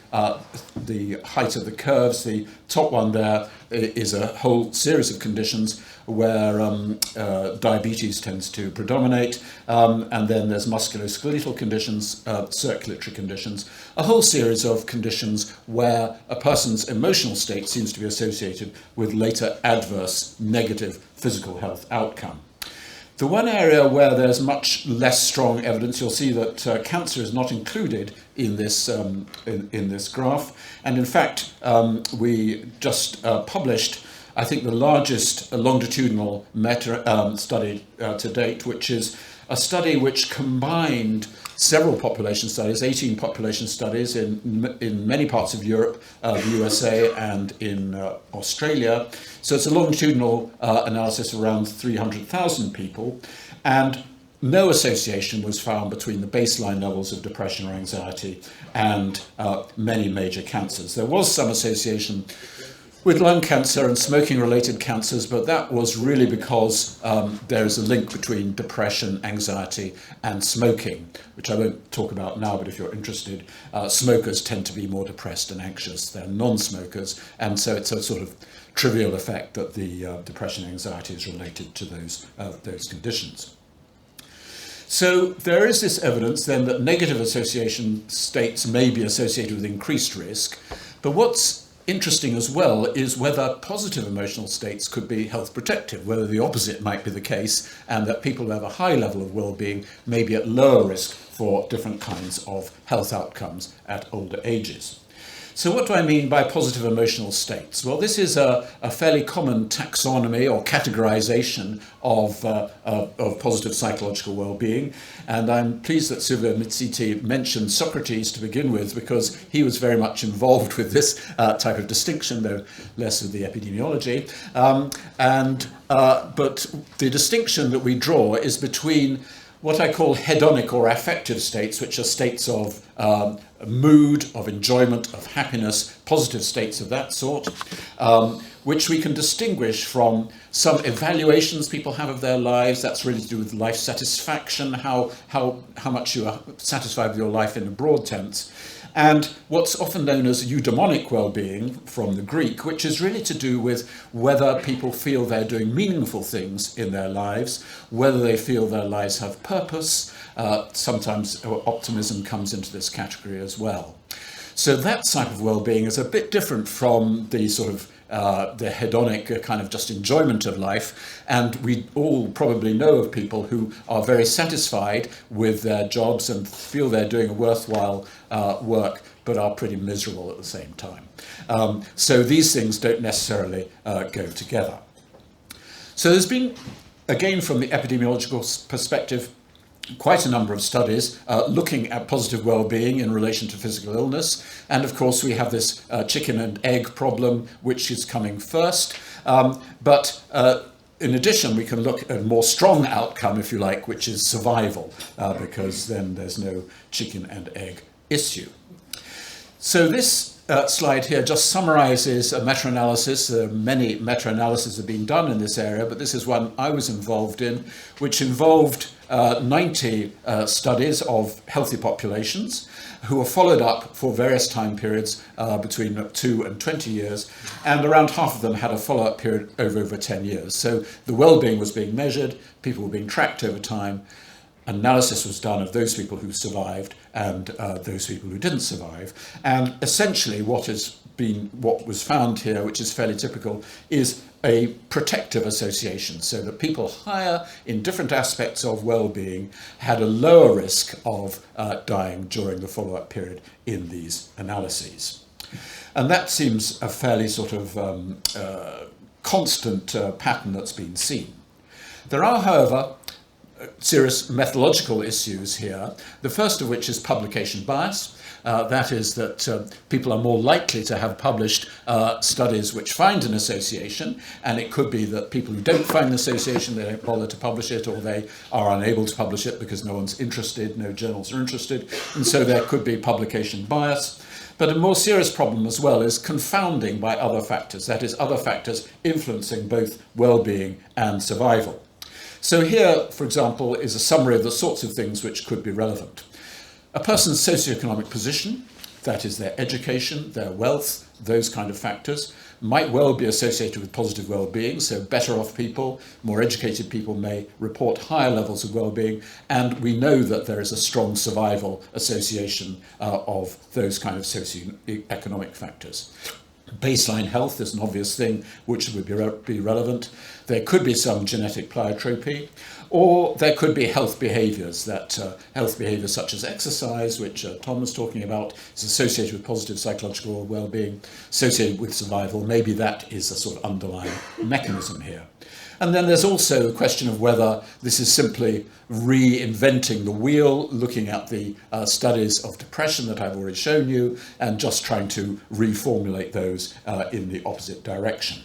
height of the curves. The top one there is a whole series of conditions where diabetes tends to predominate, and then there's musculoskeletal conditions, circulatory conditions, a whole series of conditions where a person's emotional state seems to be associated with later adverse negative physical health outcome. The one area where there's much less strong evidence, you'll see that cancer is not included in this graph, and in fact we just published, I think, the largest longitudinal meta study to date, which is a study which combined several population studies, 18 population studies in many parts of Europe, the USA and in Australia. So it's a longitudinal analysis of around 300,000 people, and no association was found between the baseline levels of depression or anxiety and many major cancers. There was some association with lung cancer and smoking-related cancers, but that was really because there is a link between depression, anxiety, and smoking, which I won't talk about now, but if you're interested, smokers tend to be more depressed and anxious than non-smokers, and so it's a sort of trivial effect that the depression and anxiety is related to those conditions. So there is this evidence then that negative association states may be associated with increased risk, but what's interesting as well is whether positive emotional states could be health protective, whether the opposite might be the case, and that people who have a high level of well-being may be at lower risk for different kinds of health outcomes at older ages. So what do I mean by positive emotional states? Well, this is a fairly common taxonomy or categorization of positive psychological well-being. And I'm pleased that Silvio Mizziti mentioned Socrates to begin with, because he was very much involved with this type of distinction, though less with the epidemiology. But the distinction that we draw is between what I call hedonic or affective states, which are states of mood, of enjoyment, of happiness, positive states of that sort, which we can distinguish from some evaluations people have of their lives. That's really to do with life satisfaction, how much you are satisfied with your life in a broad sense. And what's often known as eudaimonic well-being from the Greek, which is really to do with whether people feel they're doing meaningful things in their lives, whether they feel their lives have purpose. Sometimes optimism comes into this category as well. So that type of well-being is a bit different from the sort of the hedonic kind of just enjoyment of life, and we all probably know of people who are very satisfied with their jobs and feel they're doing a worthwhile work, but are pretty miserable at the same time. So these things don't necessarily go together. So there's been, again from the epidemiological perspective, quite a number of studies looking at positive well-being in relation to physical illness. And of course we have this chicken and egg problem, which is coming first. But in addition, we can look at a more strong outcome, if you like, which is survival, because then there's no chicken and egg issue. So this slide here just summarizes a meta-analysis. Many meta-analyses have been done in this area, but this is one I was involved in, which involved 90 studies of healthy populations who were followed up for various time periods between 2 and 20 years, and around half of them had a follow-up period over 10 years. So the well-being was being measured, people were being tracked over time, analysis was done of those people who survived and those people who didn't survive. And essentially what was found here, which is fairly typical, is a protective association, so that people higher in different aspects of well-being had a lower risk of dying during the follow-up period in these analyses. And that seems a fairly sort of constant pattern that's been seen. There are, however, serious methodological issues here, the first of which is publication bias. That is that people are more likely to have published studies which find an association, and it could be that people who don't find an association, they don't bother to publish it, or they are unable to publish it because no one's interested, no journals are interested, and so there could be publication bias. But a more serious problem as well is confounding by other factors, that is, other factors influencing both well-being and survival. So here, for example, is a summary of the sorts of things which could be relevant. A person's socioeconomic position, that is their education, their wealth, those kind of factors, might well be associated with positive well-being. So better off people, more educated people may report higher levels of well-being, and we know that there is a strong survival association of those kind of socioeconomic factors. Baseline health is an obvious thing which would be relevant. There could be some genetic pleiotropy, or there could be health behaviours, health behaviours such as exercise, which Tom was talking about, is associated with positive psychological well-being, associated with survival. Maybe that is a sort of underlying mechanism here. And then there's also the question of whether this is simply reinventing the wheel, looking at the studies of depression that I've already shown you, and just trying to reformulate those in the opposite direction.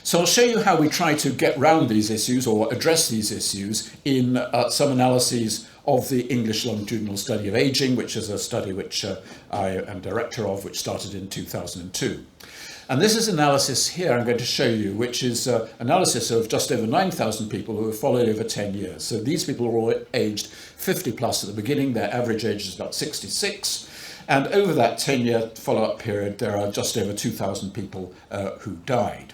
So I'll show you how we try to get round these issues or address these issues in some analyses of the English longitudinal study of aging, which is a study which I am director of, which started in 2002. And this is analysis here I'm going to show you, which is analysis of just over 9,000 people who were followed over 10 years. So these people are all aged 50 plus at the beginning. Their average age is about 66. And over that 10-year follow-up period, there are just over 2,000 people who died.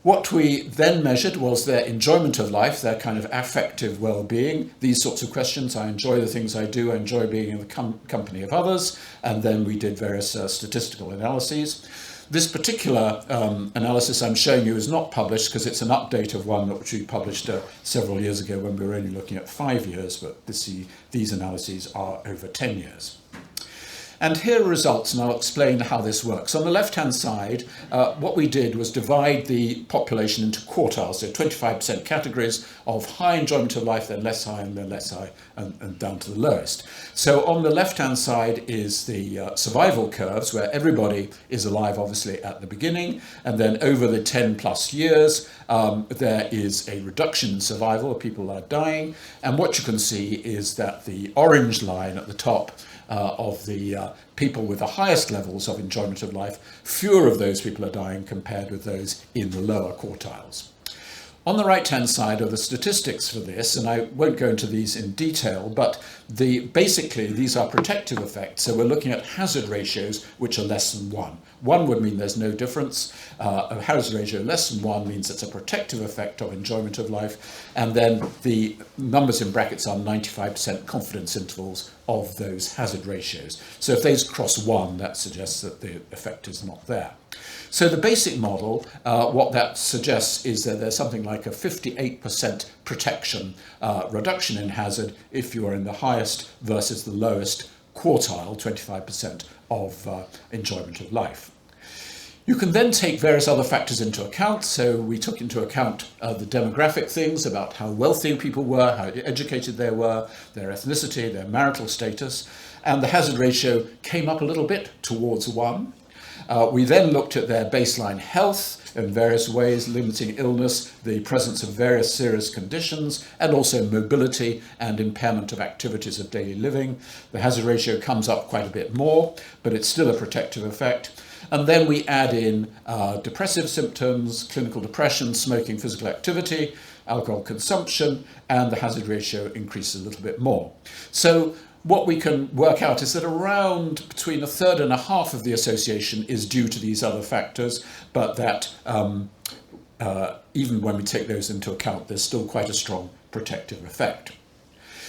What we then measured was their enjoyment of life, their kind of affective well-being, these sorts of questions. I enjoy the things I do, I enjoy being in the company of others, and then we did various statistical analyses. This particular analysis I'm showing you is not published because it's an update of one which we published several years ago when we were only looking at 5 years, but these analyses are over 10 years. And here are results, and I'll explain how this works. On the left-hand side, what we did was divide the population into quartiles, so 25% categories of high enjoyment of life, then less high, and then less high, and down to the lowest. So on the left-hand side is the survival curves, where everybody is alive, obviously, at the beginning, and then over the 10 plus years, there is a reduction in survival, people are dying, and what you can see is that the orange line at the top of the people with the highest levels of enjoyment of life, fewer of those people are dying compared with those in the lower quartiles. On the right-hand side are the statistics for this, and I won't go into these in detail, but basically these are protective effects. So we're looking at hazard ratios which are less than 1. 1 would mean there's no difference. A hazard ratio less than 1 means it's a protective effect of enjoyment of life. And then the numbers in brackets are 95% confidence intervals of those hazard ratios. So if those cross 1, that suggests that the effect is not there. So the basic model, what that suggests is that there's something like a 58% protection reduction in hazard if you are in the highest versus the lowest quartile, 25% of enjoyment of life. You can then take various other factors into account. So we took into account the demographic things about how wealthy people were, how educated they were, their ethnicity, their marital status, and the hazard ratio came up a little bit towards 1. We then looked at their baseline health in various ways, limiting illness, the presence of various serious conditions, and also mobility and impairment of activities of daily living. The hazard ratio comes up quite a bit more, but it's still a protective effect. And then we add in depressive symptoms, clinical depression, smoking, physical activity, alcohol consumption, and the hazard ratio increases a little bit more. So what we can work out is that around between a third and a half of the association is due to these other factors, but that even when we take those into account, there's still quite a strong protective effect.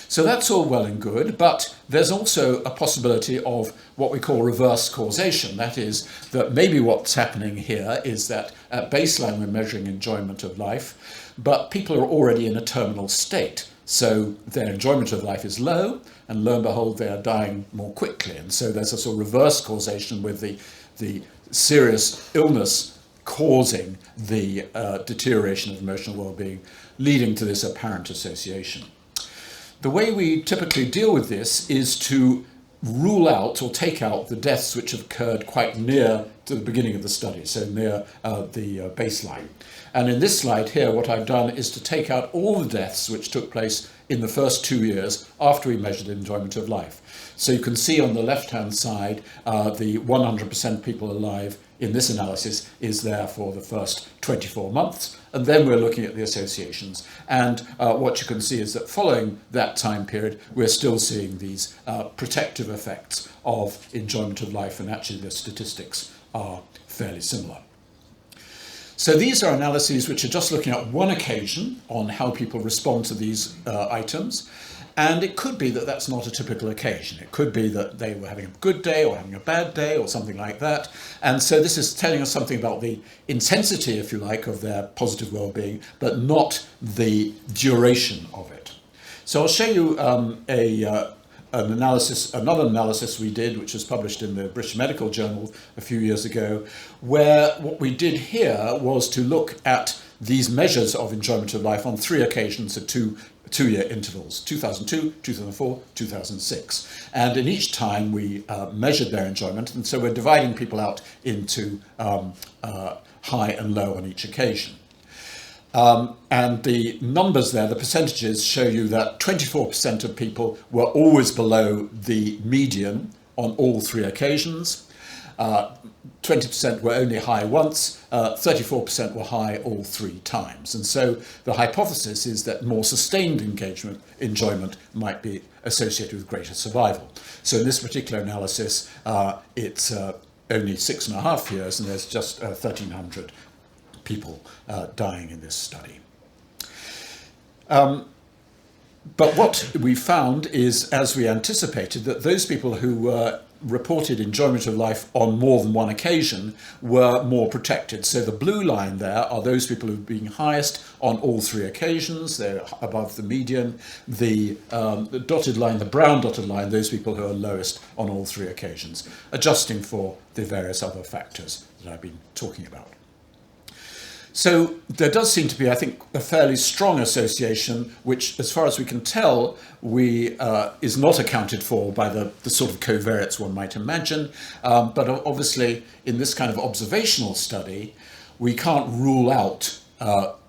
So that's all well and good, but there's also a possibility of what we call reverse causation. That is, that maybe what's happening here is that at baseline we're measuring enjoyment of life, but people are already in a terminal state. So their enjoyment of life is low, and lo and behold, they are dying more quickly. And so there's a sort of reverse causation with the serious illness causing the deterioration of emotional well-being, leading to this apparent association. The way we typically deal with this is to rule out or take out the deaths which have occurred quite near to the beginning of the study, so near the baseline. And in this slide here, what I've done is to take out all the deaths which took place in the first 2 years after we measured enjoyment of life. So you can see on the left-hand side, the 100% people alive in this analysis is there for the first 24 months. And then we're looking at the associations. And what you can see is that following that time period, we're still seeing these protective effects of enjoyment of life, and actually the statistics are fairly similar. So these are analyses which are just looking at one occasion on how people respond to these items. And it could be that that's not a typical occasion. It could be that they were having a good day or having a bad day or something like that. And so this is telling us something about the intensity, if you like, of their positive well-being, but not the duration of it. So I'll show you another analysis we did, which was published in the British Medical Journal a few years ago, where what we did here was to look at these measures of enjoyment of life on 3 occasions at two-year intervals, 2002, 2004, 2006. And in each time we measured their enjoyment, and so we're dividing people out into high and low on each occasion. And the numbers there, the percentages, show you that 24% of people were always below the median on all 3 occasions. 20% were only high once, 34% were high all 3 times. And so the hypothesis is that more sustained enjoyment might be associated with greater survival. So in this particular analysis, it's only 6.5 years, and there's just 1,300 people dying in this study. But what we found is, as we anticipated, that those people who reported enjoyment of life on more than one occasion were more protected. So the blue line there are those people who've been highest on all 3 occasions. They're above the median. The dotted line, the brown dotted line, those people who are lowest on all 3 occasions, adjusting for the various other factors that I've been talking about. So there does seem to be, I think, a fairly strong association, which, as far as we can tell, is not accounted for by the sort of covariates one might imagine. But obviously, in this kind of observational study, we can't rule out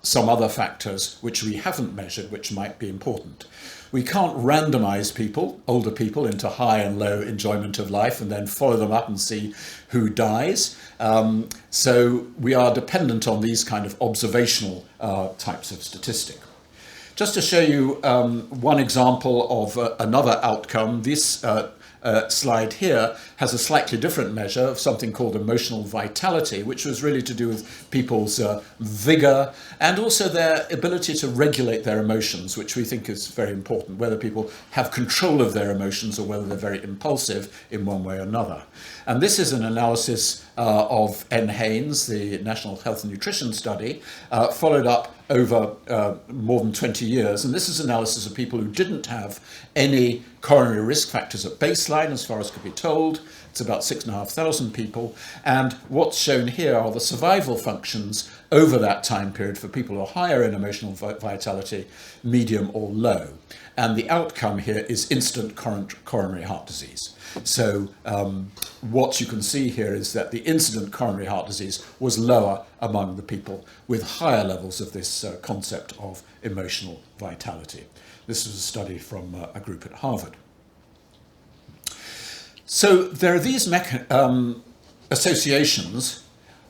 some other factors which we haven't measured, which might be important. We can't randomize people, older people, into high and low enjoyment of life and then follow them up and see who dies. So we are dependent on these kind of observational types of statistic. Just to show you one example of another outcome, this slide here has a slightly different measure of something called emotional vitality, which was really to do with people's vigor and also their ability to regulate their emotions, which we think is very important, whether people have control of their emotions or whether they're very impulsive in one way or another. And this is an analysis of N. Haynes, the National Health and Nutrition Study, followed up over more than 20 years. And this is analysis of people who didn't have any coronary risk factors at baseline, as far as could be told. It's about 6,500 people. And what's shown here are the survival functions over that time period for people who are higher in emotional vitality, medium or low. And the outcome here is incident coronary heart disease. So what you can see here is that the incident coronary heart disease was lower among the people with higher levels of this concept of emotional vitality. This was a study from a group at Harvard. So there are these associations.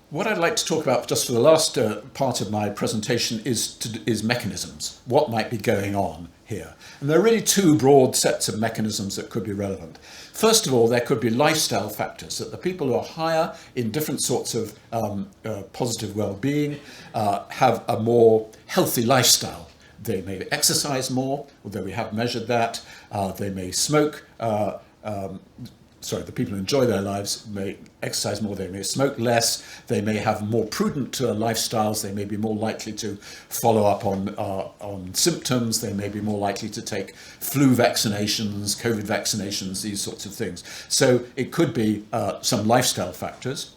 What I'd like to talk about just for the last part of my presentation is mechanisms. What might be going on here? And there are really 2 broad sets of mechanisms that could be relevant. First of all, there could be lifestyle factors, that the people who are higher in different sorts of positive well-being have a more healthy lifestyle. They may exercise more, although we have measured that. They may smoke. The people who enjoy their lives may exercise more, they may smoke less, they may have more prudent lifestyles, they may be more likely to follow up on symptoms, they may be more likely to take flu vaccinations, COVID vaccinations, these sorts of things. So it could be some lifestyle factors.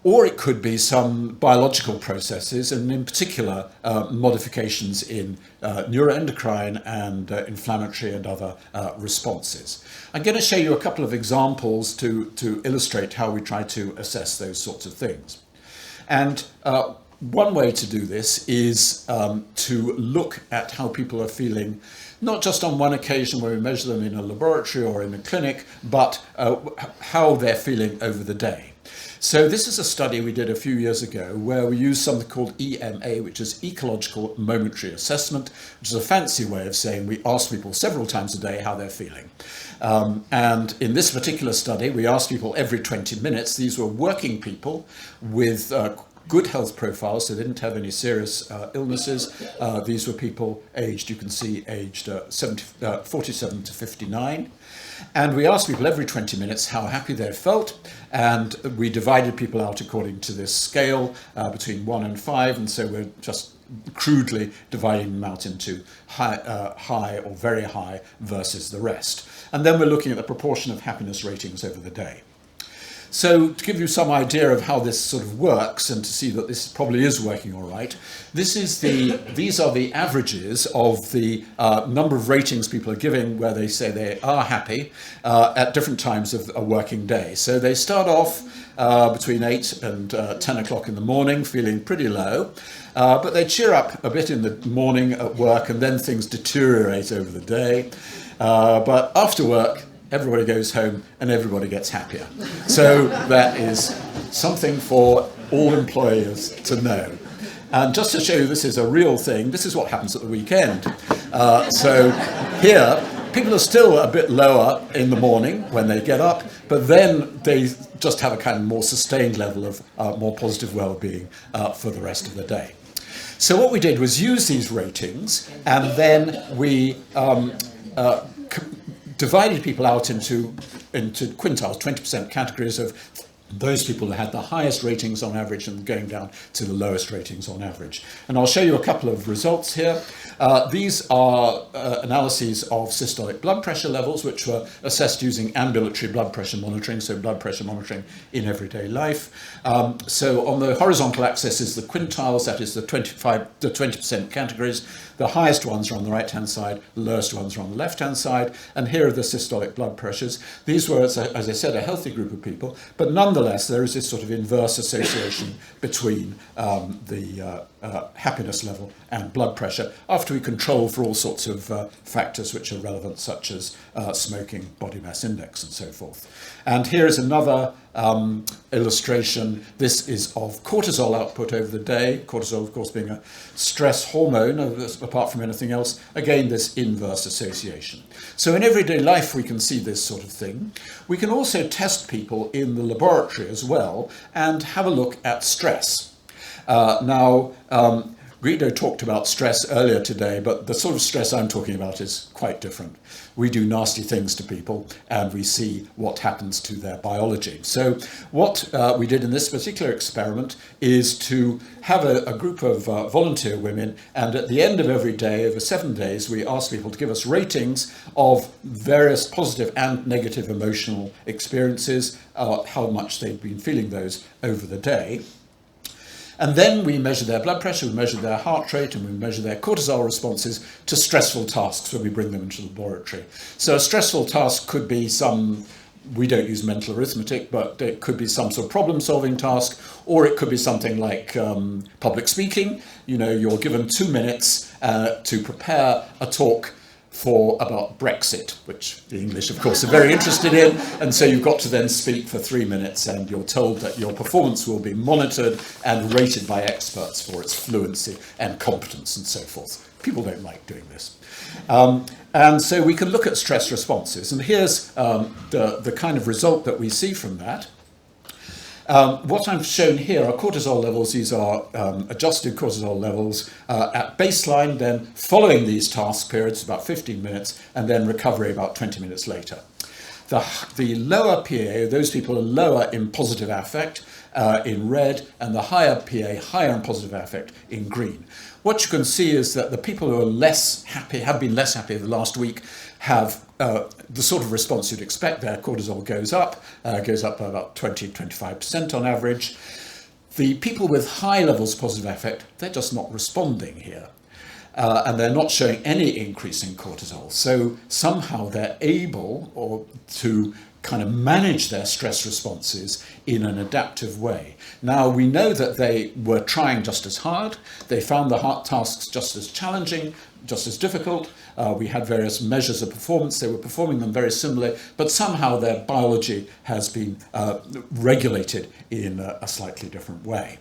Or it could be some biological processes, and in particular modifications in neuroendocrine and inflammatory and other responses. I'm going to show you a couple of examples to illustrate how we try to assess those sorts of things. And one way to do this is to look at how people are feeling, not just on one occasion where we measure them in a laboratory or in a clinic, but how they're feeling over the day. So this is a study we did a few years ago where we used something called EMA, which is Ecological Momentary Assessment, which is a fancy way of saying we asked people several times a day how they're feeling. And in this particular study, we asked people every 20 minutes. These were working people with good health profiles, so they didn't have any serious illnesses. These were people aged, you can see, aged 47 to 59. And we asked people every 20 minutes how happy they felt, and we divided people out according to this scale between 1 and 5, and so we're just crudely dividing them out into high or very high versus the rest. And then we're looking at the proportion of happiness ratings over the day. So to give you some idea of how this sort of works and to see that this probably is working all right, these are the averages of the number of ratings people are giving where they say they are happy at different times of a working day. So they start off between 8 and 10 o'clock in the morning feeling pretty low, but they cheer up a bit in the morning at work and then things deteriorate over the day. But after work, everybody goes home and everybody gets happier. So that is something for all employers to know. And just to show you this is a real thing, this is what happens at the weekend. So here, people are still a bit lower in the morning when they get up, but then they just have a kind of more sustained level of more positive well-being for the rest of the day. So what we did was use these ratings, and then we divided people out into quintiles, 20% categories of those people who had the highest ratings on average and going down to the lowest ratings on average. And I'll show you a couple of results here. These are analyses of systolic blood pressure levels, which were assessed using ambulatory blood pressure monitoring, so blood pressure monitoring in everyday life. So on the horizontal axis is the quintiles, that is the 20% categories. The highest ones are on the right-hand side, the lowest ones are on the left-hand side, and here are the systolic blood pressures. These were, as I said, a healthy group of people, but nonetheless there is this sort of inverse association between the happiness level and blood pressure after we control for all sorts of factors which are relevant, such as smoking, body mass index, and so forth. And here is another illustration. This is of cortisol output over the day. Cortisol, of course, being a stress hormone, apart from anything else. Again, this inverse association. So in everyday life, we can see this sort of thing. We can also test people in the laboratory as well and have a look at stress. Guido talked about stress earlier today, but the sort of stress I'm talking about is quite different. We do nasty things to people and we see what happens to their biology. So what we did in this particular experiment is to have a group of volunteer women, and at the end of every day, over 7 days, we asked people to give us ratings of various positive and negative emotional experiences, how much they'd been feeling those over the day. And then we measure their blood pressure, we measure their heart rate, and we measure their cortisol responses to stressful tasks when we bring them into the laboratory. So a stressful task could be we don't use mental arithmetic, but it could be some sort of problem-solving task, or it could be something like public speaking. You know, you're given 2 minutes to prepare a talk about Brexit, which the English, of course, are very interested in, and so you've got to then speak for 3 minutes, and you're told that your performance will be monitored and rated by experts for its fluency and competence and so forth. People don't like doing this. And so we can look at stress responses, and here's the kind of result that we see from that. What I've shown here are cortisol levels. These are adjusted cortisol levels at baseline, then following these task periods, about 15 minutes, and then recovery about 20 minutes later. The lower PA, those people are lower in positive affect in red, and the higher PA, higher in positive affect in green. What you can see is that the people who are less happy, have been less happy the last week, have the sort of response you'd expect. Their cortisol goes up by about 20-25% on average. The people with high levels of positive affect, they're just not responding here. And they're not showing any increase in cortisol. So somehow they're able to kind of manage their stress responses in an adaptive way. Now, we know that they were trying just as hard. They found the hard tasks just as challenging, just as difficult. We had various measures of performance. They were performing them very similarly, but somehow their biology has been regulated in a slightly different way.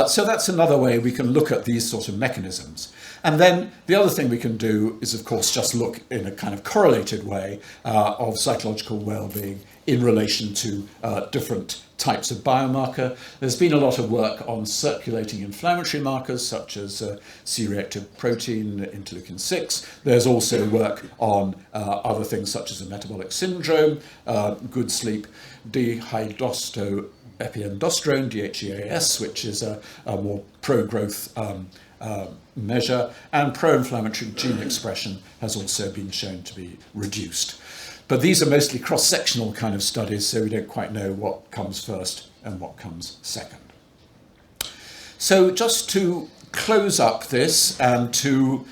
So that's another way we can look at these sort of mechanisms. And then the other thing we can do is, of course, just look in a kind of correlated way of psychological well-being in relation to different types of biomarker. There's been a lot of work on circulating inflammatory markers such as C-reactive protein, interleukin 6. There's also work on other things such as a metabolic syndrome, good sleep, dihydroepiandrosterone, DHEAS, which is a more pro-growth measure, and pro-inflammatory gene expression has also been shown to be reduced. But these are mostly cross-sectional kind of studies, so we don't quite know what comes first and what comes second. So just to close up this and to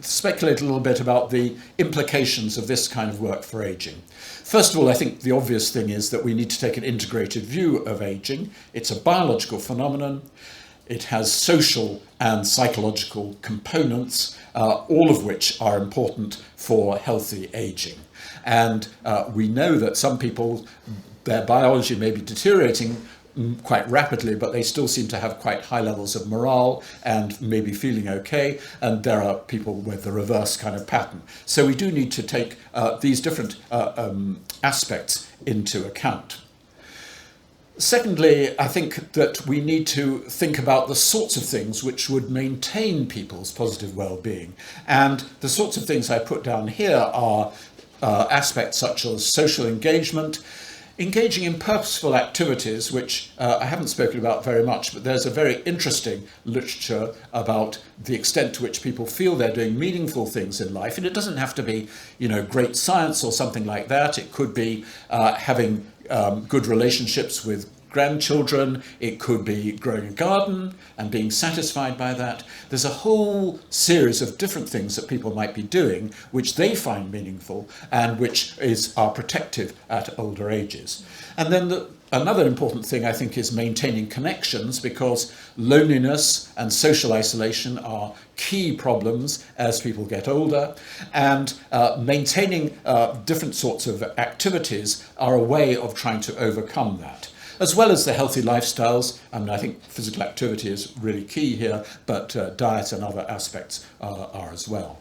speculate a little bit about the implications of this kind of work for aging. First of all, I think the obvious thing is that we need to take an integrated view of aging. It's a biological phenomenon. it has social and psychological components, all of which are important for healthy aging. And we know that some people, their biology may be deteriorating quite rapidly, but they still seem to have quite high levels of morale and maybe feeling okay. And there are people with the reverse kind of pattern. So we do need to take these different aspects into account. Secondly, I think that we need to think about the sorts of things which would maintain people's positive well-being. And the sorts of things I put down here are aspects such as social engagement, engaging in purposeful activities, which I haven't spoken about very much, but there's a very interesting literature about the extent to which people feel they're doing meaningful things in life. And it doesn't have to be, great science or something like that. It could be having good relationships with grandchildren. It could be growing a garden and being satisfied by that. There's a whole series of different things that people might be doing which they find meaningful and which are protective at older ages. And then another important thing, I think, is maintaining connections, because loneliness and social isolation are key problems as people get older, and maintaining different sorts of activities are a way of trying to overcome that, as well as the healthy lifestyles. I think physical activity is really key here, but diet and other aspects are as well.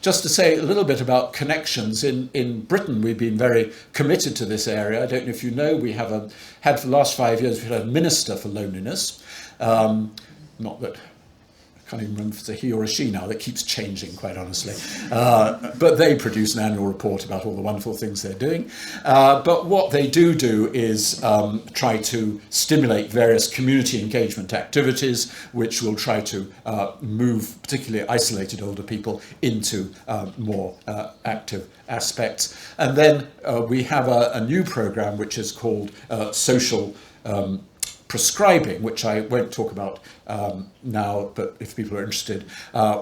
Just to say a little bit about connections, in Britain we've been very committed to this area. I don't know if you know, we have had for the last 5 years, we've had a minister for loneliness. Not that, I can't even remember if it's a he or a she now, that keeps changing, quite honestly. But they produce an annual report about all the wonderful things they're doing. But what they do is try to stimulate various community engagement activities, which will try to move particularly isolated older people into more active aspects. And then we have a new program which is called social prescribing, which I won't talk about now, but if people are interested,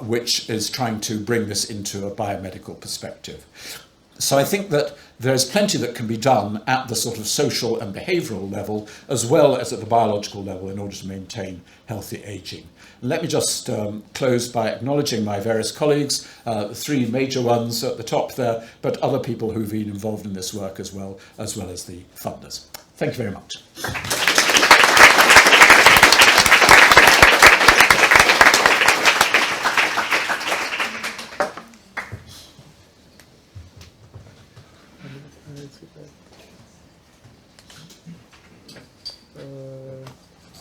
which is trying to bring this into a biomedical perspective. So I think that there's plenty that can be done at the sort of social and behavioural level, as well as at the biological level, in order to maintain healthy ageing. Let me just close by acknowledging my various colleagues, the three major ones at the top there, but other people who've been involved in this work as well as the funders. Thank you very much.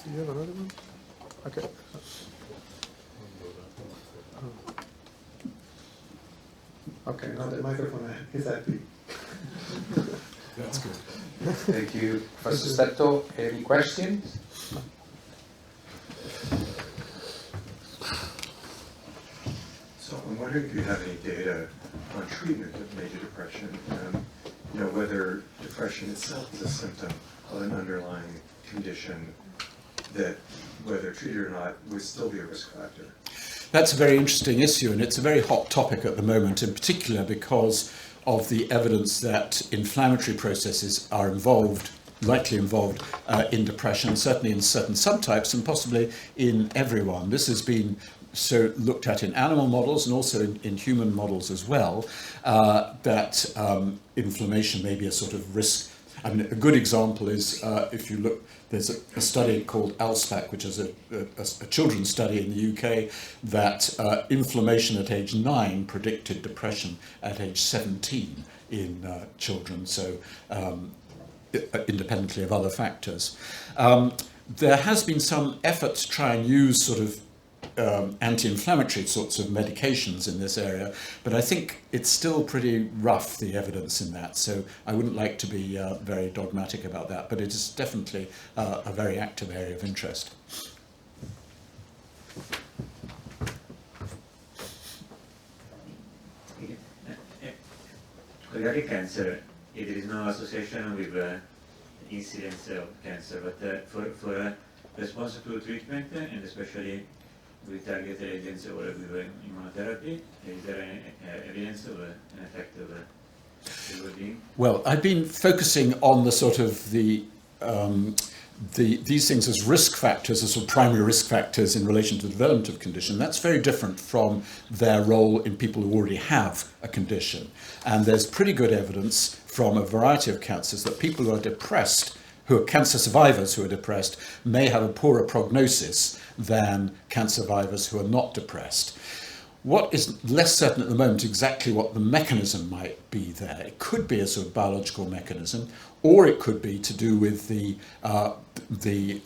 Do you have another one? Okay. Okay, now the microphone is happy. That's good. Thank you, Professor Stetto. Any questions? So I'm wondering if you have any data on treatment of major depression, whether depression itself is a symptom of an underlying condition that, whether treated or not, would still be a risk factor. That's a very interesting issue, and it's a very hot topic at the moment, in particular because of the evidence that inflammatory processes are likely involved in depression, certainly in certain subtypes and possibly in everyone. This has been looked at in animal models and also in human models as well, that inflammation may be a sort of risk. A good example is if you look, there's a study called ALSPAC, which is a children's study in the UK, that inflammation at age 9 predicted depression at age 17 in children, so independently of other factors. There has been some effort to try and use sort of anti-inflammatory sorts of medications in this area, but I think it's still pretty rough, the evidence in that, so I wouldn't like to be very dogmatic about that, but it is definitely a very active area of interest. Regarding cancer, there is no association with incidence of cancer, but for responsible treatment, and especially with targeted agents or with immunotherapy, is there any evidence of an effect of well-being? Well, I've been focusing on the sort of the these things as risk factors, as sort of primary risk factors in relation to the development of condition, that's very different from their role in people who already have a condition. And there's pretty good evidence from a variety of cancers that people who are depressed, who are cancer survivors who are depressed, may have a poorer prognosis than cancer survivors who are not depressed. What is less certain at the moment exactly what the mechanism might be there. It could be a sort of biological mechanism, or it could be to do with the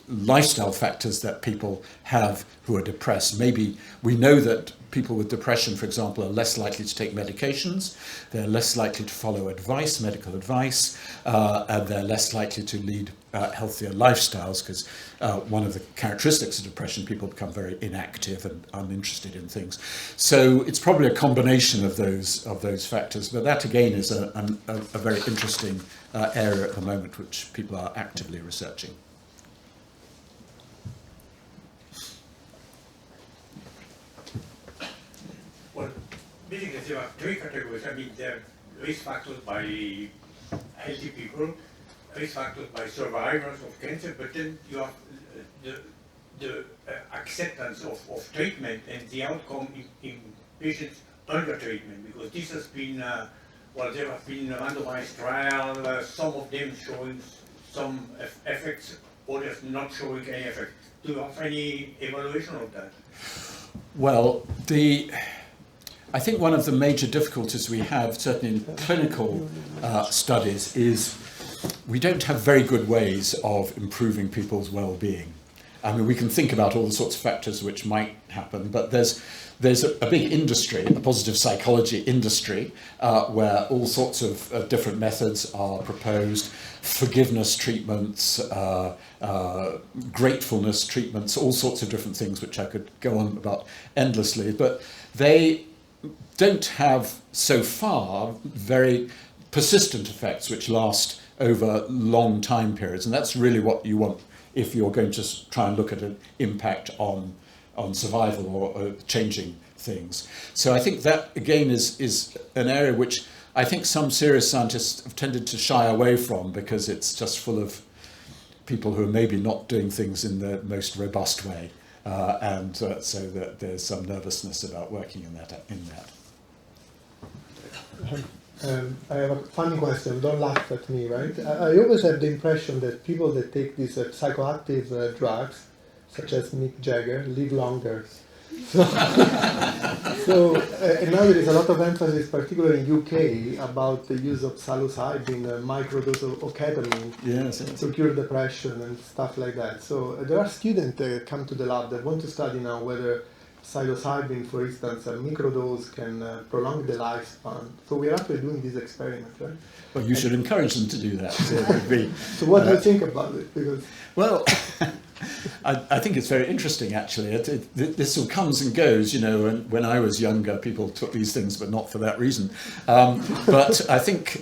lifestyle factors that people have who are depressed. Maybe we know that people with depression, for example, are less likely to take medications, they're less likely to follow advice, medical advice, and they're less likely to lead healthier lifestyles, because one of the characteristics of depression, people become very inactive and uninterested in things. So it's probably a combination of those factors, but that again is a very interesting area at the moment which people are actively researching. Well, basically there are three categories. I mean, there are risk factors by healthy people, risk factors by survivors of cancer, but then you have the acceptance of treatment and the outcome in patients under treatment, because this has been, well, there have been randomized trials, some of them showing some effects, others not showing any effect. Do you have any evaluation of that? Well, I think one of the major difficulties we have, certainly in clinical studies, is we don't have very good ways of improving people's well-being. I mean, we can think about all the sorts of factors which might happen, but there's a big industry, a positive psychology industry, where all sorts of different methods are proposed, forgiveness treatments, gratefulness treatments, all sorts of different things which I could go on about endlessly, but they don't have so far very persistent effects which last over long time periods, and that's really what you want if you're going to try and look at an impact on survival or changing things. So I think that again is an area which I think some serious scientists have tended to shy away from, because it's just full of people who are maybe not doing things in the most robust way, and so that there's some nervousness about working in that. I have a funny question, don't laugh at me, right? I always have the impression that people that take these psychoactive drugs, such as Mick Jagger, live longer. So, and now there is a lot of emphasis, particularly in UK, about the use of psilocybin, microdose of ketamine, to cure depression and stuff like that. So there are students that come to the lab that want to study now whether psilocybin, for instance, a microdose can prolong the lifespan. So we're actually doing this experiment, right? Well, you should encourage them to do that. So what do you think about it? Because well, I think it's very interesting, actually. This sort of comes and goes, you know, and when I was younger, people took these things, but not for that reason. But I think,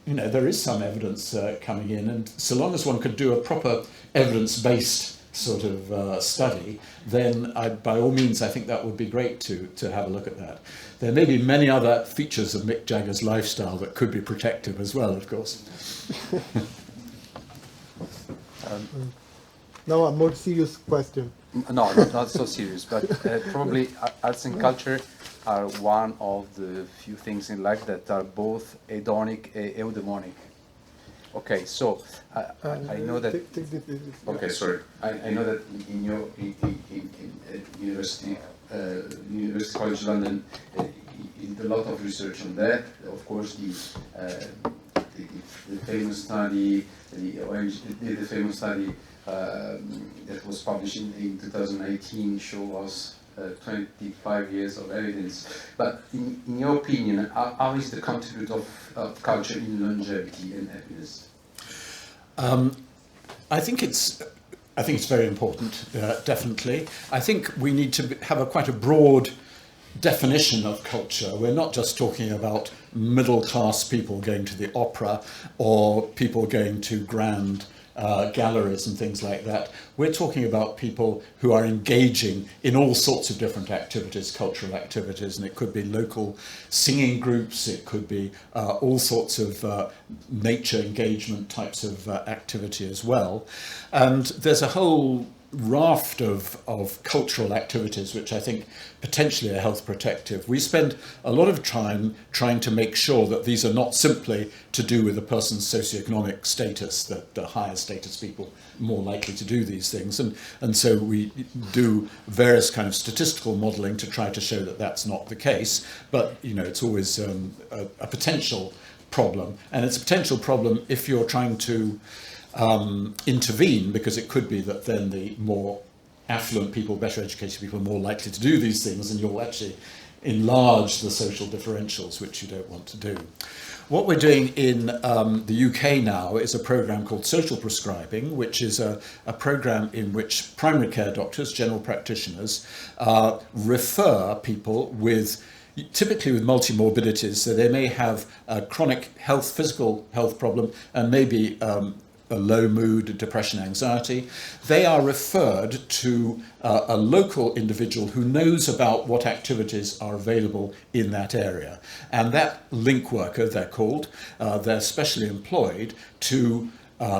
you know, there is some evidence coming in, and so long as one could do a proper evidence-based sort of study, then by all means I think that would be great to have a look at that. There may be many other features of Mick Jagger's lifestyle that could be protective as well, of course. Now a more serious question. No, not so serious, but probably arts and culture are one of the few things in life that are both hedonic and eudaimonic. Okay, so I know that. Okay, sorry. I know that in your University College London, you did a lot of research on that. Of course, the famous study, the famous study that was published in 2018 show us 25 years of evidence. But in your opinion, how is the contribution of culture in longevity and happiness? I think it's very important, definitely. I think we need to have quite a broad definition of culture. We're not just talking about middle-class people going to the opera or people going to grand galleries and things like that. We're talking about people who are engaging in all sorts of different activities, cultural activities, and it could be local singing groups, it could be all sorts of nature engagement types of activity as well. And there's a whole raft of cultural activities which I think potentially are health protective. We spend a lot of time trying to make sure that these are not simply to do with a person's socioeconomic status, that the higher status people are more likely to do these things, and so we do various kind of statistical modelling to try to show that that's not the case, but you know, it's always a potential problem, and it's a potential problem if you're trying to intervene, because it could be that then the more affluent people, better educated people are more likely to do these things, and you'll actually enlarge the social differentials, which you don't want to do. What we're doing in the UK now is a program called social prescribing, which is a program in which primary care doctors, general practitioners, refer people with typically with multimorbidities, so they may have a chronic physical health problem, and maybe a low mood, depression, anxiety. They are referred to a local individual who knows about what activities are available in that area. And that link worker, they're called, they're specially employed to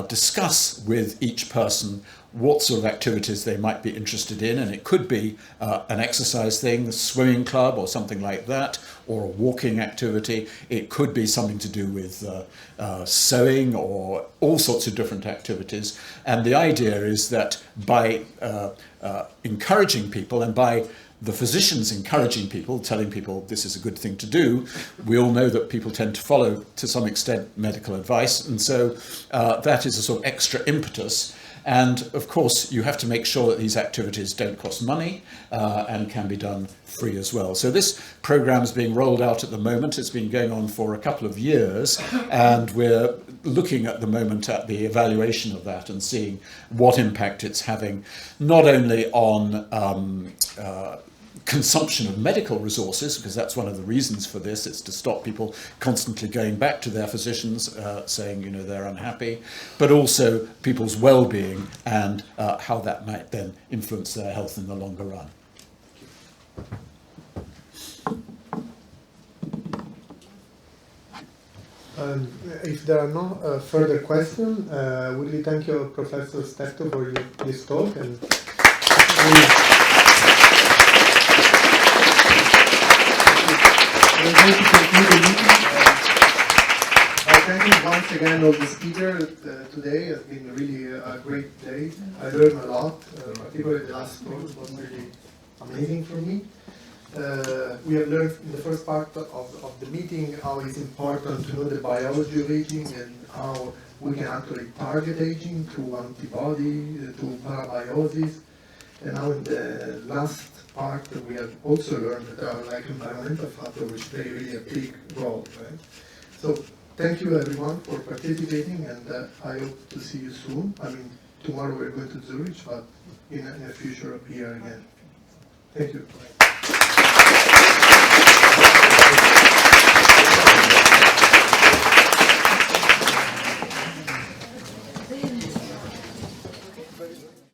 discuss with each person what sort of activities they might be interested in, and it could be an exercise thing, a swimming club or something like that, or a walking activity. It could be something to do with sewing or all sorts of different activities. And the idea is that by encouraging people, and by the physicians encouraging people, telling people this is a good thing to do, we all know that people tend to follow, to some extent, medical advice, and so that is a sort of extra impetus. And of course, you have to make sure that these activities don't cost money and can be done free as well. So this program is being rolled out at the moment. It's been going on for a couple of years, and we're looking at the moment at the evaluation of that and seeing what impact it's having, not only on consumption of medical resources, because that's one of the reasons for this. It's to stop people constantly going back to their physicians saying, you know, they're unhappy, but also people's well-being and how that might then influence their health in the longer run. If there are no further questions, really thank you, Professor Stepto, for this talk. And we're going to conclude the meeting. I thank you once again all the speakers today. It's been really a great day. I learned a lot, particularly the last talk was really amazing for me. We have learned in the first part of the meeting how it's important to know the biology of aging and how we can actually target aging through antibody, through parabiosis. And now in the last part, we have also learned that there are like environmental factors which play really a big role, right? So thank you everyone for participating, and I hope to see you soon. I mean, tomorrow we're going to Zurich, but in the future here again. Thank you.